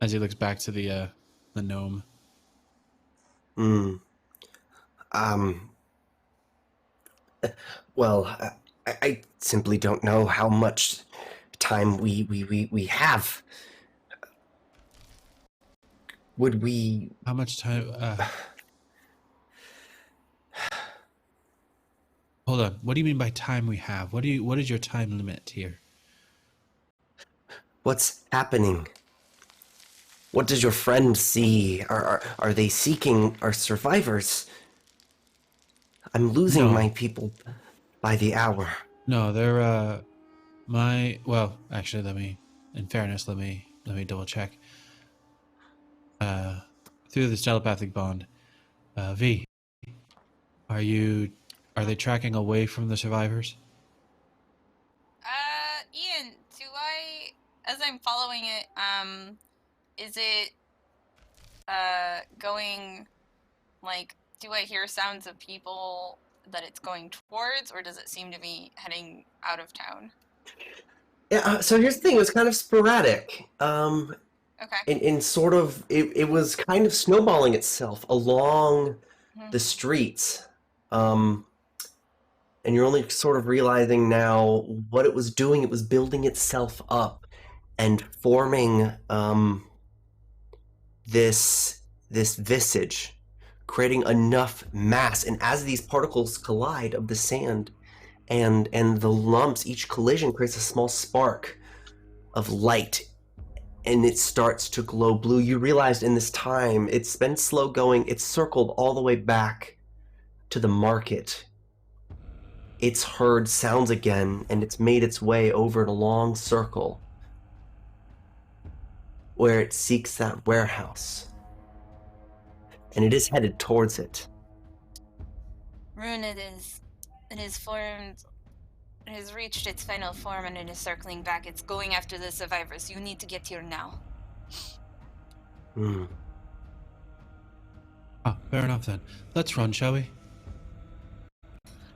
As he looks back to the gnome. Um, well, I simply don't know how much time we have. Would we... How much time? Hold on. What do you mean by time we have? What is your time limit here? What's happening? What does your friend see? Are they seeking our survivors? I'm losing my people by the hour. No, they're well, actually, in fairness, let me double check. Through this telepathic bond, V, are they tracking away from the survivors? Ian, as I'm following it, is it, going, like, do I hear sounds of people that it's going towards, or does it seem to be heading out of town? Yeah, so here's the thing, it was kind of sporadic. Okay. In sort of, it was kind of snowballing itself along the streets. And you're only sort of realizing now what it was doing. It was building itself up and forming this visage, creating enough mass. And as these particles collide of the sand and the lumps, each collision creates a small spark of light, and it starts to glow blue. You realized in this time, it's been slow going, it's circled all the way back to the market. It's heard sounds again, and it's made its way over in a long circle where it seeks that warehouse. And it is headed towards it. Rune, it is formed. It has reached its final form and it is circling back. It's going after the survivors. You need to get here now. Oh, fair enough then. Let's run, shall we?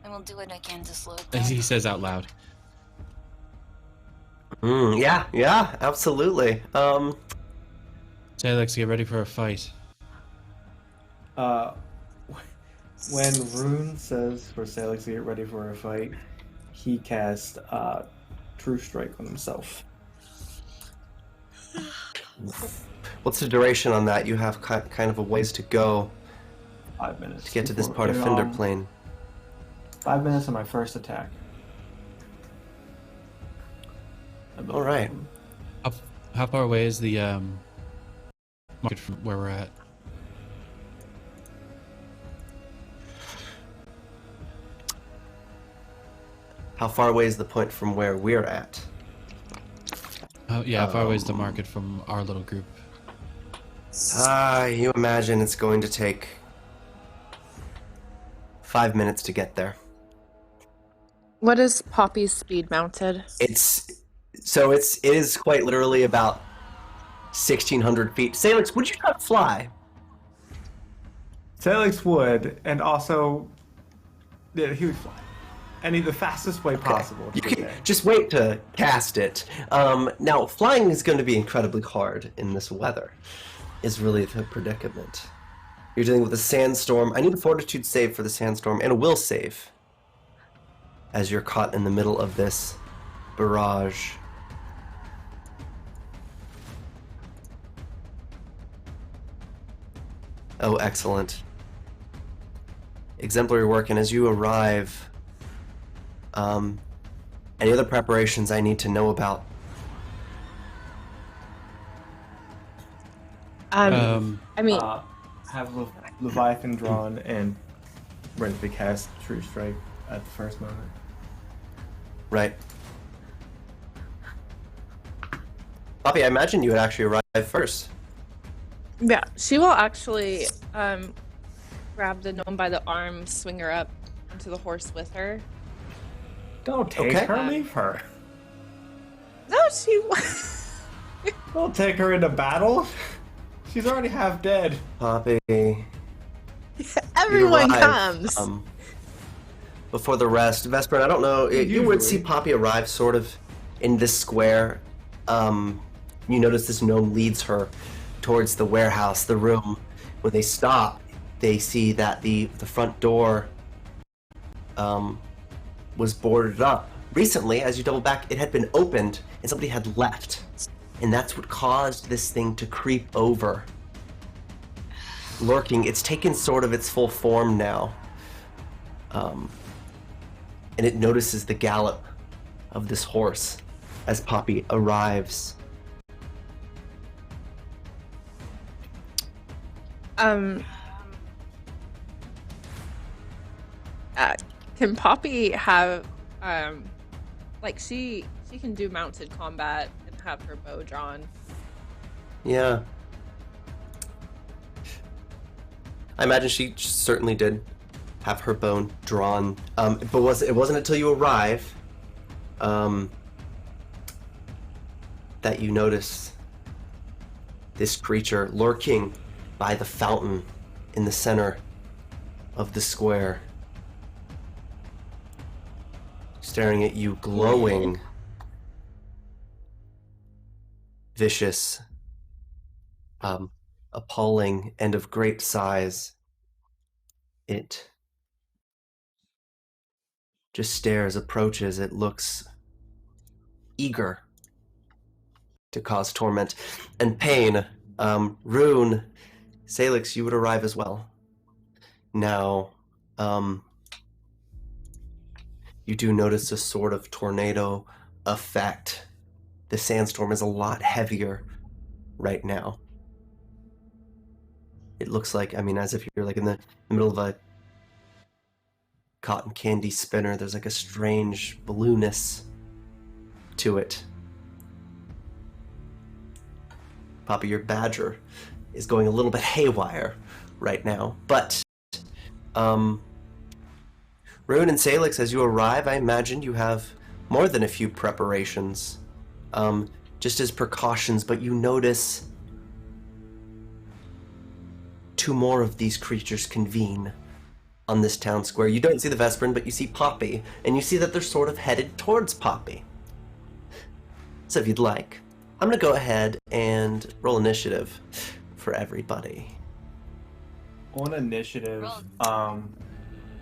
I will do what I can to slow it As down. he says out loud. Yeah, absolutely. Salix, get ready for a fight. When Rune says for Salix to get ready for a fight, he casts True Strike on himself. What's the duration on that? You have kind of a ways to go 5 minutes. to get to this part of Fender Plane. 5 minutes on my first attack. All right. How far away is the market from where we're at? How far away is the point from where we're at? How far away is the market from our little group? You imagine it's going to take 5 minutes to get there. What is Poppy's speed mounted? It is quite literally about 1,600 feet. Salix, would you try to fly? Salix would, and also, yeah, he would fly. And the fastest way possible. You can just wait to cast it. Now, flying is going to be incredibly hard in this weather, is really the predicament. You're dealing with a sandstorm. I need a fortitude save for the sandstorm, and a will save, as you're caught in the middle of this barrage. Oh, excellent. Exemplary work, and as you arrive, any other preparations I need to know about? I mean, have Leviathan drawn and ready to cast True Strike at the first moment. Right. Poppy, I imagine you would actually arrive first. yeah, she will actually grab the gnome by the arm, swing her up onto the horse with her. Don't take her, leave her. No, she. Don't take her into battle. She's already half dead. Poppy. Everyone you arrive, comes. before the rest. Vesper, I don't know, you would see Usually. Poppy arrive sort of in this square. You notice this gnome leads her towards the warehouse, the room. When they stop, they see that the front door was boarded up. Recently, as you double back, it had been opened and somebody had left. And that's what caused this thing to creep over. Lurking, it's taken sort of its full form now. And it notices the gallop of this horse as Poppy arrives. Can Poppy have, like she can do mounted combat and have her bow drawn? Yeah. I imagine she certainly did have her bow drawn. But it wasn't until you arrive that you notice this creature lurking by the fountain in the center of the square, staring at you, glowing, vicious, appalling, and of great size. It just stares, approaches. It looks eager to cause torment and pain. Rune, Salix, you would arrive as well. Now, you do notice a sort of tornado effect. The sandstorm is a lot heavier right now. It looks like, I mean, as if you're like in the middle of a cotton candy spinner. There's like a strange blueness to it. Poppy, your badger is going a little bit haywire right now. But, Rune and Salix, as you arrive, I imagine you have more than a few preparations, just as precautions, but you notice two more of these creatures convene on this town square. You don't see the Vesperin, but you see Poppy, and you see that they're sort of headed towards Poppy. So if you'd like, I'm going to go ahead and roll initiative for everybody. On initiative,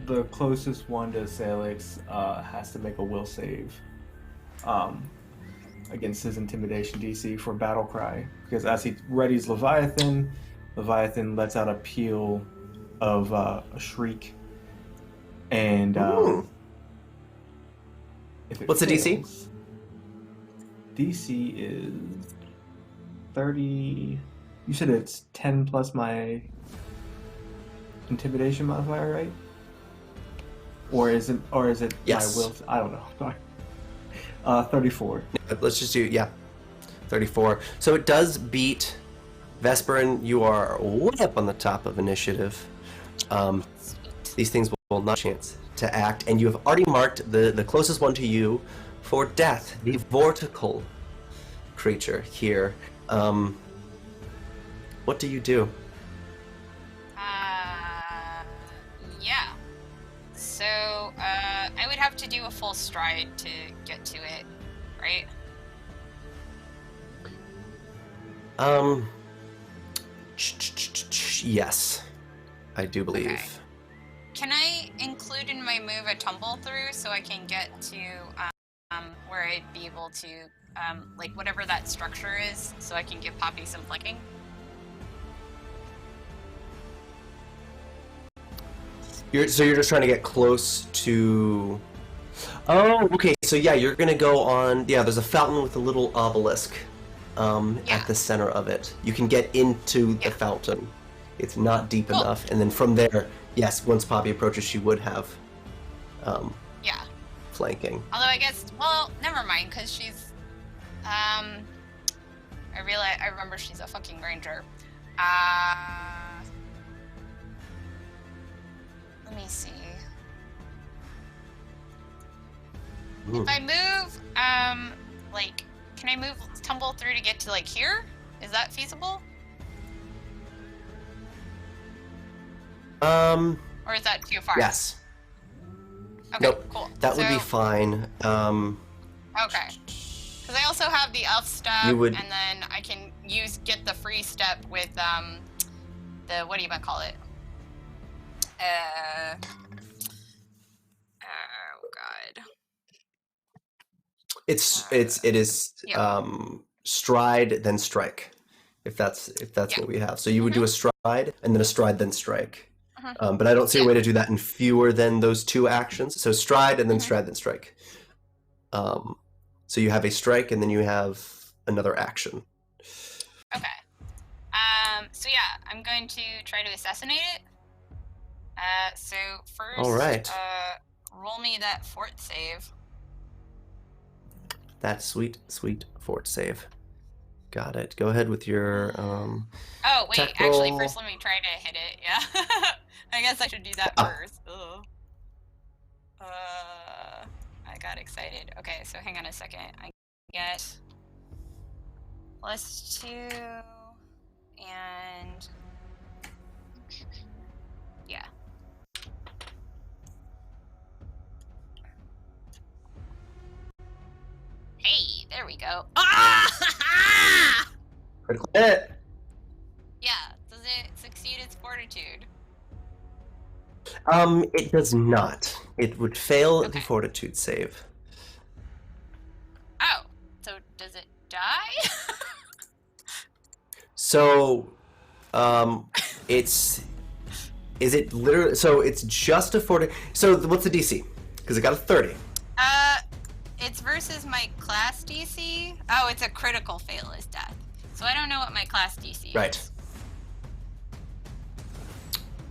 the closest one to Salix has to make a will save against his intimidation DC for battle cry, because as he readies Leviathan lets out a peal of a shriek, and if it What's the DC? fails, DC is 30. You said it's 10 plus my intimidation modifier, right? Or is it Yes. my will? I don't know. Sorry. 34. Let's just do, 34. So it does beat Vesperin. You are way up on the top of initiative. These things will not have a chance to act, and you have already marked the closest one to you for death, the vortical creature here. What do you do? Yeah. So, I would have to do a full stride to get to it, right? Yes, I do believe. Okay. Can I include in my move a tumble through so I can get to where I'd be able to like whatever that structure is, so I can give Poppy some flanking? You're just trying to get close to. Oh, okay. So yeah, you're gonna go on. Yeah, there's a fountain with a little obelisk at the center of it. You can get into the fountain. It's not deep enough, and then from there, yes, once Poppy approaches, she would have flanking. Although I guess, well, never mind, because she's, I remember she's a fucking ranger. Let me see. If I move, like, can I move tumble through to get to, like, here? Is that feasible? Or is that too far? Yes. Okay, Nope. cool. That would be So- fine. Okay. Because I also have the elf step, You would- and then I can get the free step with the what do you call it? Oh god. It is Yeah. stride then strike, if that's Yeah. what we have. So you would do a stride and then a stride then strike. But I don't see a Yeah. way to do that in fewer than those 2 actions. So stride and then stride then strike. So you have a strike and then you have another action. Okay. So yeah, I'm going to try to assassinate it. So first, All right. Roll me that fort save. That sweet fort save. Got it. Go ahead with your Oh wait, attack actually, roll. first let me try to hit it. Yeah. I guess I should do that first. Ugh. I got excited. Okay, so hang on a second. I get +2 and yeah. Hey, there we go. Ah! Critical hit. Yeah, does it succeed its fortitude? It does not. It would fail the Okay. fortitude save. Oh, so does it die? So, is it literally? So it's just a 40. So what's the DC? Because it got a 30. It's versus my class DC. Oh, it's a critical fail is death. So I don't know what my class DC is. Right.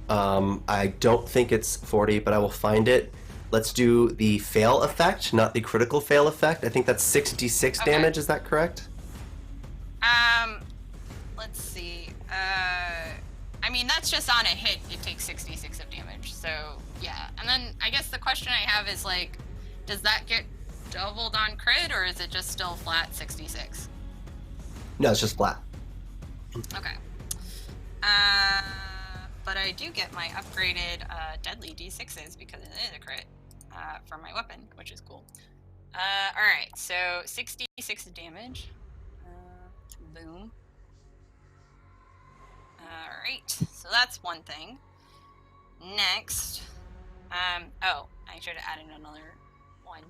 I don't think it's 40, but I will find it. Let's do the fail effect, not the critical fail effect. I think that's 6d6 Okay. damage. Is that correct? Let's see. I mean, that's just on a hit, it takes 66 of damage. So, yeah. And then I guess the question I have is, like, does that get doubled on crit, or is it just still flat 66? No, it's just flat. Okay. But I do get my upgraded deadly d6s because it is a crit for my weapon, which is cool. Alright, so 66 damage. Boom. Alright, so that's one thing. Next, oh, I should have added another one.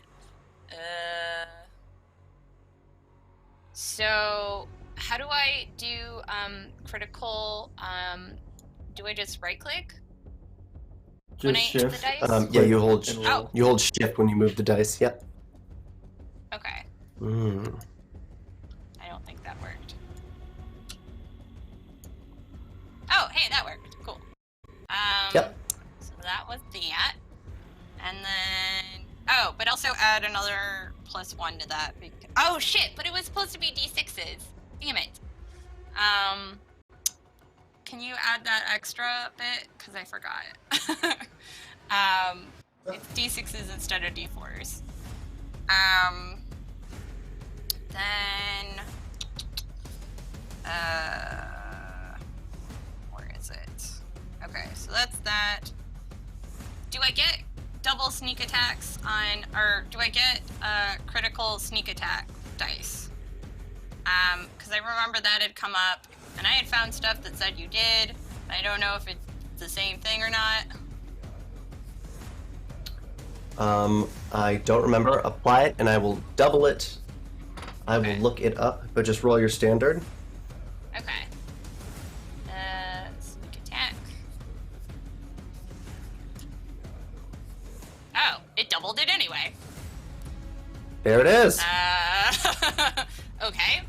So how do I do critical? Do I just right click? When I Just hit the shift. dice? Yeah, you hold. and Oh. roll. You hold shift when you move the dice. Yep. Okay, Mm. I don't think that worked. Oh, hey, that worked. Cool. Yep. So that was that. And then, oh, but also add another +1 to that. Oh shit! But it was supposed to be d6s. Damn it. Can you add that extra bit? Because I forgot. It's d6s instead of d4s. Then, where is it? Okay, so that's that. Do I get double sneak attacks on, or do I get critical sneak attack dice? Because I remember that had come up, and I had found stuff that said you did. I don't know if it's the same thing or not. I don't remember. Apply it, and I will double it. I will look it up, but just roll your standard. Okay. Sneak attack. Oh, it doubled it anyway. There it is. Okay.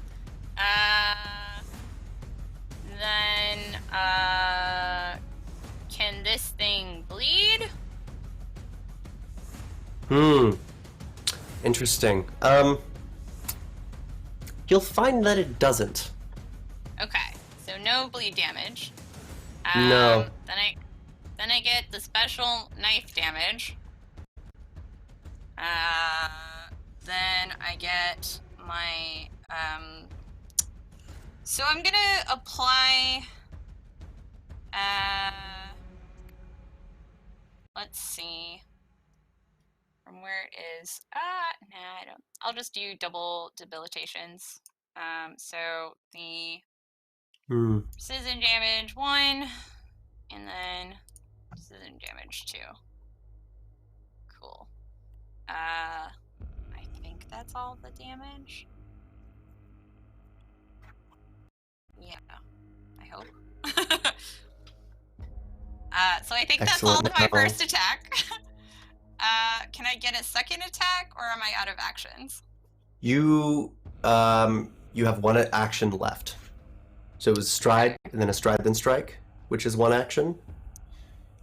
Then, can this thing bleed? Interesting. You'll find that it doesn't. Okay, so no bleed damage. No. Then I get the special knife damage. Then I get my so I'm gonna apply let's see. from where it is. Nah, I don't. I'll just do double debilitations. So the precision damage 1, and then precision damage 2. Cool. I think that's all the damage. Yeah, I hope. So I think that's all of my first attack. Can I get a second attack, or am I out of actions? You have one action left. So it was stride, and then a stride, then strike, which is one action.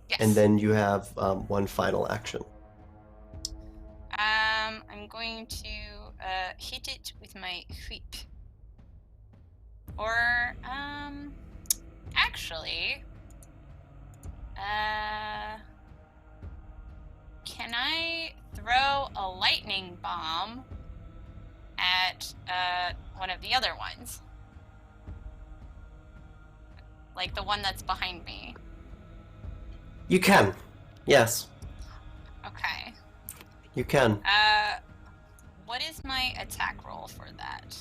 Yes. And then you have one final action. I'm going to hit it with my whip. Or, actually, can I throw a lightning bomb at one of the other ones? Like the one that's behind me. You can. Yes. Okay. You can. What is my attack roll for that?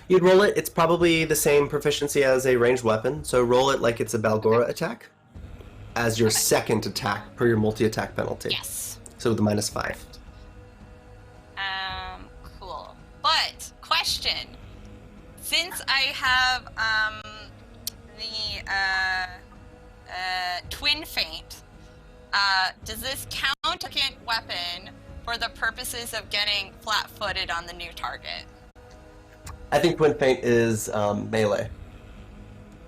You'd roll it. It's probably the same proficiency as a ranged weapon, so roll it like it's a Balgora attack as your second attack per your multi-attack penalty. Yes. So with the -5. Cool. But, question. Since I have, the, twin feint, does this count a second weapon for the purposes of getting flat-footed on the new target? I think twin feint is melee.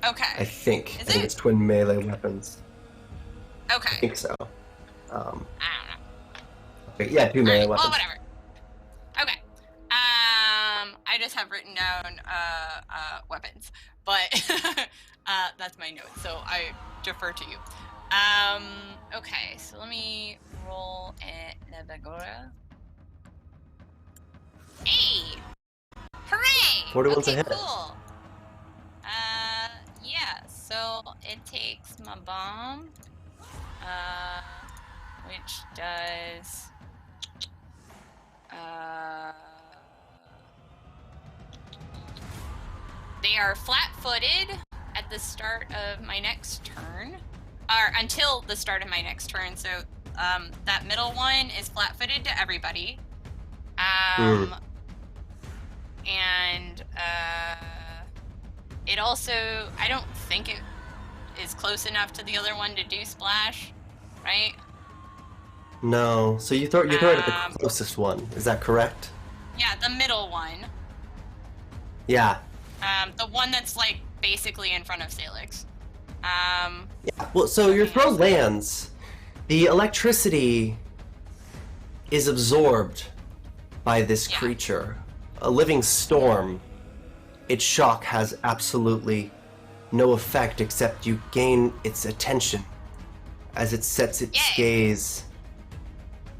Okay. I think. Is I think it? it's twin melee weapons. Okay. I think so. I don't know. Okay, yeah, two melee weapons. Well, whatever. Okay. I just have written down weapons, but that's my note, so I defer to you. Okay, so let me roll at Navagora. Hey! Hooray! 41's Okay, a hit. cool. Yeah, so it takes my bomb, which does, they are flat-footed at the start of my next turn, or until the start of my next turn, so that middle one is flat-footed to everybody. And it also, I don't think it is close enough to the other one to do splash, right? No, so you throw it at the closest one. Is that correct? Yeah, the middle one. Yeah. The one that's like basically in front of Salix. Yeah. Well, so your throw lands. The electricity is absorbed by this creature. A living storm. Its shock has absolutely no effect except you gain its attention as it sets its gaze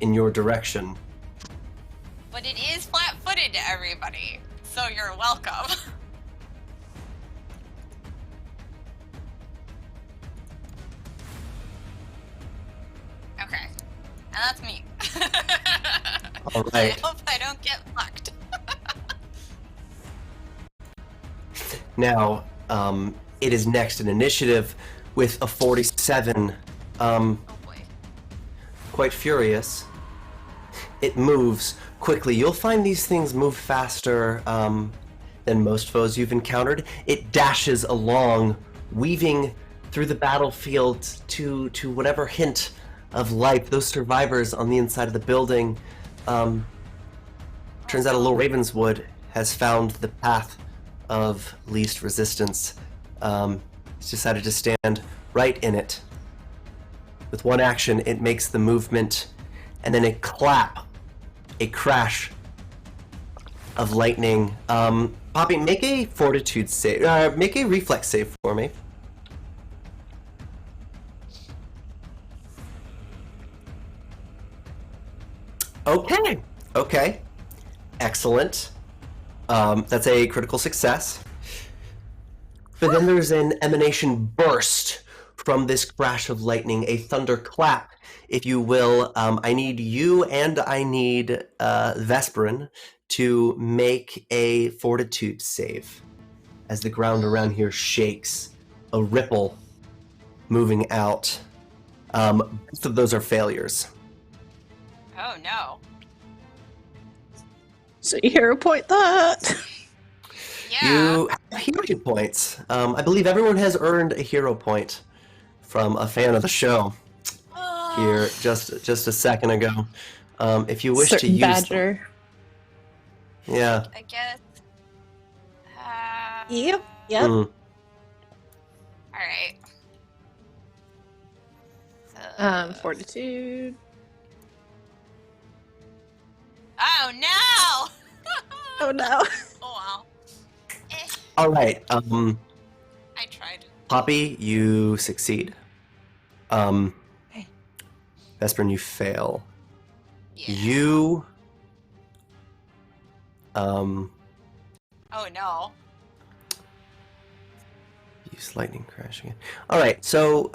in your direction. But it is flat-footed to everybody, so you're welcome. Okay, and that's me. All right. I hope I don't get fucked. Now, it is next in initiative with a 47. Oh boy. Quite furious. It moves quickly. You'll find these things move faster than most foes you've encountered. It dashes along, weaving through the battlefield to whatever hint of life. Those survivors on the inside of the building. Turns out a little Ravenswood has found the path of least resistance. It's decided to stand right in it. With one action, it makes the movement, and then a clap, a crash of lightning. Poppy, make a fortitude save. Make a reflex save for me. Okay. Okay. Excellent. That's a critical success. But then there's an emanation burst from this crash of lightning, a thunderclap, if you will. I need you and I need Vesperin to make a fortitude save as the ground around here shakes, a ripple moving out. Both of those are failures. Oh no. So you hero point that. Yeah. You have hero points. I believe everyone has earned a hero point from a fan of the show here just a second ago. If you wish to Certain use badger. them. Yeah. I guess. Yep. Mm. All right. Fortitude. Oh no! Oh no. Oh wow. All right. I tried. Poppy, you succeed. Okay. Vesperin, you fail. Yeah. You. Oh no. Use lightning crash again. All right. So,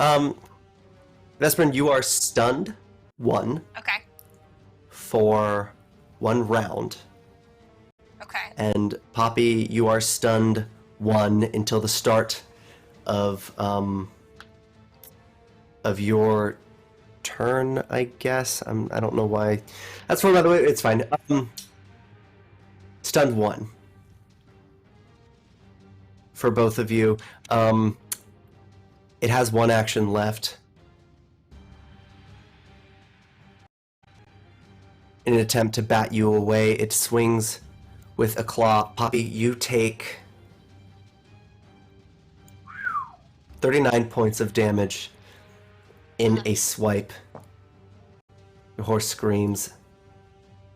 Vesperin, you are stunned 1 Okay. for 1 round. Okay. And Poppy, you are stunned 1 until the start of your turn, I guess. I don't know why. That's fine, by the way. It's fine. Stunned 1 for both of you. It has 1 action left. In an attempt to bat you away, it swings with a claw. Poppy, you take 39 points of damage in a swipe. Your horse screams.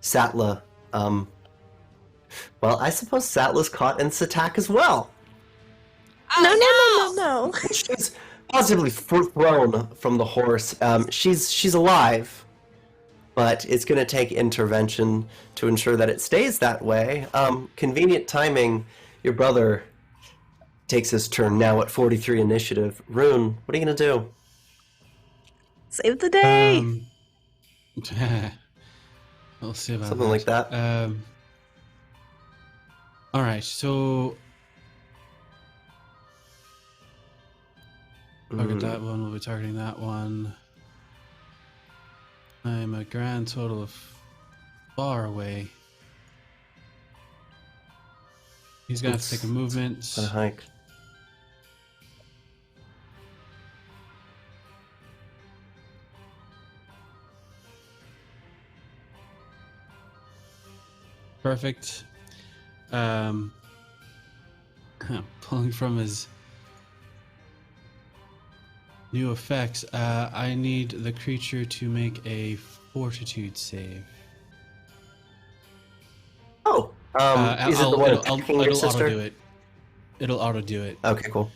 Satla, well, I suppose Satla's caught in this attack as well. Oh, No. She's positively thrown from the horse. She's alive, but it's going to take intervention to ensure that it stays that way. Convenient timing. Your brother takes his turn now at 43 initiative. Rune, what are you going to do? Save the day. We'll see about Something like that. All right, so target that one. We'll be targeting that one. I'm a grand total of far away. He's gonna have to take a movement. Gonna hike. Perfect. Pulling from his new effects, I need the creature to make a fortitude save. Oh, is it the one attacking your sister? Auto do it. It'll auto do it. Okay, cool.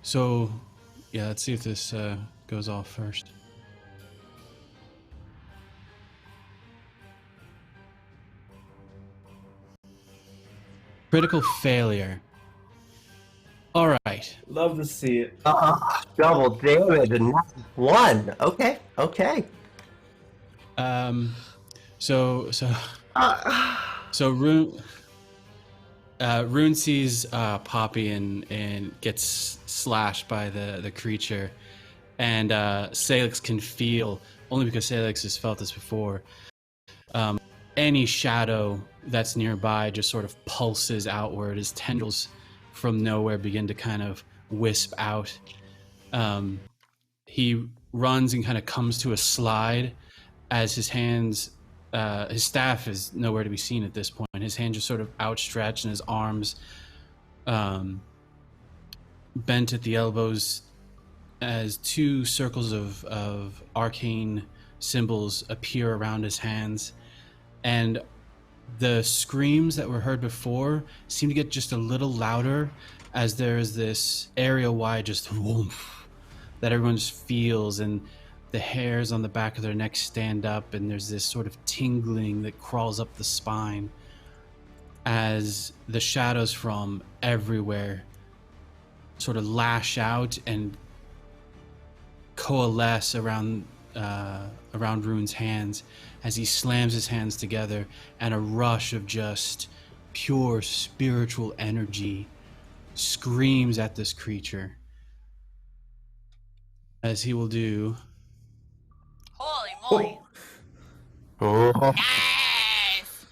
So, yeah, let's see if this goes off first. Critical failure. All right. Love to see it. Double damage and not 1. Okay. So Rune sees Poppy and gets slashed by the creature, and Salix can feel, only because Salix has felt this before, any shadow that's nearby just sort of pulses outward as tendrils from nowhere begin to kind of wisp out. He runs and kind of comes to a slide as his hands, his staff is nowhere to be seen at this point. His hands just sort of outstretched and his arms bent at the elbows as 2 circles of arcane symbols appear around his hands. And the screams that were heard before seem to get just a little louder as there's this area-wide just whoomph that everyone just feels, and the hairs on the back of their neck stand up, and there's this sort of tingling that crawls up the spine as the shadows from everywhere sort of lash out and coalesce around Rune's hands as he slams his hands together, and a rush of just pure spiritual energy screams at this creature as he will do. Holy moly. Oh. Nice!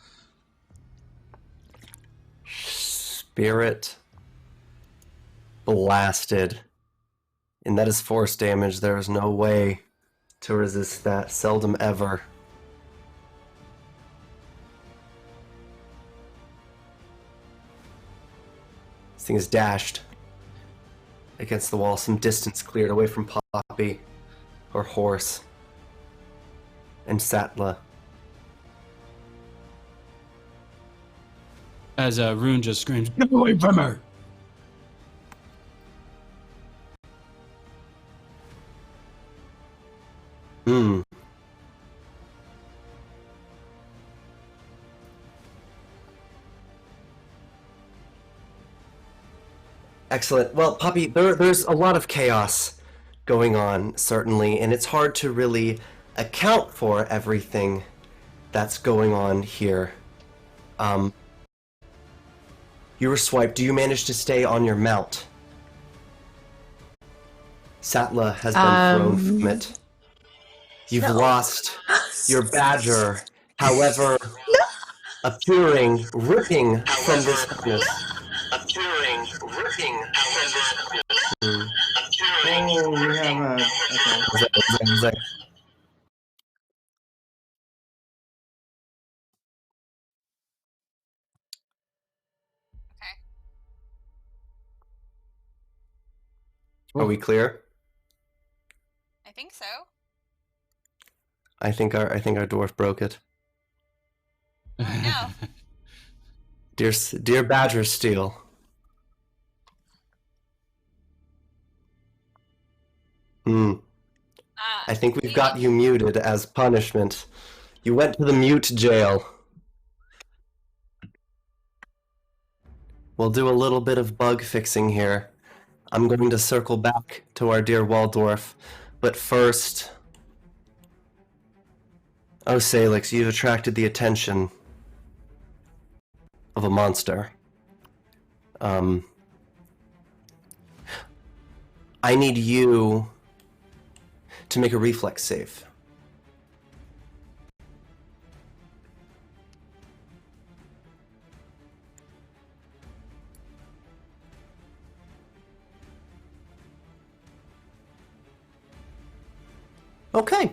Spirit blasted. And that is force damage. There is no way to resist that. Seldom ever. This thing is dashed against the wall, some distance cleared away from Poppy, her horse, and Satla. As Rune just screams, "Get away from her!" Excellent. Well, Poppy, there's a lot of chaos going on, certainly, and it's hard to really account for everything that's going on here. You were swiped. Do you manage to stay on your mount? Satla has been thrown from it. You've lost your badger, however, appearing, ripping from this darkness. Oh, we have a. Okay. Are we clear? I think so. I think our dwarf broke it. No. Dear Badger Steel. I think we've got you muted as punishment. You went to the mute jail. We'll do a little bit of bug fixing here. I'm going to circle back to our dear Waldorf, but first... Oh, Salix, you've attracted the attention of a monster. I need you to make a reflex save. Okay.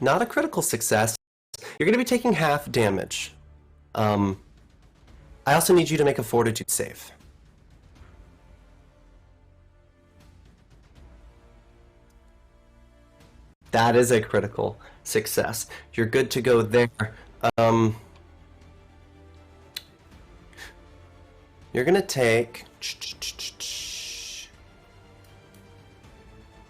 Not a critical success. You're going to be taking half damage. I also need you to make a fortitude save. That is a critical success. You're good to go there. You're going to take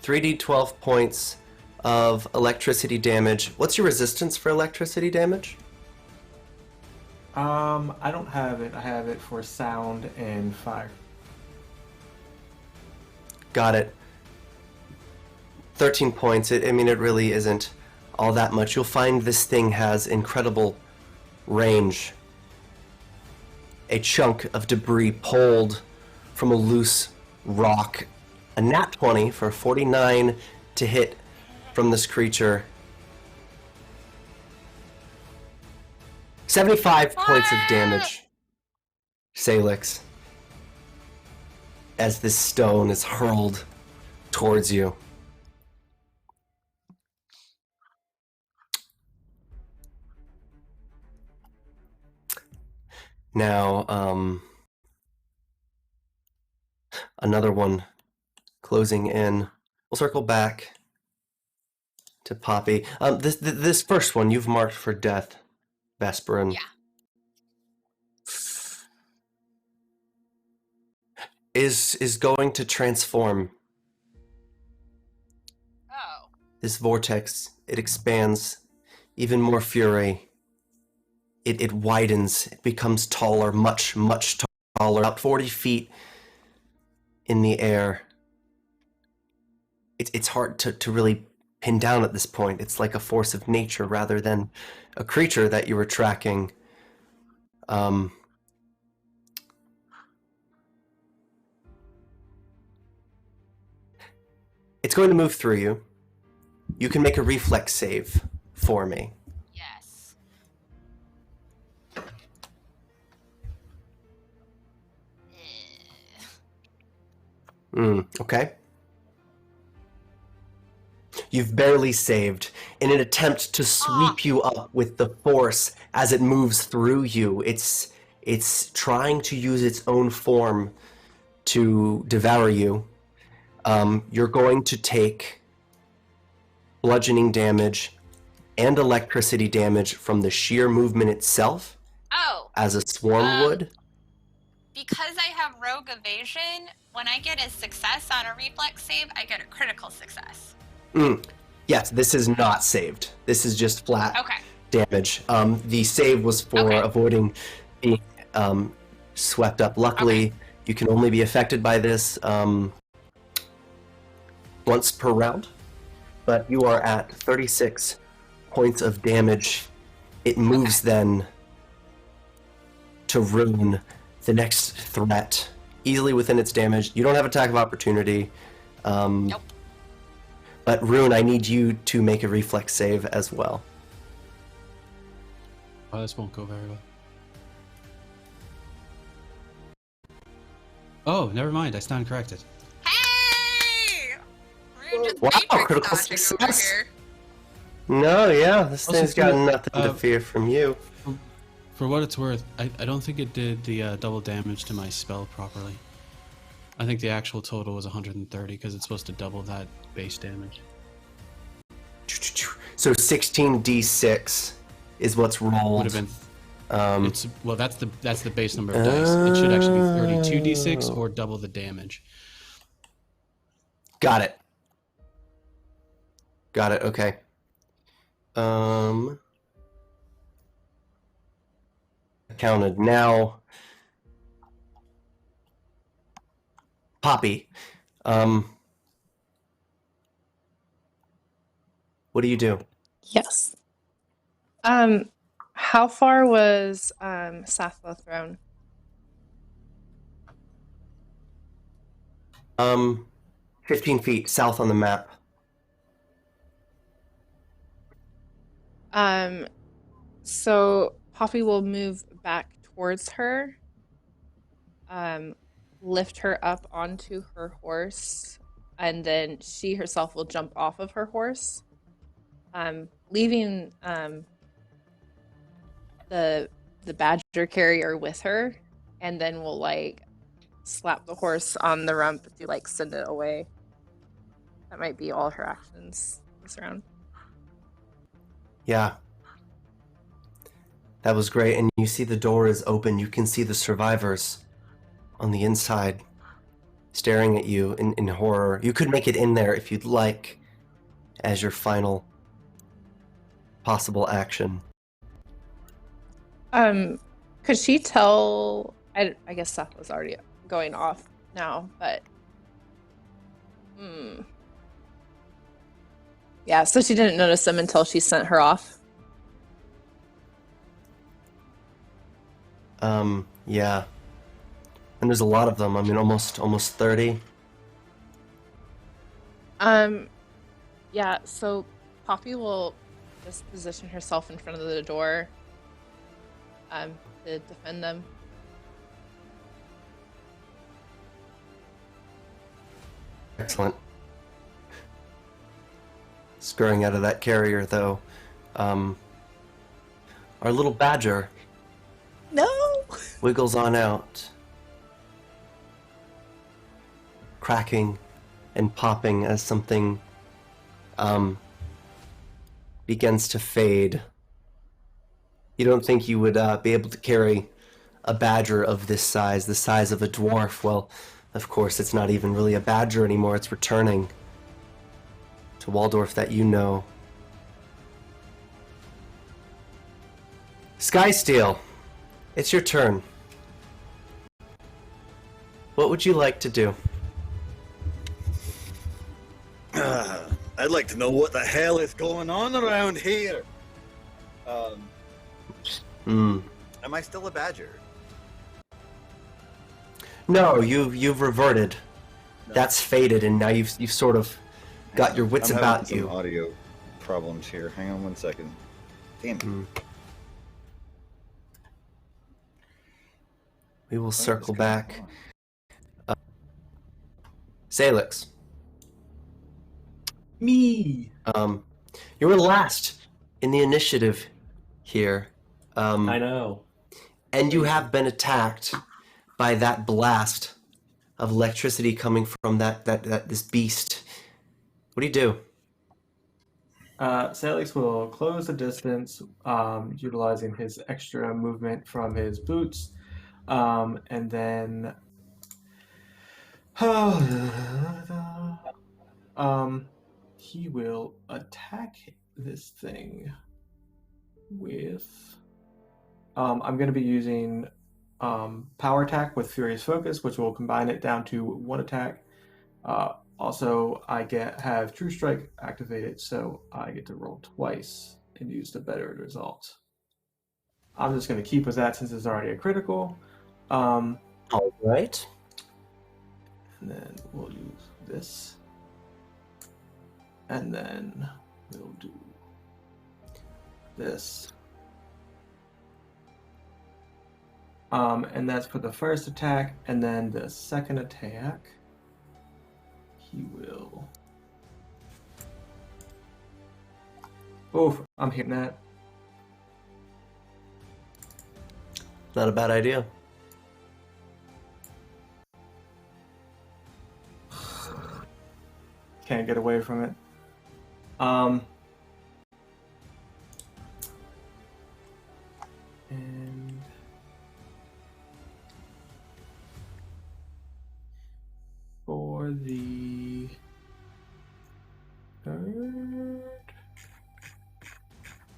3d12 points of electricity damage. What's your resistance for electricity damage? I don't have it. I have it for sound and fire. Got it. 13 points. I mean, it really isn't all that much. You'll find this thing has incredible range. A chunk of debris pulled from a loose rock. A nat 20 for 49 to hit from this creature. 75 points of damage, Salix, as this stone is hurled towards you. Now, another one closing in. We'll circle back to Poppy. This first one you've marked for death, Vesperin. Yeah. Is going to transform. Oh. This vortex, it expands, even more fury. It widens, it becomes taller, much, much crawler about 40 feet in the air. It's hard to really pin down at this point. It's like a force of nature rather than a creature that you were tracking. It's going to move through you. You can make a reflex save for me. Yes. Okay. You've barely saved. In an attempt to sweep you up with the force as it moves through you, it's trying to use its own form to devour you. You're going to take bludgeoning damage and electricity damage from the sheer movement itself, as a swarm would. Because I have rogue evasion, when I get a success on a reflex save, I get a critical success. Yes, this is not saved. This is just flat damage. The save was for avoiding being swept up. Luckily, you can only be affected by this once per round, but you are at 36 points of damage. It moves then to Rune, the next threat, easily within its damage. You don't have attack of opportunity. Nope. But Rune, I need you to make a reflex save as well. Oh, this won't go very well. Oh, never mind. I stand corrected. Hey! Rune just Wow, matrix critical dodging success. over here. No, yeah, this Also, thing's got too, nothing to fear from you. For what it's worth, I don't think it did the double damage to my spell properly. I think the actual total was 130 because it's supposed to double that base damage. So 16d6 is what's rolled. Would have been. Well, that's the base number of dice. It should actually be 32d6 or double the damage. Got it. Okay. Counted now. Poppy, what do you do? Yes. How far was Sathla thrown? 15 feet south on the map. So Poppy will move back towards her, lift her up onto her horse, and then she herself will jump off of her horse, leaving the badger carrier with her, and then we'll like slap the horse on the rump to like send it away. That might be all her actions this round. Yeah. That was great. And you see the door is open. You can see the survivors on the inside staring at you in horror. You could make it in there if you'd like as your final possible action. Could she tell? I guess Seth was already going off now, but yeah. So she didn't notice them until she sent her off. Yeah. And there's a lot of them. I mean, almost 30. Yeah. So Poppy will just position herself in front of the door, to defend them. Excellent. Scurrying out of that carrier, though, our little badger wiggles on out, cracking and popping as something begins to fade. You don't think you would be able to carry a badger of this size, the size of a dwarf. Well, of course, it's not even really a badger anymore. It's returning to Waldorf that you know. Skysteel, it's your turn. What would you like to do? I'd like to know what the hell is going on around here. Am I still a badger? No, you've reverted. No. That's faded, and now you've sort of got your wits I'm about having you. some audio problems here. Hang on 1 second. Damn it. We will What is circle going back. on? Salix. Me. You were last in the initiative here. I know. And you have been attacked by that blast of electricity coming from this beast. What do you do? Salix will close the distance, utilizing his extra movement from his boots, and then he will attack this thing with. I'm going to be using Power Attack with Furious Focus, which will combine it down to 1 attack. Also, I have True Strike activated, so I get to roll twice and use the better result. I'm just going to keep with that since it's already a critical. All right. And then we'll use this. And then we'll do this. And that's for the first attack. And then the second attack, he will... Oof, I'm hitting that. Not a bad idea. Can't get away from it. And for the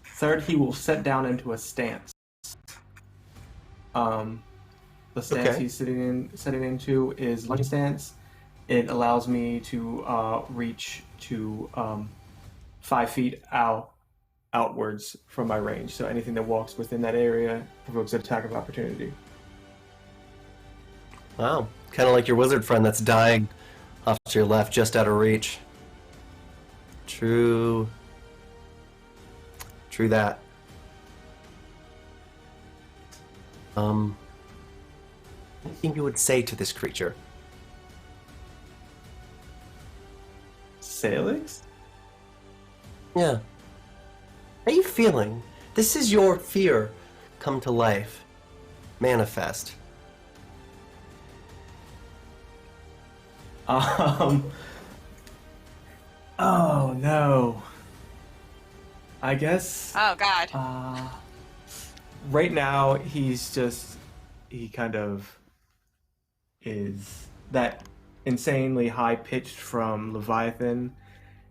third, he will set down into a stance. The stance Okay. he's setting into is lunging stance. It allows me to reach to 5 feet outwards from my range. So anything that walks within that area provokes an attack of opportunity. Wow. Kind of like your wizard friend that's dying off to your left, just out of reach. True that. Anything you would say to this creature? Salix? Yeah. How are you feeling? This is your fear come to life. Manifest. Oh no. I guess. Oh God. Right now, he kind of is that insanely high pitched from Leviathan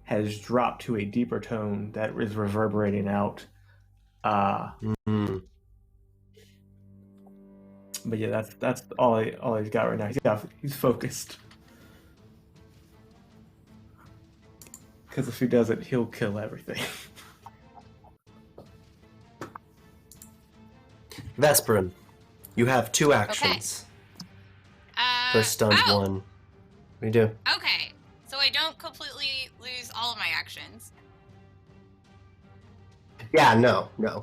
has dropped to a deeper tone that is reverberating out. But yeah, that's all he's got right now. He's focused. Because if he doesn't, he'll kill everything. Vesperin, you have 2 actions. First stunned 1. What do you do? Okay, so I don't completely lose all of my actions. Yeah, no. Okay.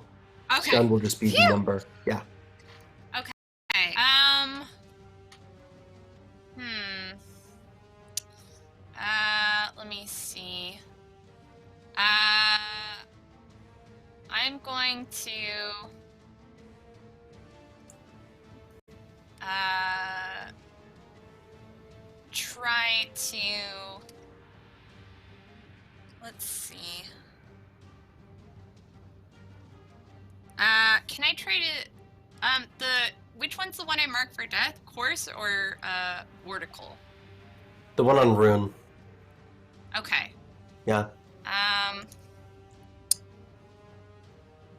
Stun will just be the number. Yeah. Okay. Let me see. I'm going to try to, let's see. Can I try to, which one's the one I marked for death? Course or, vertical? The one on Rune. Okay. Yeah.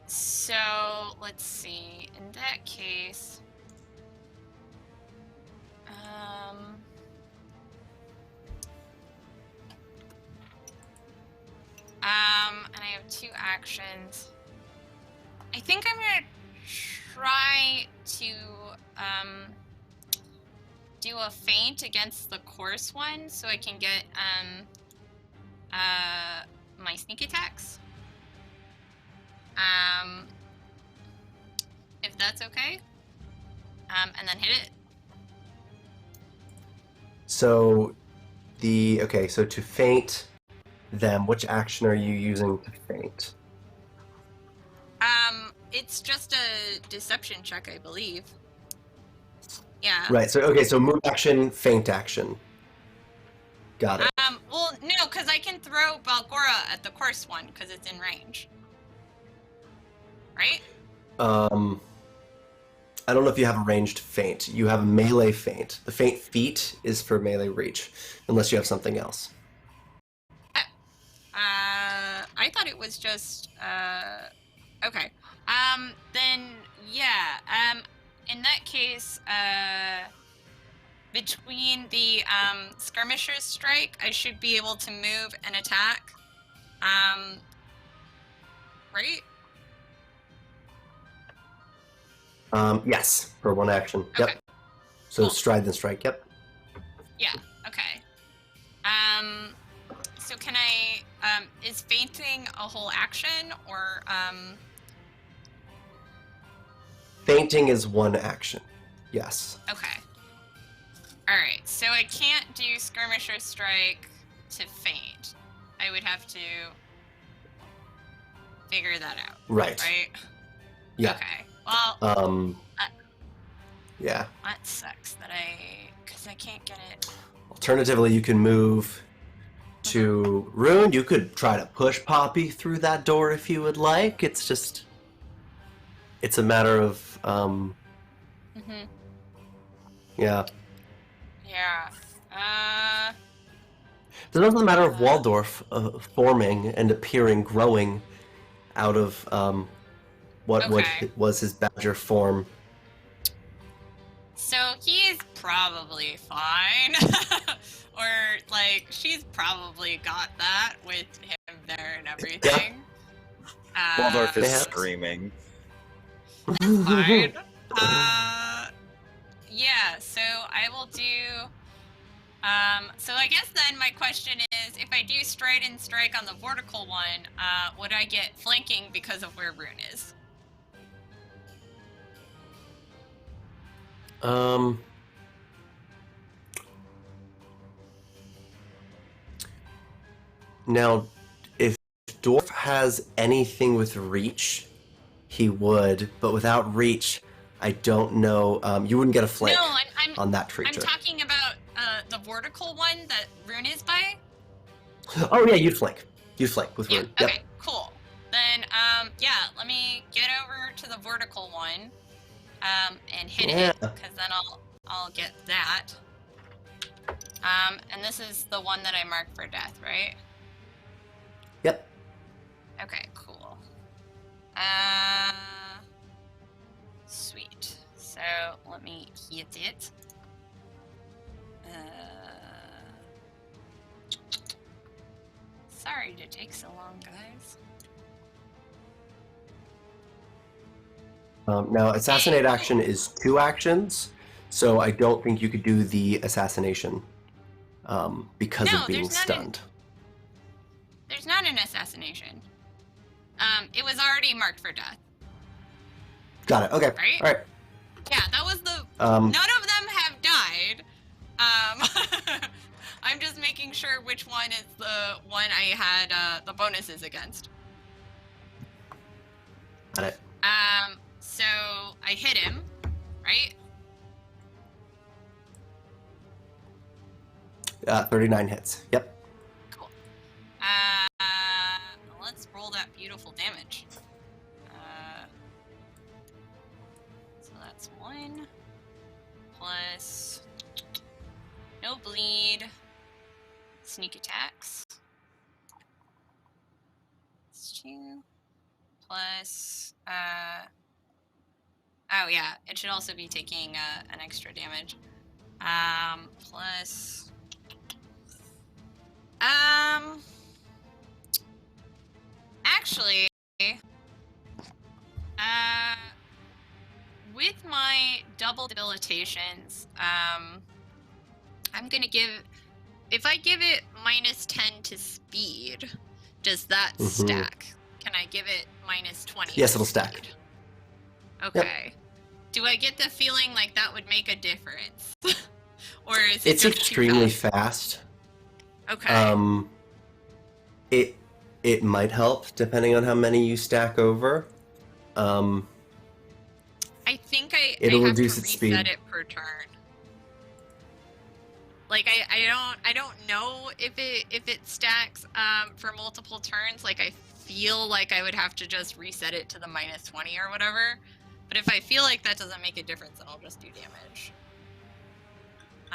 So, let's see. In that case, actions. I think I'm gonna try to do a feint against the coarse one so I can get my sneak attacks. If that's okay. And then hit it. So so to feint them, which action are you using to feint? It's just a deception check, I believe. Yeah. Right. So move action, feint action. Got it. Well, no, because I can throw Balgora at the course one because it's in range. Right? I don't know if you have a ranged feint. You have a melee feint. The feint feat is for melee reach, unless you have something else. I thought it was just okay. Then yeah. In that case, between the skirmisher's strike, I should be able to move and attack. Right? Yes, for one action. Okay. Yep. So Cool. stride then strike. Yep. Yeah. Okay. So can I? Is fainting a whole action or Feinting is one action. Yes. Okay. All right. So I can't do skirmisher strike to feint. I would have to figure that out. Right. Right. Yeah. Okay. Well. Yeah. That sucks. Because I can't get it. Alternatively, you can move to Rune. You could try to push Poppy through that door if you would like. It's a matter of yeah. Yeah. It's also a matter of Waldorf forming and appearing, growing out of what Okay. was his badger form. So he's probably fine. Or, like, she's probably got that with him there and everything. Waldorf is Yeah. screaming. Fine. Yeah, so I will do... so I guess then my question is, if I do stride and strike on the vertical one, would I get flanking because of where Rune is? Now, if Dwarf has anything with reach, he would, but without reach, I don't know. You wouldn't get a flank No, on that I'm creature. talking about the vertical one that Rune is by. Oh yeah, you'd flank. You'd flank with Yeah. Rune. Okay. Yep. Cool. Then yeah, let me get over to the vertical one, and hit Yeah. it, because then I'll get that. And this is the one that I marked for death, right? Yep. Okay. Cool. Sweet. So let me hit it. Sorry to take so long, guys. Now, assassinate action is 2 actions, so I don't think you could do the assassination because No, of being there's not stunned. There's not an assassination. It was already marked for death. Got it. Okay. Right? All right. Yeah, that was the... Um, None of them have died. I'm just making sure which one is the one I had the bonuses against. Got it. So I hit him, right? 39 hits. Yep. Cool. Let's roll that beautiful damage. So that's 1 plus no bleed, sneak attacks. It's 2 plus oh yeah, it should also be taking an extra damage. Plus Actually, with my double debilitations, I'm gonna give. If I give it -10 to speed, does that stack? Can I give it -20? Yes, to it'll speed? stack. Okay. Yep. Do I get the feeling like that would make a difference, or is it It's just extremely too fast? Okay. It might help depending on how many you stack over. I think I It'll have reduce to its reset speed. it per turn. Like I don't know if it stacks for multiple turns. Like I feel like I would have to just reset it to the -20 or whatever. But if I feel like that doesn't make a difference, then I'll just do damage.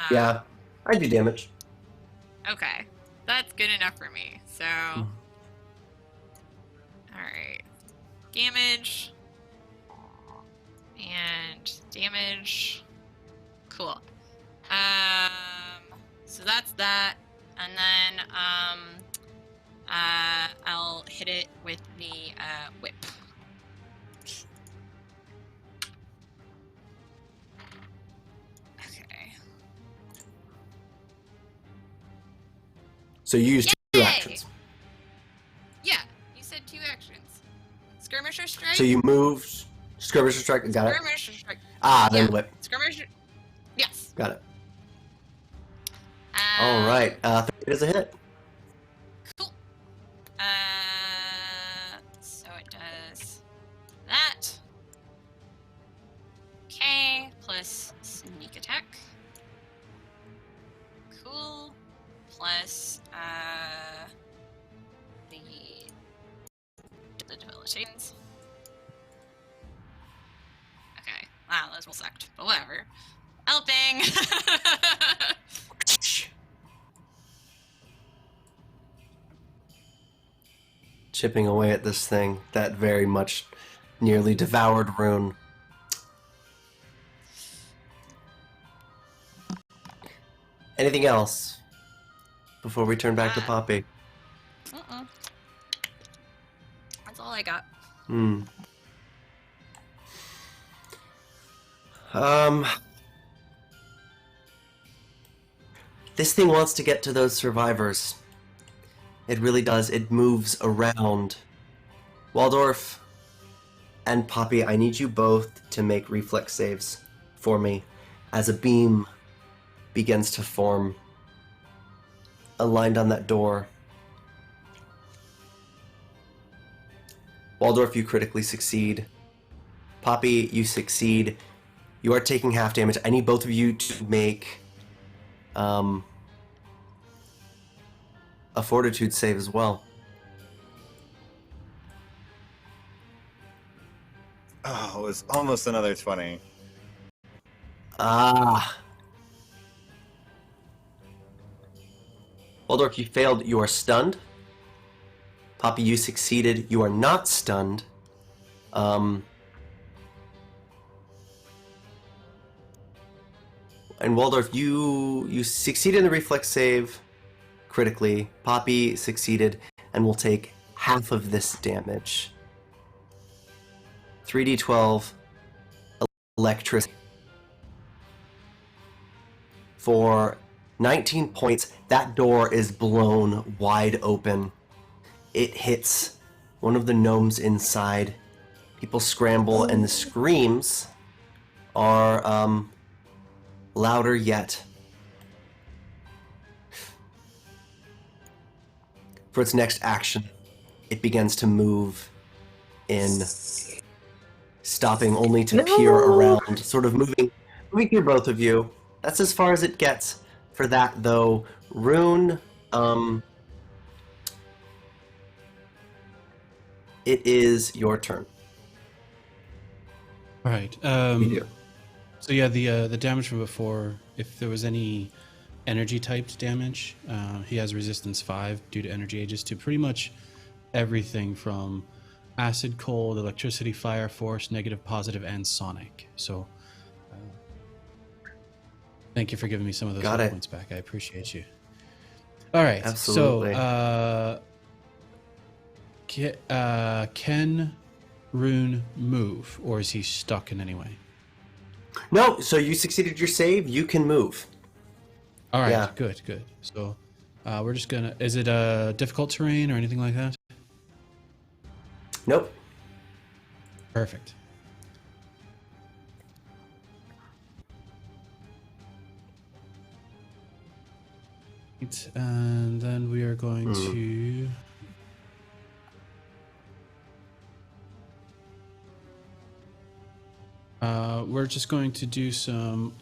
Yeah, I do damage. Okay, that's good enough for me. So, all right, damage and damage. Cool. So that's that, and then I'll hit it with the whip. Okay. So you use 2 actions. Yeah, you said 2 actions. Skirmisher strike. So you moved. Skirmisher strike. Got it. Skirmisher strike. Then Yeah. whip. Skirmisher. Yes. Got it. All right. It is a hit. Cool. So it does that. Okay, plus sneak attack. Cool. Plus the debilitations. Okay. Wow, those will sucked, but whatever. Helping. Chipping away at this thing that very much nearly devoured rune. Anything else before we turn back to Poppy? That's all I got. This thing wants to get to those survivors. It really does. It moves around. Waldorf and Poppy, I need you both to make reflex saves for me as a beam begins to form aligned on that door. Waldorf, you critically succeed. Poppy, you succeed. You are taking half damage. I need both of you to make a fortitude save as well. Oh, it was almost another 20. Waldorf, you failed. You are stunned. Poppy, you succeeded. You are not stunned. And Waldorf, you succeeded in the reflex save critically. Poppy succeeded and will take half of this damage. 3d12 electricity. For 19 points, that door is blown wide open. It hits one of the gnomes inside. People scramble, and the screams are louder yet. For its next action, it begins to move in, stopping only to peer around, sort of moving through both of you. That's as far as it gets for that, though. Rune, it is your turn. All right. So yeah, the damage from before, if there was any energy typed damage, he has resistance 5 due to energy ages to pretty much everything from acid, cold, electricity, fire, force, negative, positive, and sonic. So thank you for giving me some of those hit points back. I appreciate you. All right. Absolutely. So Can Rune move, or is he stuck in any way? No, so you succeeded your save. You can move. All right, Yeah. good. So we're just gonna. Is it a difficult terrain or anything like that? Nope. Perfect. Right, and then we are going to. We're just going to do some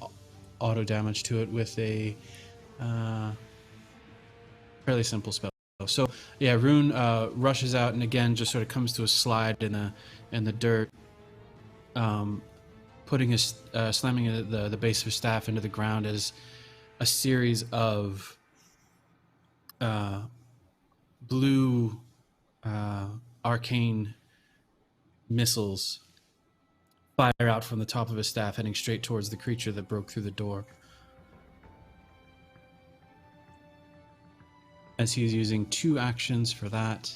auto damage to it with a fairly simple spell. So yeah, Rune rushes out and again just sort of comes to a slide in the dirt, putting his slamming the base of his staff into the ground as a series of blue arcane missiles fire out from the top of his staff, heading straight towards the creature that broke through the door. As he's using 2 actions for that,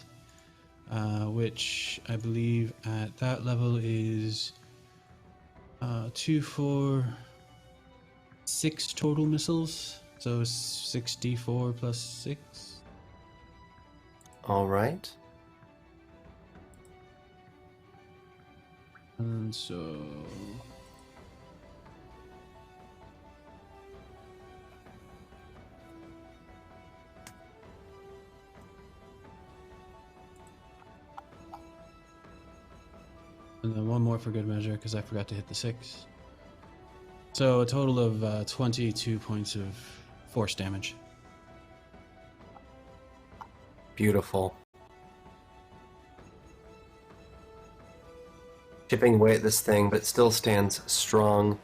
which I believe at that level is 2, 4, 6 total missiles. So 6d4 plus 6. All right. And so... And then one more for good measure, because I forgot to hit the 6. So a total of 22 points of force damage. Beautiful. Chipping away at this thing, but it still stands strong.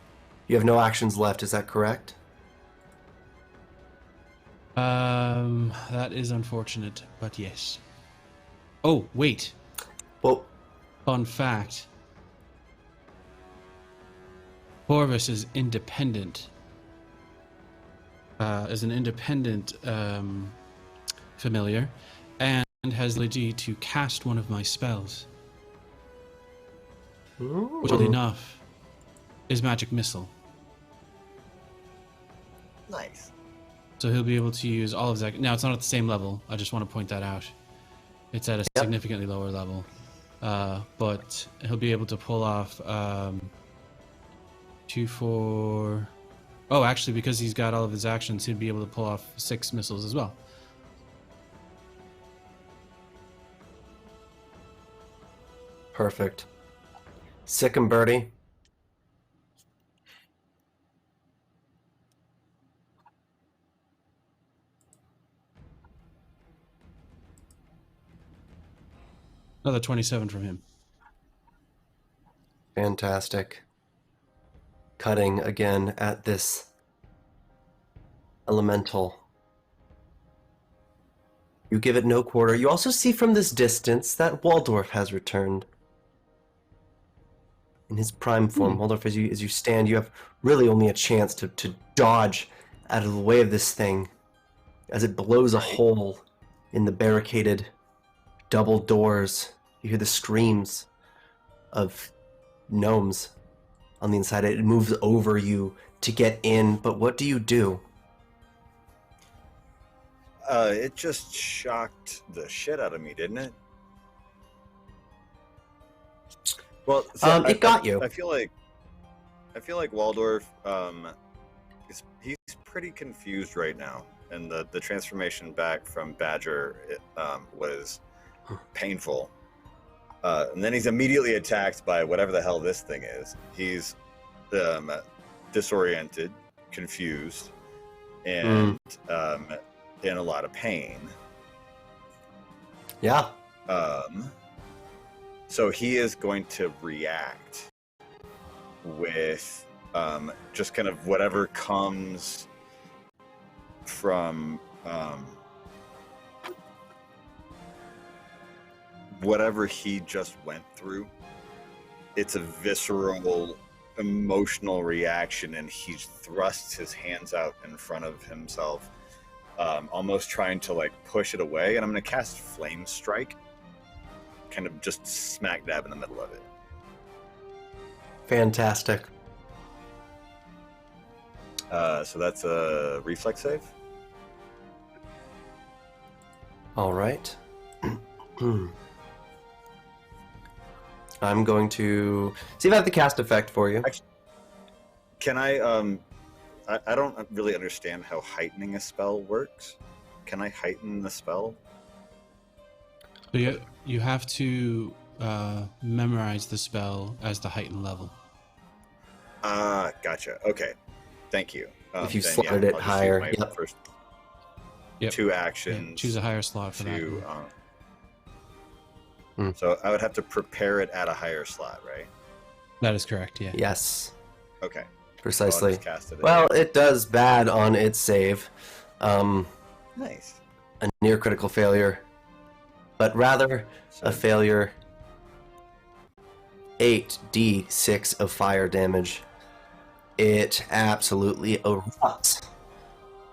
You have no actions left, is that correct? That is unfortunate, but yes. Oh, wait. Well, Fun fact. Corvus is independent. Is an independent familiar, and has the ability to cast one of my spells. Which, oddly enough, is Magic Missile. Nice. So he'll be able to use all of that. Now, it's not at the same level. I just want to point that out. It's at a significantly lower level. But he'll be able to pull off 2, 4... Oh, actually, because he's got all of his actions, he'd be able to pull off 6 missiles as well. perfect. Sick and Birdie. Another 27 from him. Fantastic. Cutting again at this elemental. You give it no quarter. You also see from this distance that Waldorf has returned. In his prime form. Waldorf, as you stand, you have really only a chance to dodge out of the way of this thing as it blows a hole in the barricaded double doors. You hear the screams of gnomes on the inside. It moves over you to get in, but what do you do? It just shocked the shit out of me, didn't it? Well, so it got you. I feel like Waldorf, he's pretty confused right now, and the transformation back from Badger was painful. And then he's immediately attacked by whatever the hell this thing is. He's disoriented, confused, and in a lot of pain. Yeah. So he is going to react with just kind of whatever comes from whatever he just went through. It's a visceral, emotional reaction, and he thrusts his hands out in front of himself, almost trying to like push it away. And I'm going to cast Flame Strike. kind of just smack dab in the middle of it. Fantastic. So that's a reflex save. All right. I'm going to see if I have the cast effect for you. Can I don't really understand how heightening a spell works. Can I heighten the spell? So you have to memorize the spell as the heightened level. Ah, gotcha. Okay, thank you. If you then, slotted it I'll just use higher, my yep. first Yep. 2 Yeah, actions. choose a higher slot for to, that. So I would have to prepare it at a higher slot, right? That is correct, yeah. Yes, Okay. precisely. I'll just cast it Well, it does bad on its save. nice. A near critical failure, but rather a failure. 8d6 of fire damage. It absolutely erupts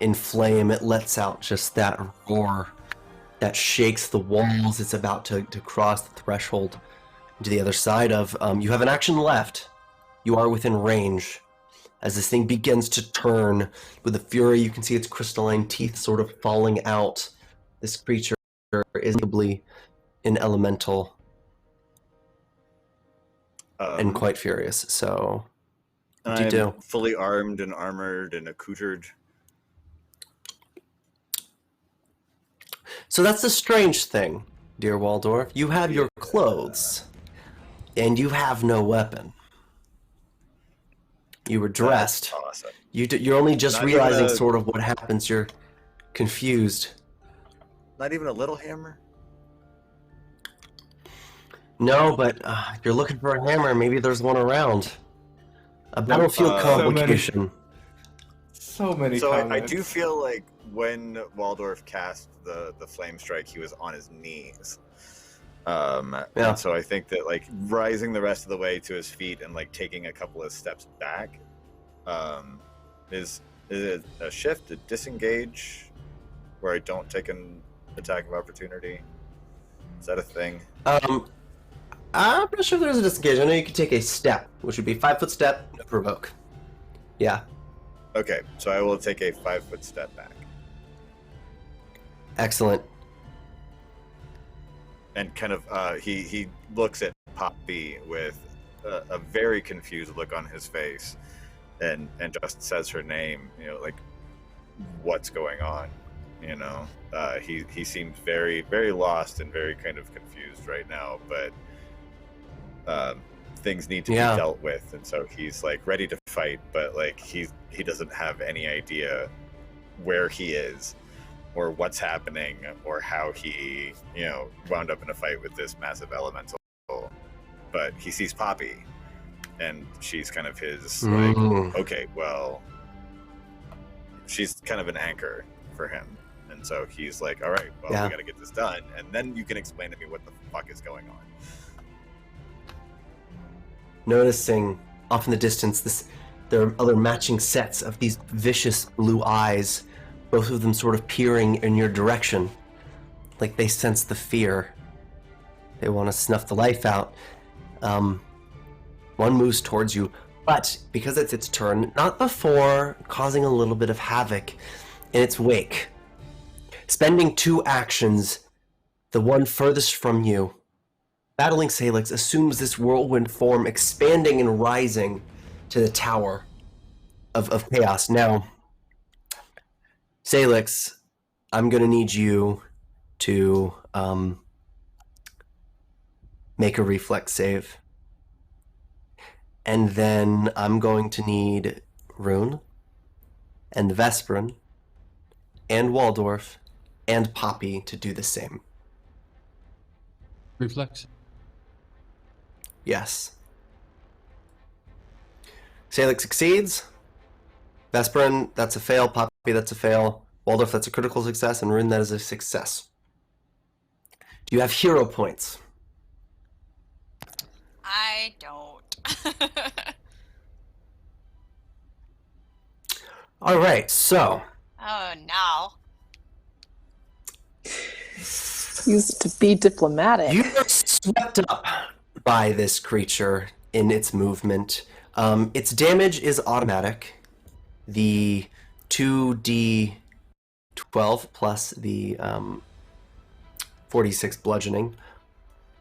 in flame. It lets out just that roar that shakes the walls. It's about to cross the threshold to the other side of. You have an action left. You are within range. As this thing begins to turn with a fury, you can see its crystalline teeth sort of falling out. This creature is notably an elemental and quite furious. So, what do you do? Fully armed and armored and accoutered. So that's the strange thing, dear Waldorf. You have your clothes, and you have no weapon. You were dressed. That's awesome. You're only just Not even realizing a- sort of what happens. You're confused. Not even a little hammer? No, but if you're looking for a hammer, maybe there's one around. A battlefield complication. So many So I comments. do feel like when Waldorf cast the flame strike, he was on his knees. Yeah. And so I think that like rising the rest of the way to his feet and like taking a couple of steps back, is it a shift, a disengage, where I don't take an attack of opportunity? Is that a thing? I'm not sure if there's a disengage. I know you could take a step, which would be 5-foot step, no provoke. Yeah. Okay, so I will take a 5-foot step back. Excellent. And kind of he looks at Poppy with a very confused look on his face, and just says her name. You know, like, what's going on? You know, he seems very, very lost and very kind of confused right now. But things need to be dealt with, and so he's like ready to fight, but like he doesn't have any idea where he is, or what's happening, or how he, you know, wound up in a fight with this massive elemental. But he sees Poppy, and she's kind of his like, okay, well, she's kind of an anchor for him, and so he's like, all right, well, we got to get this done, and then you can explain to me what the fuck is going on. Noticing off in the distance, there are other matching sets of these vicious blue eyes, both of them sort of peering in your direction, like they sense the fear. They want to snuff the life out. One moves towards you, but because it's its turn, not before causing a little bit of havoc in its wake. Spending 2 actions, the one furthest from you, battling Salix, assumes this whirlwind form, expanding and rising to the tower of chaos. Now, Salix, I'm going to need you to make a reflex save. And then I'm going to need Rune, and Vesperin, and Waldorf, and Poppy to do the same. Reflex. Yes. Salix succeeds. Vesperin, that's a fail. Poppy, that's a fail. Waldorf, that's a critical success. And Rune, that is a success. Do you have hero points? I don't. All right, so. Oh, no. Use it to be diplomatic. You are swept up by this creature in its movement. Its damage is automatic. The 2d12 plus the 46 bludgeoning.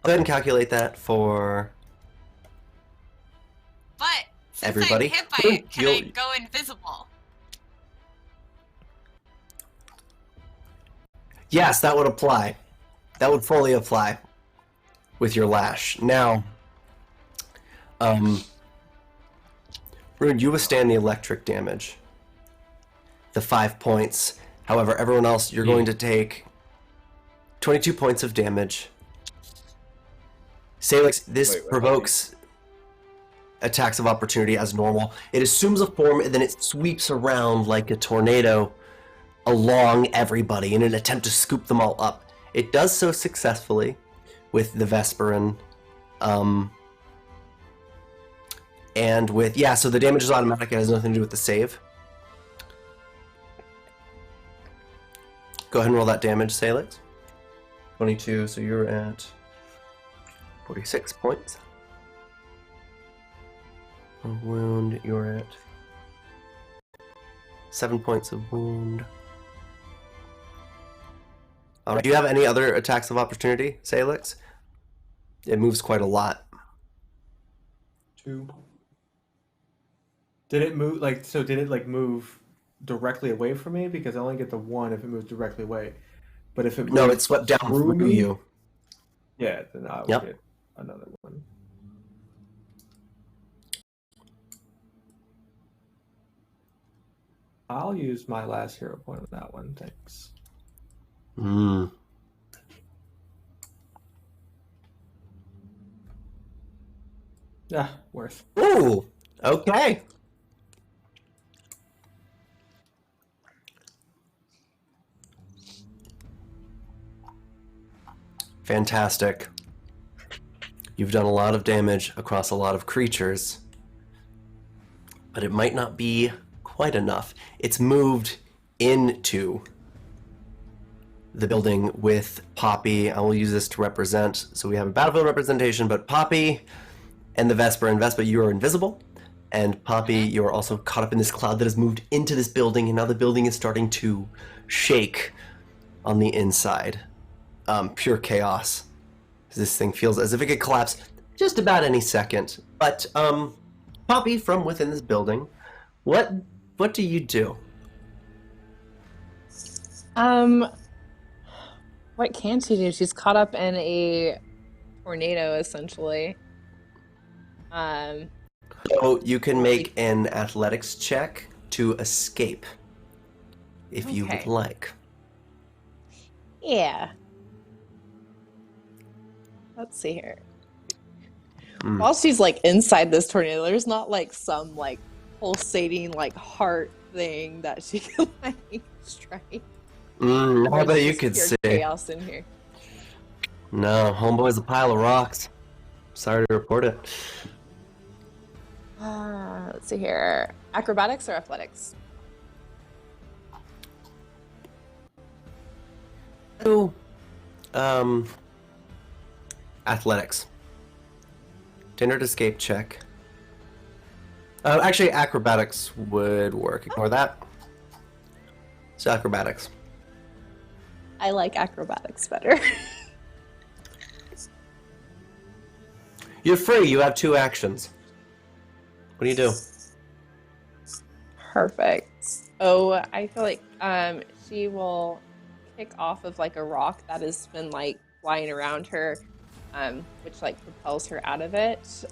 Go ahead and calculate that for But since everybody. I'm hit by it, can I go invisible? Yes, that would apply. That would fully apply with your lash. Now, Rune, you withstand the electric damage. The 5 points. However, everyone else, you're going to take 22 points of damage. Salix, this provokes attacks of opportunity as normal. It assumes a form and then it sweeps around like a tornado along everybody in an attempt to scoop them all up. It does so successfully with the Vesperin. And with, yeah, so the damage is automatic. It has nothing to do with the save. Go ahead and roll that damage, Salix. 22, so you're at 46 points. A wound, you're at 7 points of wound. All right. Do you have any other attacks of opportunity, Salix? It moves quite a lot. 2. Did it move did it move directly away from me? Because I only get the 1 if it moves directly away. But if it No, moves it swept down through me, you. Yeah, then I will Yep. get another 1. I'll use my last hero point on that one, thanks. Yeah, worth. Ooh, okay. Fantastic. You've done a lot of damage across a lot of creatures, but it might not be quite enough. It's moved into the building with Poppy. I will use this to represent, so we have a battlefield representation, but Poppy and the Vesper. And Vesper, you are invisible. And Poppy, you are also caught up in this cloud that has moved into this building, and now the building is starting to shake on the inside. Pure chaos. This thing feels as if it could collapse just about any second. But Poppy, from within this building, what do you do? What can she do? She's caught up in a tornado, essentially. So you can make an athletics check to escape, if you would Okay. like. Yeah. Let's see here. While she's like inside this tornado, there's not like some like pulsating like heart thing that she can like strike. How about you There's could pure say? chaos in here. No, homeboy's a pile of rocks. Sorry to report it. Let's see here. Acrobatics or athletics? Oh, athletics. Standard escape check. Actually, acrobatics would work. Ignore that. So acrobatics. I like acrobatics better. You're free. You have 2 actions. What do you do? Perfect. Oh, I feel like she will kick off of like a rock that has been like flying around her, which like propels her out of it.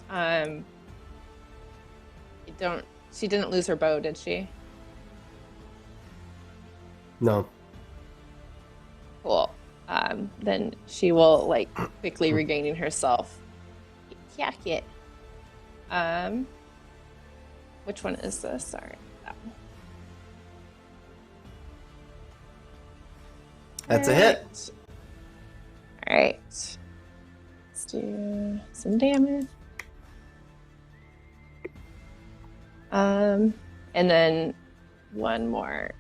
She didn't lose her bow, did she? No. Cool. Then she will like quickly regaining herself. Yak it. Which one is this? Sorry. That one. That's a hit. All right. Let's do some damage. And then one more.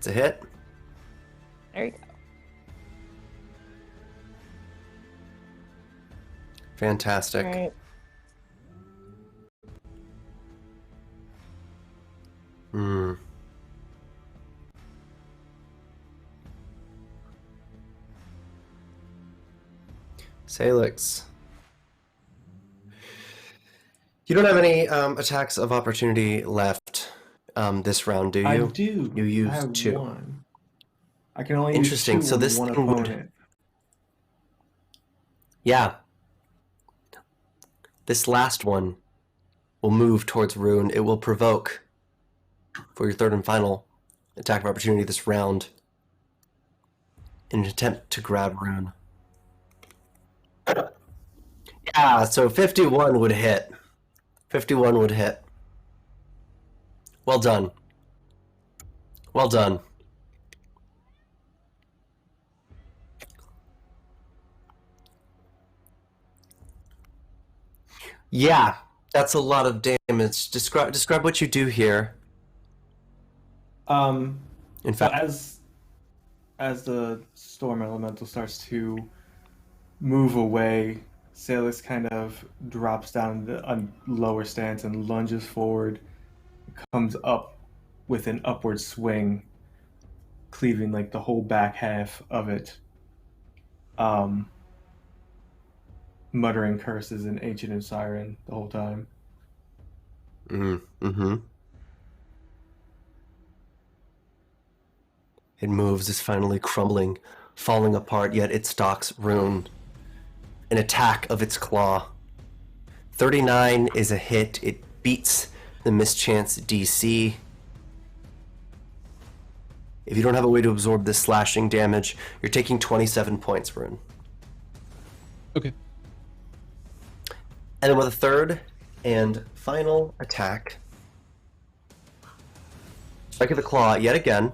It's a hit. There you go. Fantastic. All right. Hmm. Salix. You don't have any attacks of opportunity left this round, do you? I do. You I used have 2. one. I can only use Interesting. 2 So on this one thing would- opponent. Yeah. This last one will move towards Rune. It will provoke for your third and final attack of opportunity this round in an attempt to grab Rune. Yeah, so 51 would hit. 51 would hit. Well done. Well done. Yeah, that's a lot of damage. Describe what you do here. In In so fact, as the storm elemental starts to move away, Salix kind of drops down a lower stance and lunges forward, comes up with an upward swing, cleaving like the whole back half of it, muttering curses in Ancient and Siren the whole time. mm-hmm. It moves, is finally crumbling, falling apart, yet it stalks Rune. An attack of its claw. 39 is a hit. It beats the mischance DC. If you don't have a way to absorb this slashing damage, you're taking 27 points, Rune. Okay. And then with a third and final attack, strike of the claw yet again.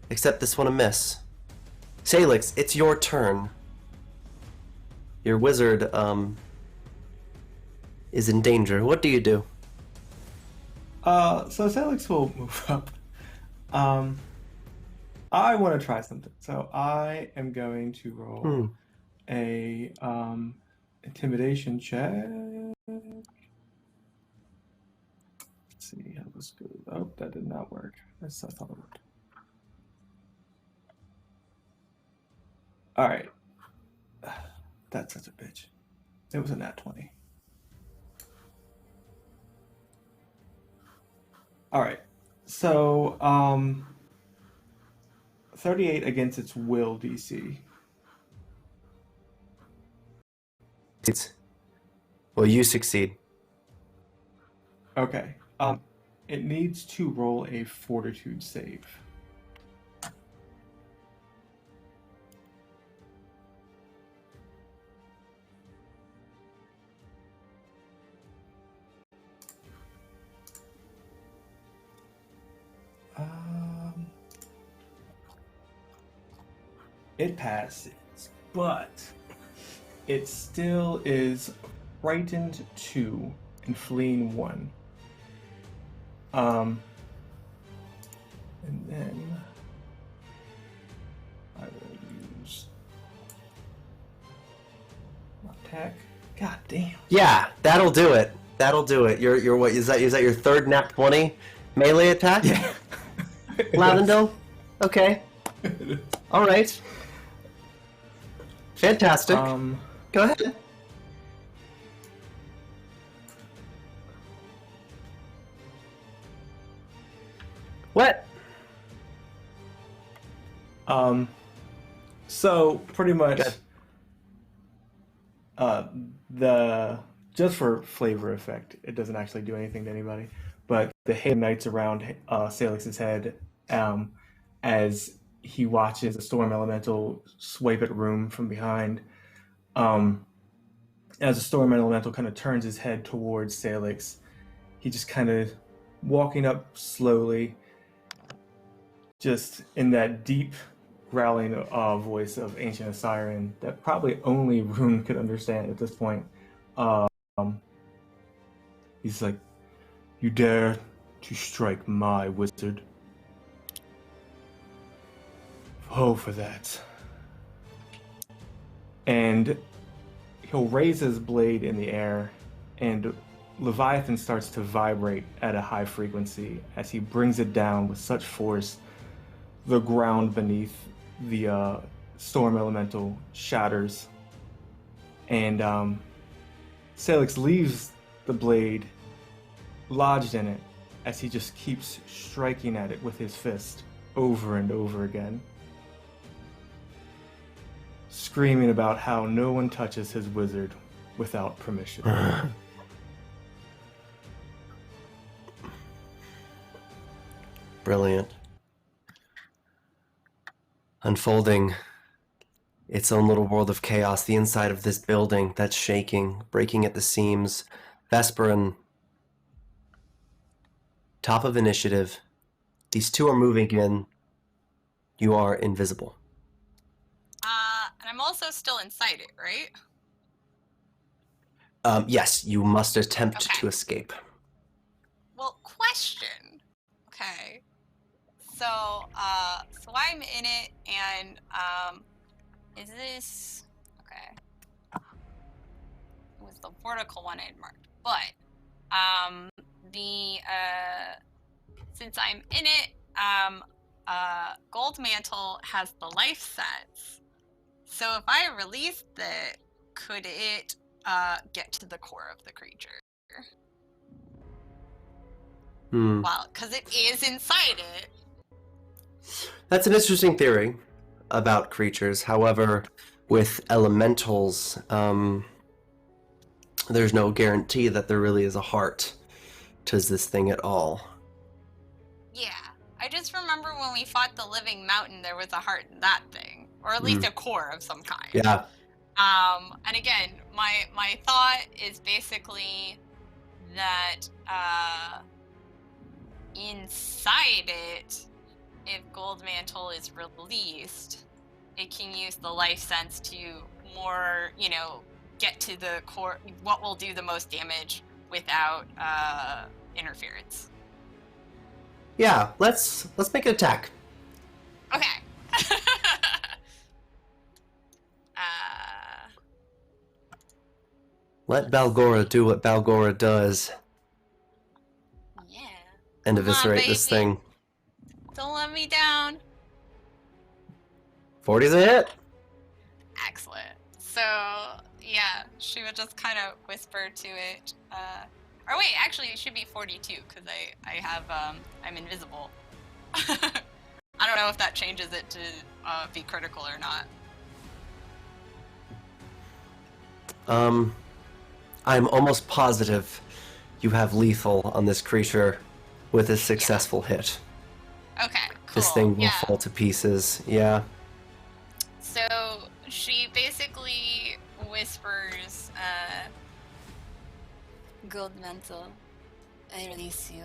Except this one a miss. Salix, it's your turn. Your wizard is in danger. What do you do? So Salix will move up. I want to try something. So I am going to roll a intimidation check. Let's see how this goes. Oh, that did not work. I thought it worked. All right. That's such a bitch. It was a nat 20. All right. So 38 against its will DC. Well, you succeed. Okay. It needs to roll a fortitude save. It passes, but it still is frightened 2 and fleeing 1. And then I will use my attack. God damn. Yeah, that'll do it. That'll do it. Your what is that your third nat 20 melee attack? Yeah. Lavendel? Okay. All right. Fantastic. Go ahead. What? So pretty much the just for flavor effect, it doesn't actually do anything to anybody, but the hair ignites around Salix's head as he watches the storm elemental swipe at Room from behind. As the storm elemental kind of turns his head towards Salix, he just kind of walking up slowly, just in that deep growling voice of Ancient Siren that probably only Rune could understand at this point. He's like, "You dare to strike my wizard. Oh, for that. And he'll raise his blade in the air, and Leviathan starts to vibrate at a high frequency as he brings it down with such force. The ground beneath the storm elemental shatters, and Salix leaves the blade lodged in it as he just keeps striking at it with his fist over and over again, screaming about how no one touches his wizard without permission. Brilliant. Unfolding its own little world of chaos, the inside of this building that's shaking, breaking at the seams. Vesperin, top of initiative. These two are moving in. You are invisible. And I'm also still inside it, right? Yes, you must attempt Okay. to escape. Well, question. Okay. So I'm in it, and is this okay? It was the vertical one I had marked, but the since I'm in it, Gold Mantle has the life sense. So if I released it, could it get to the core of the creature? Well, because it is inside it. That's an interesting theory about creatures. However, with elementals, there's no guarantee that there really is a heart to this thing at all. Yeah, I just remember when we fought the living mountain, there was a heart in that thing, or at least a core of some kind. Yeah. And again, my thought is basically that inside it, if Gold Mantle is released, it can use the life sense to more, get to the core, what will do the most damage without interference. Yeah, let's make an attack. Okay. Let Balgora do what Balgora does. Yeah. And Come on, eviscerate this baby. thing. Don't let me down. 40's a hit. Excellent. So, yeah, she would just kind of whisper to it. Or wait, actually, it should be 42 because I have I'm invisible. I don't know if that changes it to be critical or not. I'm almost positive you have lethal on this creature with a successful hit. Okay, cool. This thing will fall to pieces. Yeah. So she basically whispers, Gold Mantle, I release you.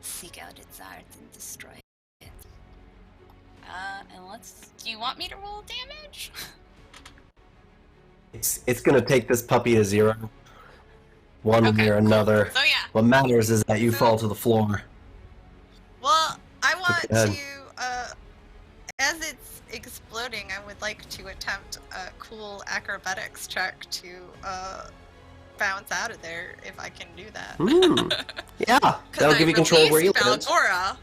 Seek out its art and destroy it. Do you want me to roll damage? It's gonna take this puppy to 0. One way or another. So yeah. What matters is that you fall to the floor. Well, I want Go ahead. to, as it's exploding, I would like to attempt a cool acrobatics check to bounce out of there if I can do that. Yeah, that'll give you control where you live. Balgora,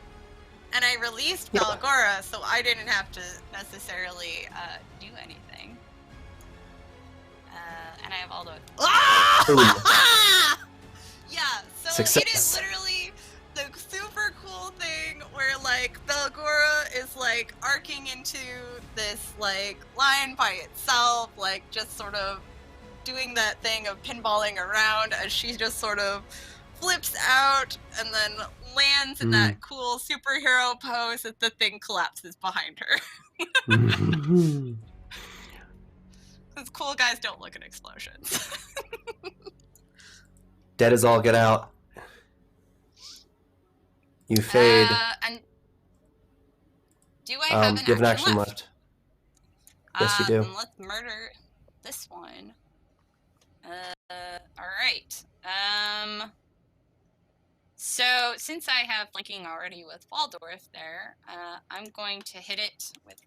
and I released Balgora, so I didn't have to necessarily do anything. And I have all those. Yeah, so Success. it is literally the super cool thing where like Balgora is like arcing into this like line by itself, like just sort of doing that thing of pinballing around as she just sort of flips out and then lands in that cool superhero pose as the thing collapses behind her. Because cool guys don't look at explosions. Dead as all get out. You fade. And do I have you have an action left. Yes, you do. Let's murder this one. All right. So since I have flanking already with Waldorf there, I'm going to hit it with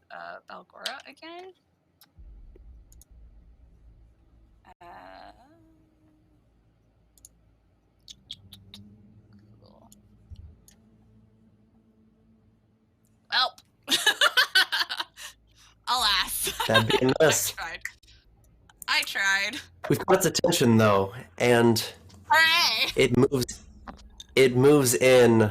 Belgora again. Cool. Well, alas. That'd be a miss. I tried. We've got its attention though, and Hooray! it moves in.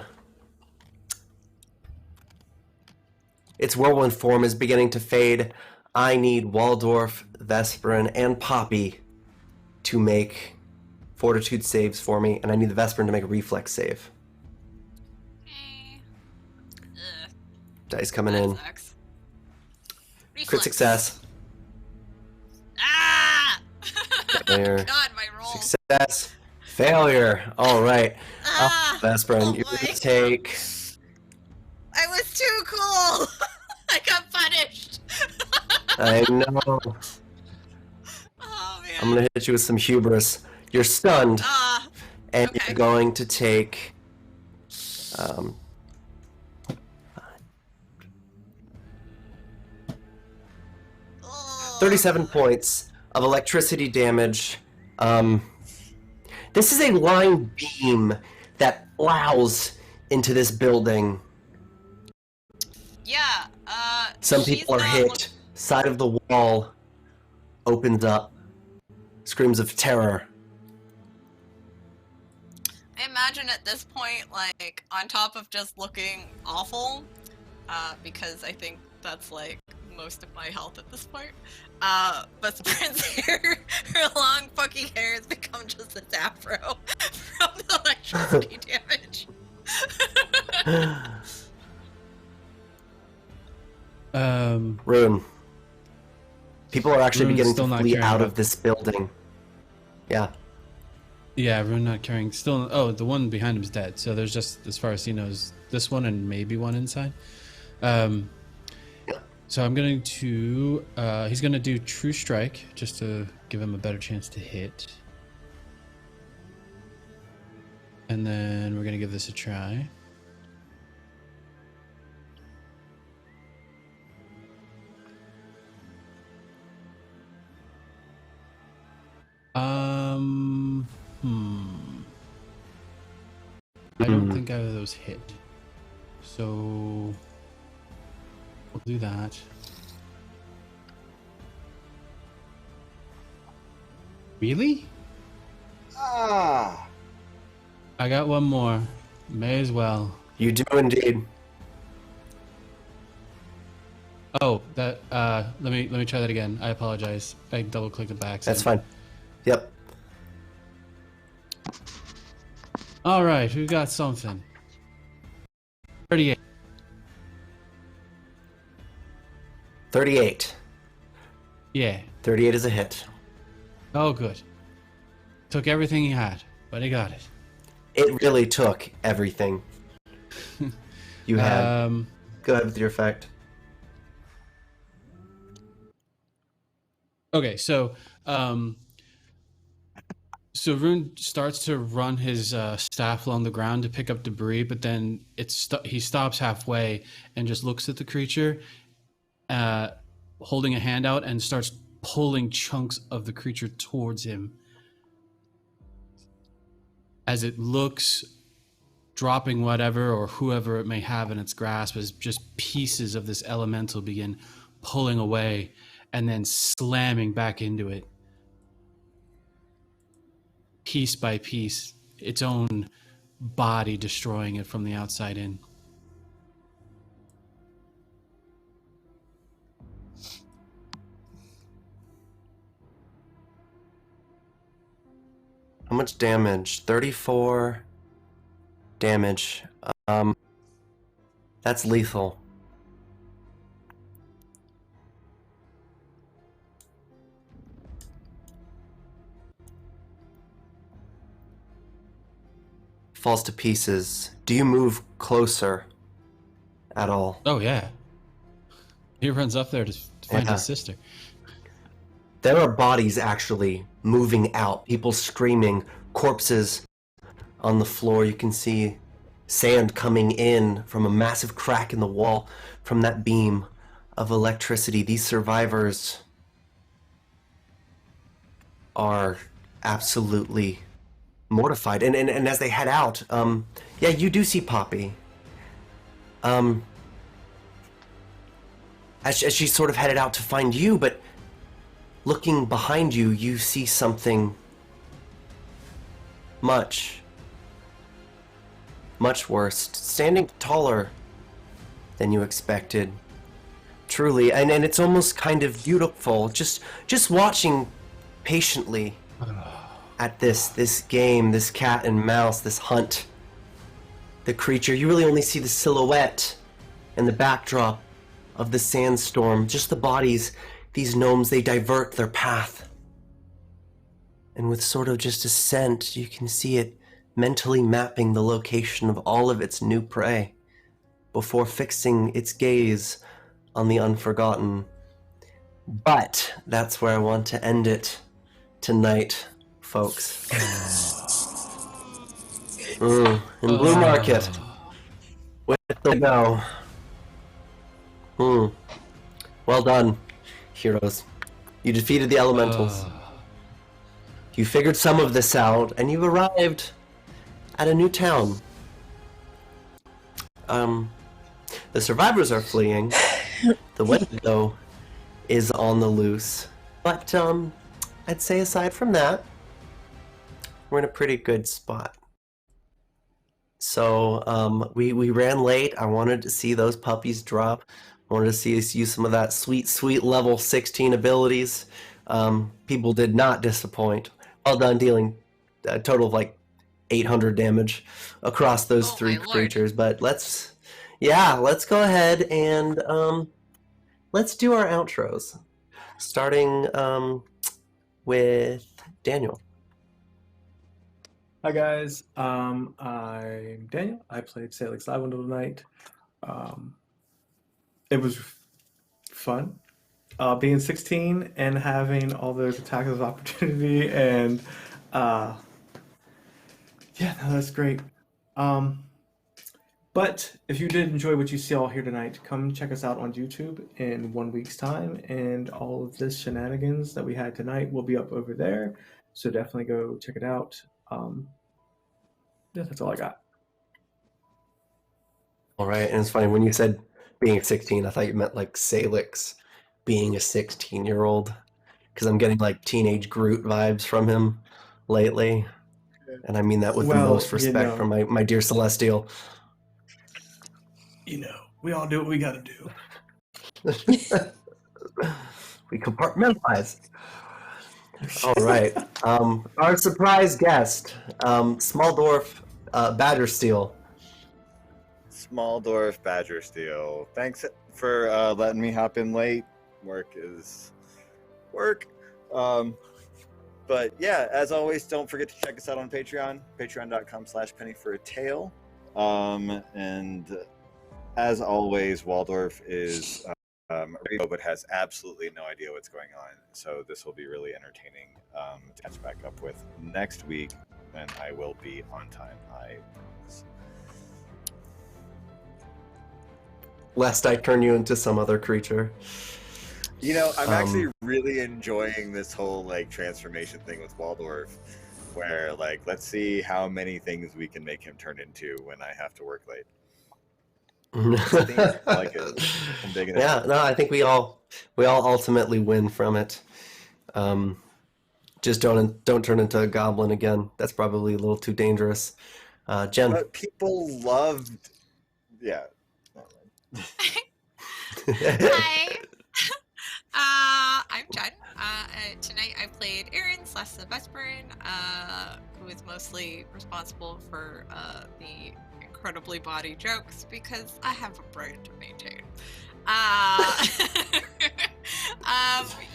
Its whirlwind form is beginning to fade. I need Waldorf, Vesperin, and Poppy to make fortitude saves for me, and I need the Vesperin to make a reflex save. Okay. Dice coming That in. sucks. Crit Reflex. success. Ah! Failure. God, my roll. Success. Failure. All right. Ah! Vesperin, Oh you're boy. going to take... I was too cool. I got punished. I know. Oh man. I'm going to hit you with some hubris. You're stunned, and okay. you're going to take... 37 points of electricity damage. This is a line beam that plows into this building. Yeah, Some people are hit. Side of the wall opens up. Screams of terror. I imagine at this point, like, on top of just looking awful, because I think that's, like, most of my health at this point, but Sprint's hair, her long fucking hair has become just this afro from the electricity damage. Rune. People are actually Rune's beginning still to not flee caring out about- of this building. Yeah. Yeah, Rune not carrying. Still, oh, the one behind him's dead. So there's just, as far as he knows, this one and maybe one inside. So I'm going to, he's going to do True Strike just to give him a better chance to hit. And then we're going to give this a try. I don't think either of those hit. So we'll do that. Really? Ah. I got one more. May as well. You do indeed. Oh, that let me try that again. I apologize. I double clicked it back. That's fine. Yep. All right, we got something. 38. 38. Yeah. 38 is a hit. Oh, good. Took everything he had, but he got it. It really took everything you had. Go ahead with your effect. Okay, so so Rune starts to run his staff along the ground to pick up debris, but then he stops halfway and just looks at the creature, holding a hand out, and starts pulling chunks of the creature towards him. As it looks, dropping whatever or whoever it may have in its grasp, as just pieces of this elemental begin pulling away and then slamming back into it. Piece by piece, its own body destroying it from the outside in. How much damage? 34 damage. That's lethal. Falls to pieces. Do you move closer at all? Oh yeah. He runs up there to find Yeah. his sister. There are bodies actually moving out, people screaming, corpses on the floor. You can see sand coming in from a massive crack in the wall from that beam of electricity. These survivors are absolutely mortified. And as they head out, yeah, you do see Poppy. As she's sort of headed out to find you, but looking behind you, you see something much worse. Standing taller than you expected. Truly, and it's almost kind of beautiful. Just watching patiently at this game, this cat and mouse, this hunt. The creature, you really only see the silhouette and the backdrop of the sandstorm. Just the bodies, these gnomes, they divert their path. And with sort of just a scent, you can see it mentally mapping the location of all of its new prey before fixing its gaze on the unforgotten. But that's where I want to end it tonight, folks. In Blue Market, with the go. Well done, heroes. You defeated the elementals. You figured some of this out, and you've arrived at a new town. The survivors are fleeing. The Wendigo is on the loose. But, I'd say aside from that, we're in a pretty good spot. So, we ran late. I wanted to see those puppies drop. I wanted to see us use some of that sweet level 16 abilities. People did not disappoint. Well done, dealing a total of like 800 damage across those three creatures. But let's go ahead and let's do our outros, starting with Daniel. Hi guys, I'm Daniel. I played Salix Lavender tonight. It was fun. Being 16 and having all those attacks of opportunity, and yeah, no, that's great. But if you did enjoy what you see all here tonight, come check us out on YouTube in 1 week's time, and all of this shenanigans that we had tonight will be up over there. So definitely go check it out. Yeah, that's all I got. All right, and it's funny when you said being 16, I thought you meant like Salix being a 16-year-old, because I'm getting like teenage Groot vibes from him lately, and I mean that with the most respect from my dear Celestial. You know, we all do what we gotta do. We compartmentalize. All right. Our surprise guest, Small Dwarf Badgersteel. Small Dwarf Badgersteel. Thanks for letting me hop in late. Work is work. But yeah, as always, don't forget to check us out on Patreon, patreon.com/pennyforatale. And as always, Waldorf is but has absolutely no idea what's going on. So this will be really entertaining to catch back up with next week, when I will be on time. Lest I turn you into some other creature. You know, I'm actually really enjoying this whole like transformation thing with Waldorf, where like, let's see how many things we can make him turn into when I have to work late. I like it. I'm digging it. Yeah, no, I think we all ultimately win from it. Just don't turn into a goblin again. That's probably a little too dangerous. Jen. But people loved. Yeah. Hi. I'm Jen. Tonight I played Erin / the Vesperin, who is mostly responsible for the incredibly bawdy jokes because I have a brain to maintain.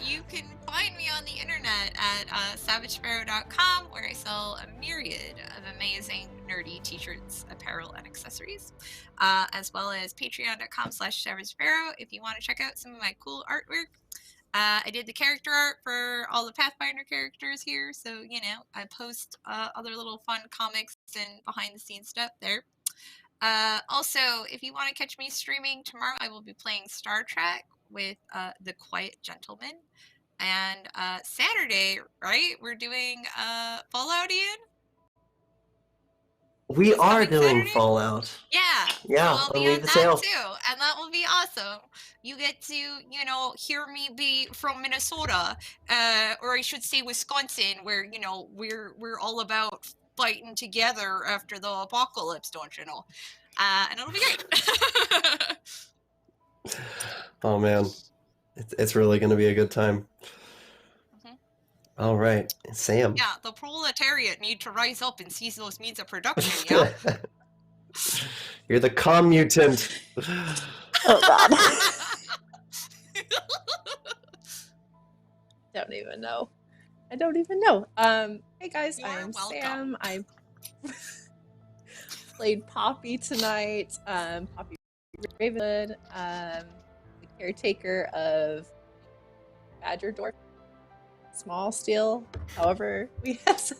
You can find me on the internet at savagesparrow.com, where I sell a myriad of amazing nerdy t-shirts, apparel, and accessories, as well as patreon.com/savagesparrow if you want to check out some of my cool artwork. I did the character art for all the Pathfinder characters here, so, you know, I post other little fun comics and behind the scenes stuff there. Also, if you want to catch me streaming tomorrow, I will be playing Star Trek with the Quiet Gentleman. And Saturday, right? We're doing Fallout, Ian? We This are coming doing Saturday? Fallout. Yeah. Yeah, So I'll on be Leave on the that Tale. too, and that will be awesome. You get to, you know, hear me be from Minnesota, or I should say Wisconsin, where, you know, we're all about fighting together after the apocalypse, don't you know? And it'll be great. Oh man, it's really going to be a good time. Mhm. All right, Sam. Yeah, the proletariat need to rise up and seize those means of production, yeah? You're the commutant. Oh God. Don't even know. I don't even know. Hey guys, You are I'm welcome. Sam. I played Poppy tonight. Poppy Ravenwood, the caretaker of Badger Dork, Small Steel. However, we have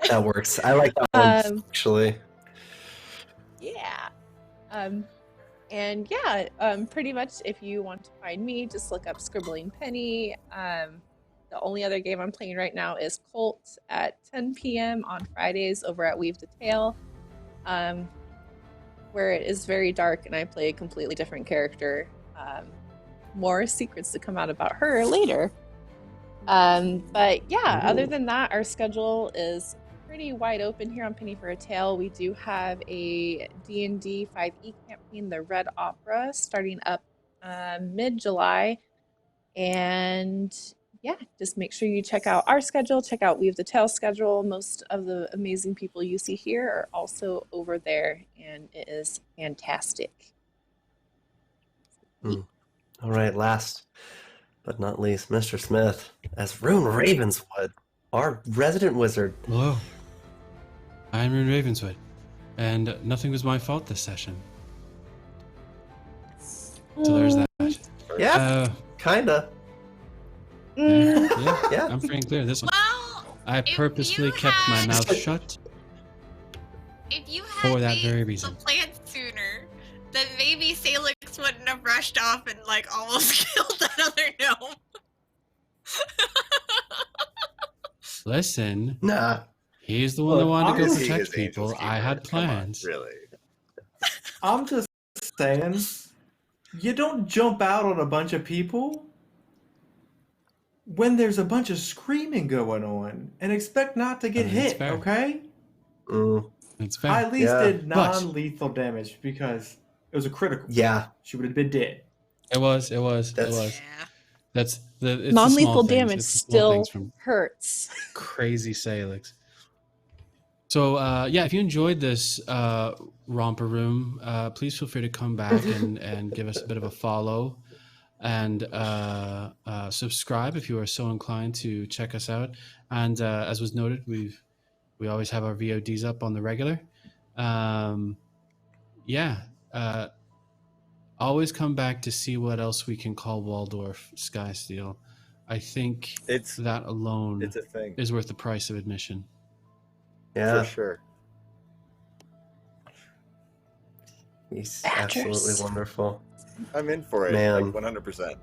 That works. I like that one, actually. Yeah. And yeah, pretty much if you want to find me, just look up Scribbling Penny. The only other game I'm playing right now is Cult at 10 p.m. on Fridays over at Weave the Tale, where it is very dark and I play a completely different character. More secrets to come out about her later. But yeah, other than that, our schedule is pretty wide open here on Penny for a Tale. We do have a D&D 5e campaign, the Red Opera, starting up mid-July. And yeah, just make sure you check out our schedule, check out Weave the Tale schedule. Most of the amazing people you see here are also over there, and it is fantastic. All right, last but not least, Mr. Smith, as Rune Ravenswood, our resident wizard. Hello. I'm Rune Ravenswood, and nothing was my fault this session. So there's that. Yeah, kinda. Yeah, I'm free and clear. This one. Well, I purposely kept my mouth shut if you for had that made very the reason. plan sooner, then maybe Salix wouldn't have rushed off and like almost killed that other gnome. Listen. Nah. He's the one that Look, wanted to go honestly, protect people. I had plans. Really? I'm just saying, you don't jump out on a bunch of people when there's a bunch of screaming going on and expect not to get That's hit, fair. okay? It's fair. I at least did But non-lethal damage because it was a critical. Yeah. She would have been dead. it was. That's- That's the it's Non-lethal the small things. damage It's the small still things from hurts. crazy Salix. So yeah, if you enjoyed this romper room, please feel free to come back and give us a bit of a follow and subscribe if you are so inclined to check us out. And as was noted, we always have our VODs up on the regular. Always come back to see what else we can call Waldorf Skysteel. I think that alone it's a thing. is worth the price of admission. Yeah. For sure. He's Badgers. absolutely wonderful. I'm in for it, Man. like 100%.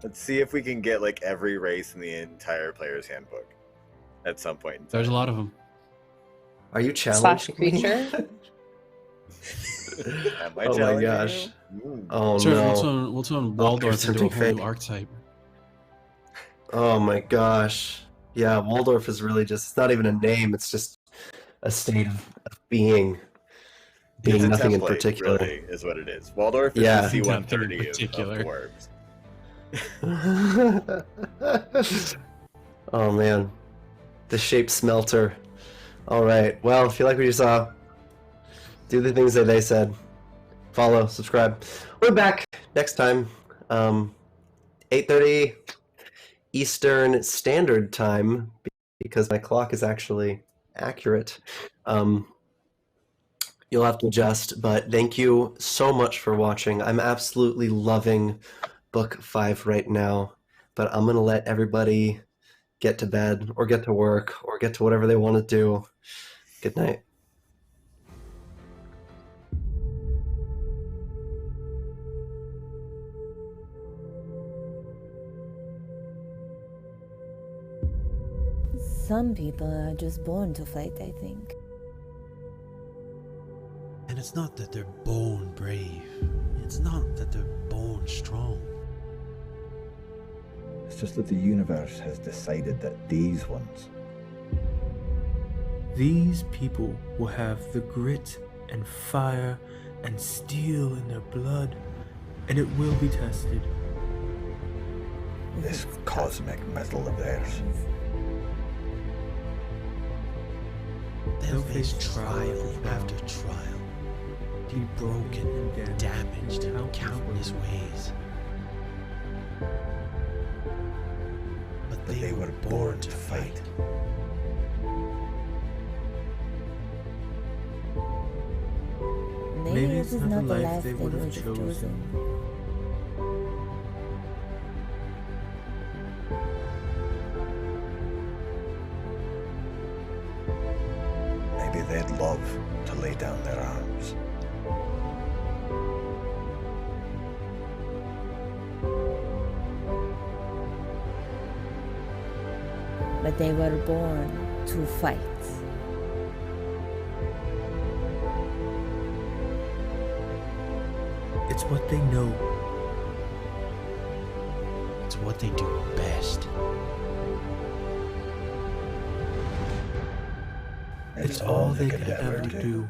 Let's see if we can get like every race in the entire player's handbook at some point in time. There's a lot of them. Are you Slash challenging me? creature. Am I Oh my challenging gosh. you? Oh Sure, no. we'll turn Waldorf there's into a something whole new fake. archetype. Oh my gosh. Yeah, Waldorf is really just, it's not even a name, it's just a state of being. It's Being a nothing in template, particular. really, is what it is. Waldorf is Yeah. the Nothing in C-130 particular. of dwarves. Oh man. The shape smelter. Alright, well, if you like what you saw, do the things that they said. Follow, subscribe. We're back next time. 8:30 Eastern Standard Time, because my clock is actually accurate. You'll have to adjust, but thank you so much for watching. I'm absolutely loving Book 5 right now, but I'm going to let everybody get to bed or get to work or get to whatever they want to do. Good night. Some people are just born to fight, I think. And it's not that they're born brave. It's not that they're born strong. It's just that the universe has decided that these ones... These people will have the grit and fire and steel in their blood, and it will be tested. This cosmic metal of theirs. They'll face trial after trial, be broken and damaged in countless ways. But they were born to fight. Maybe this is not the life they would have chosen. Maybe they'd love to lay down their arms. But they were born to fight. It's what they know. It's what they do best. It's all they could ever do.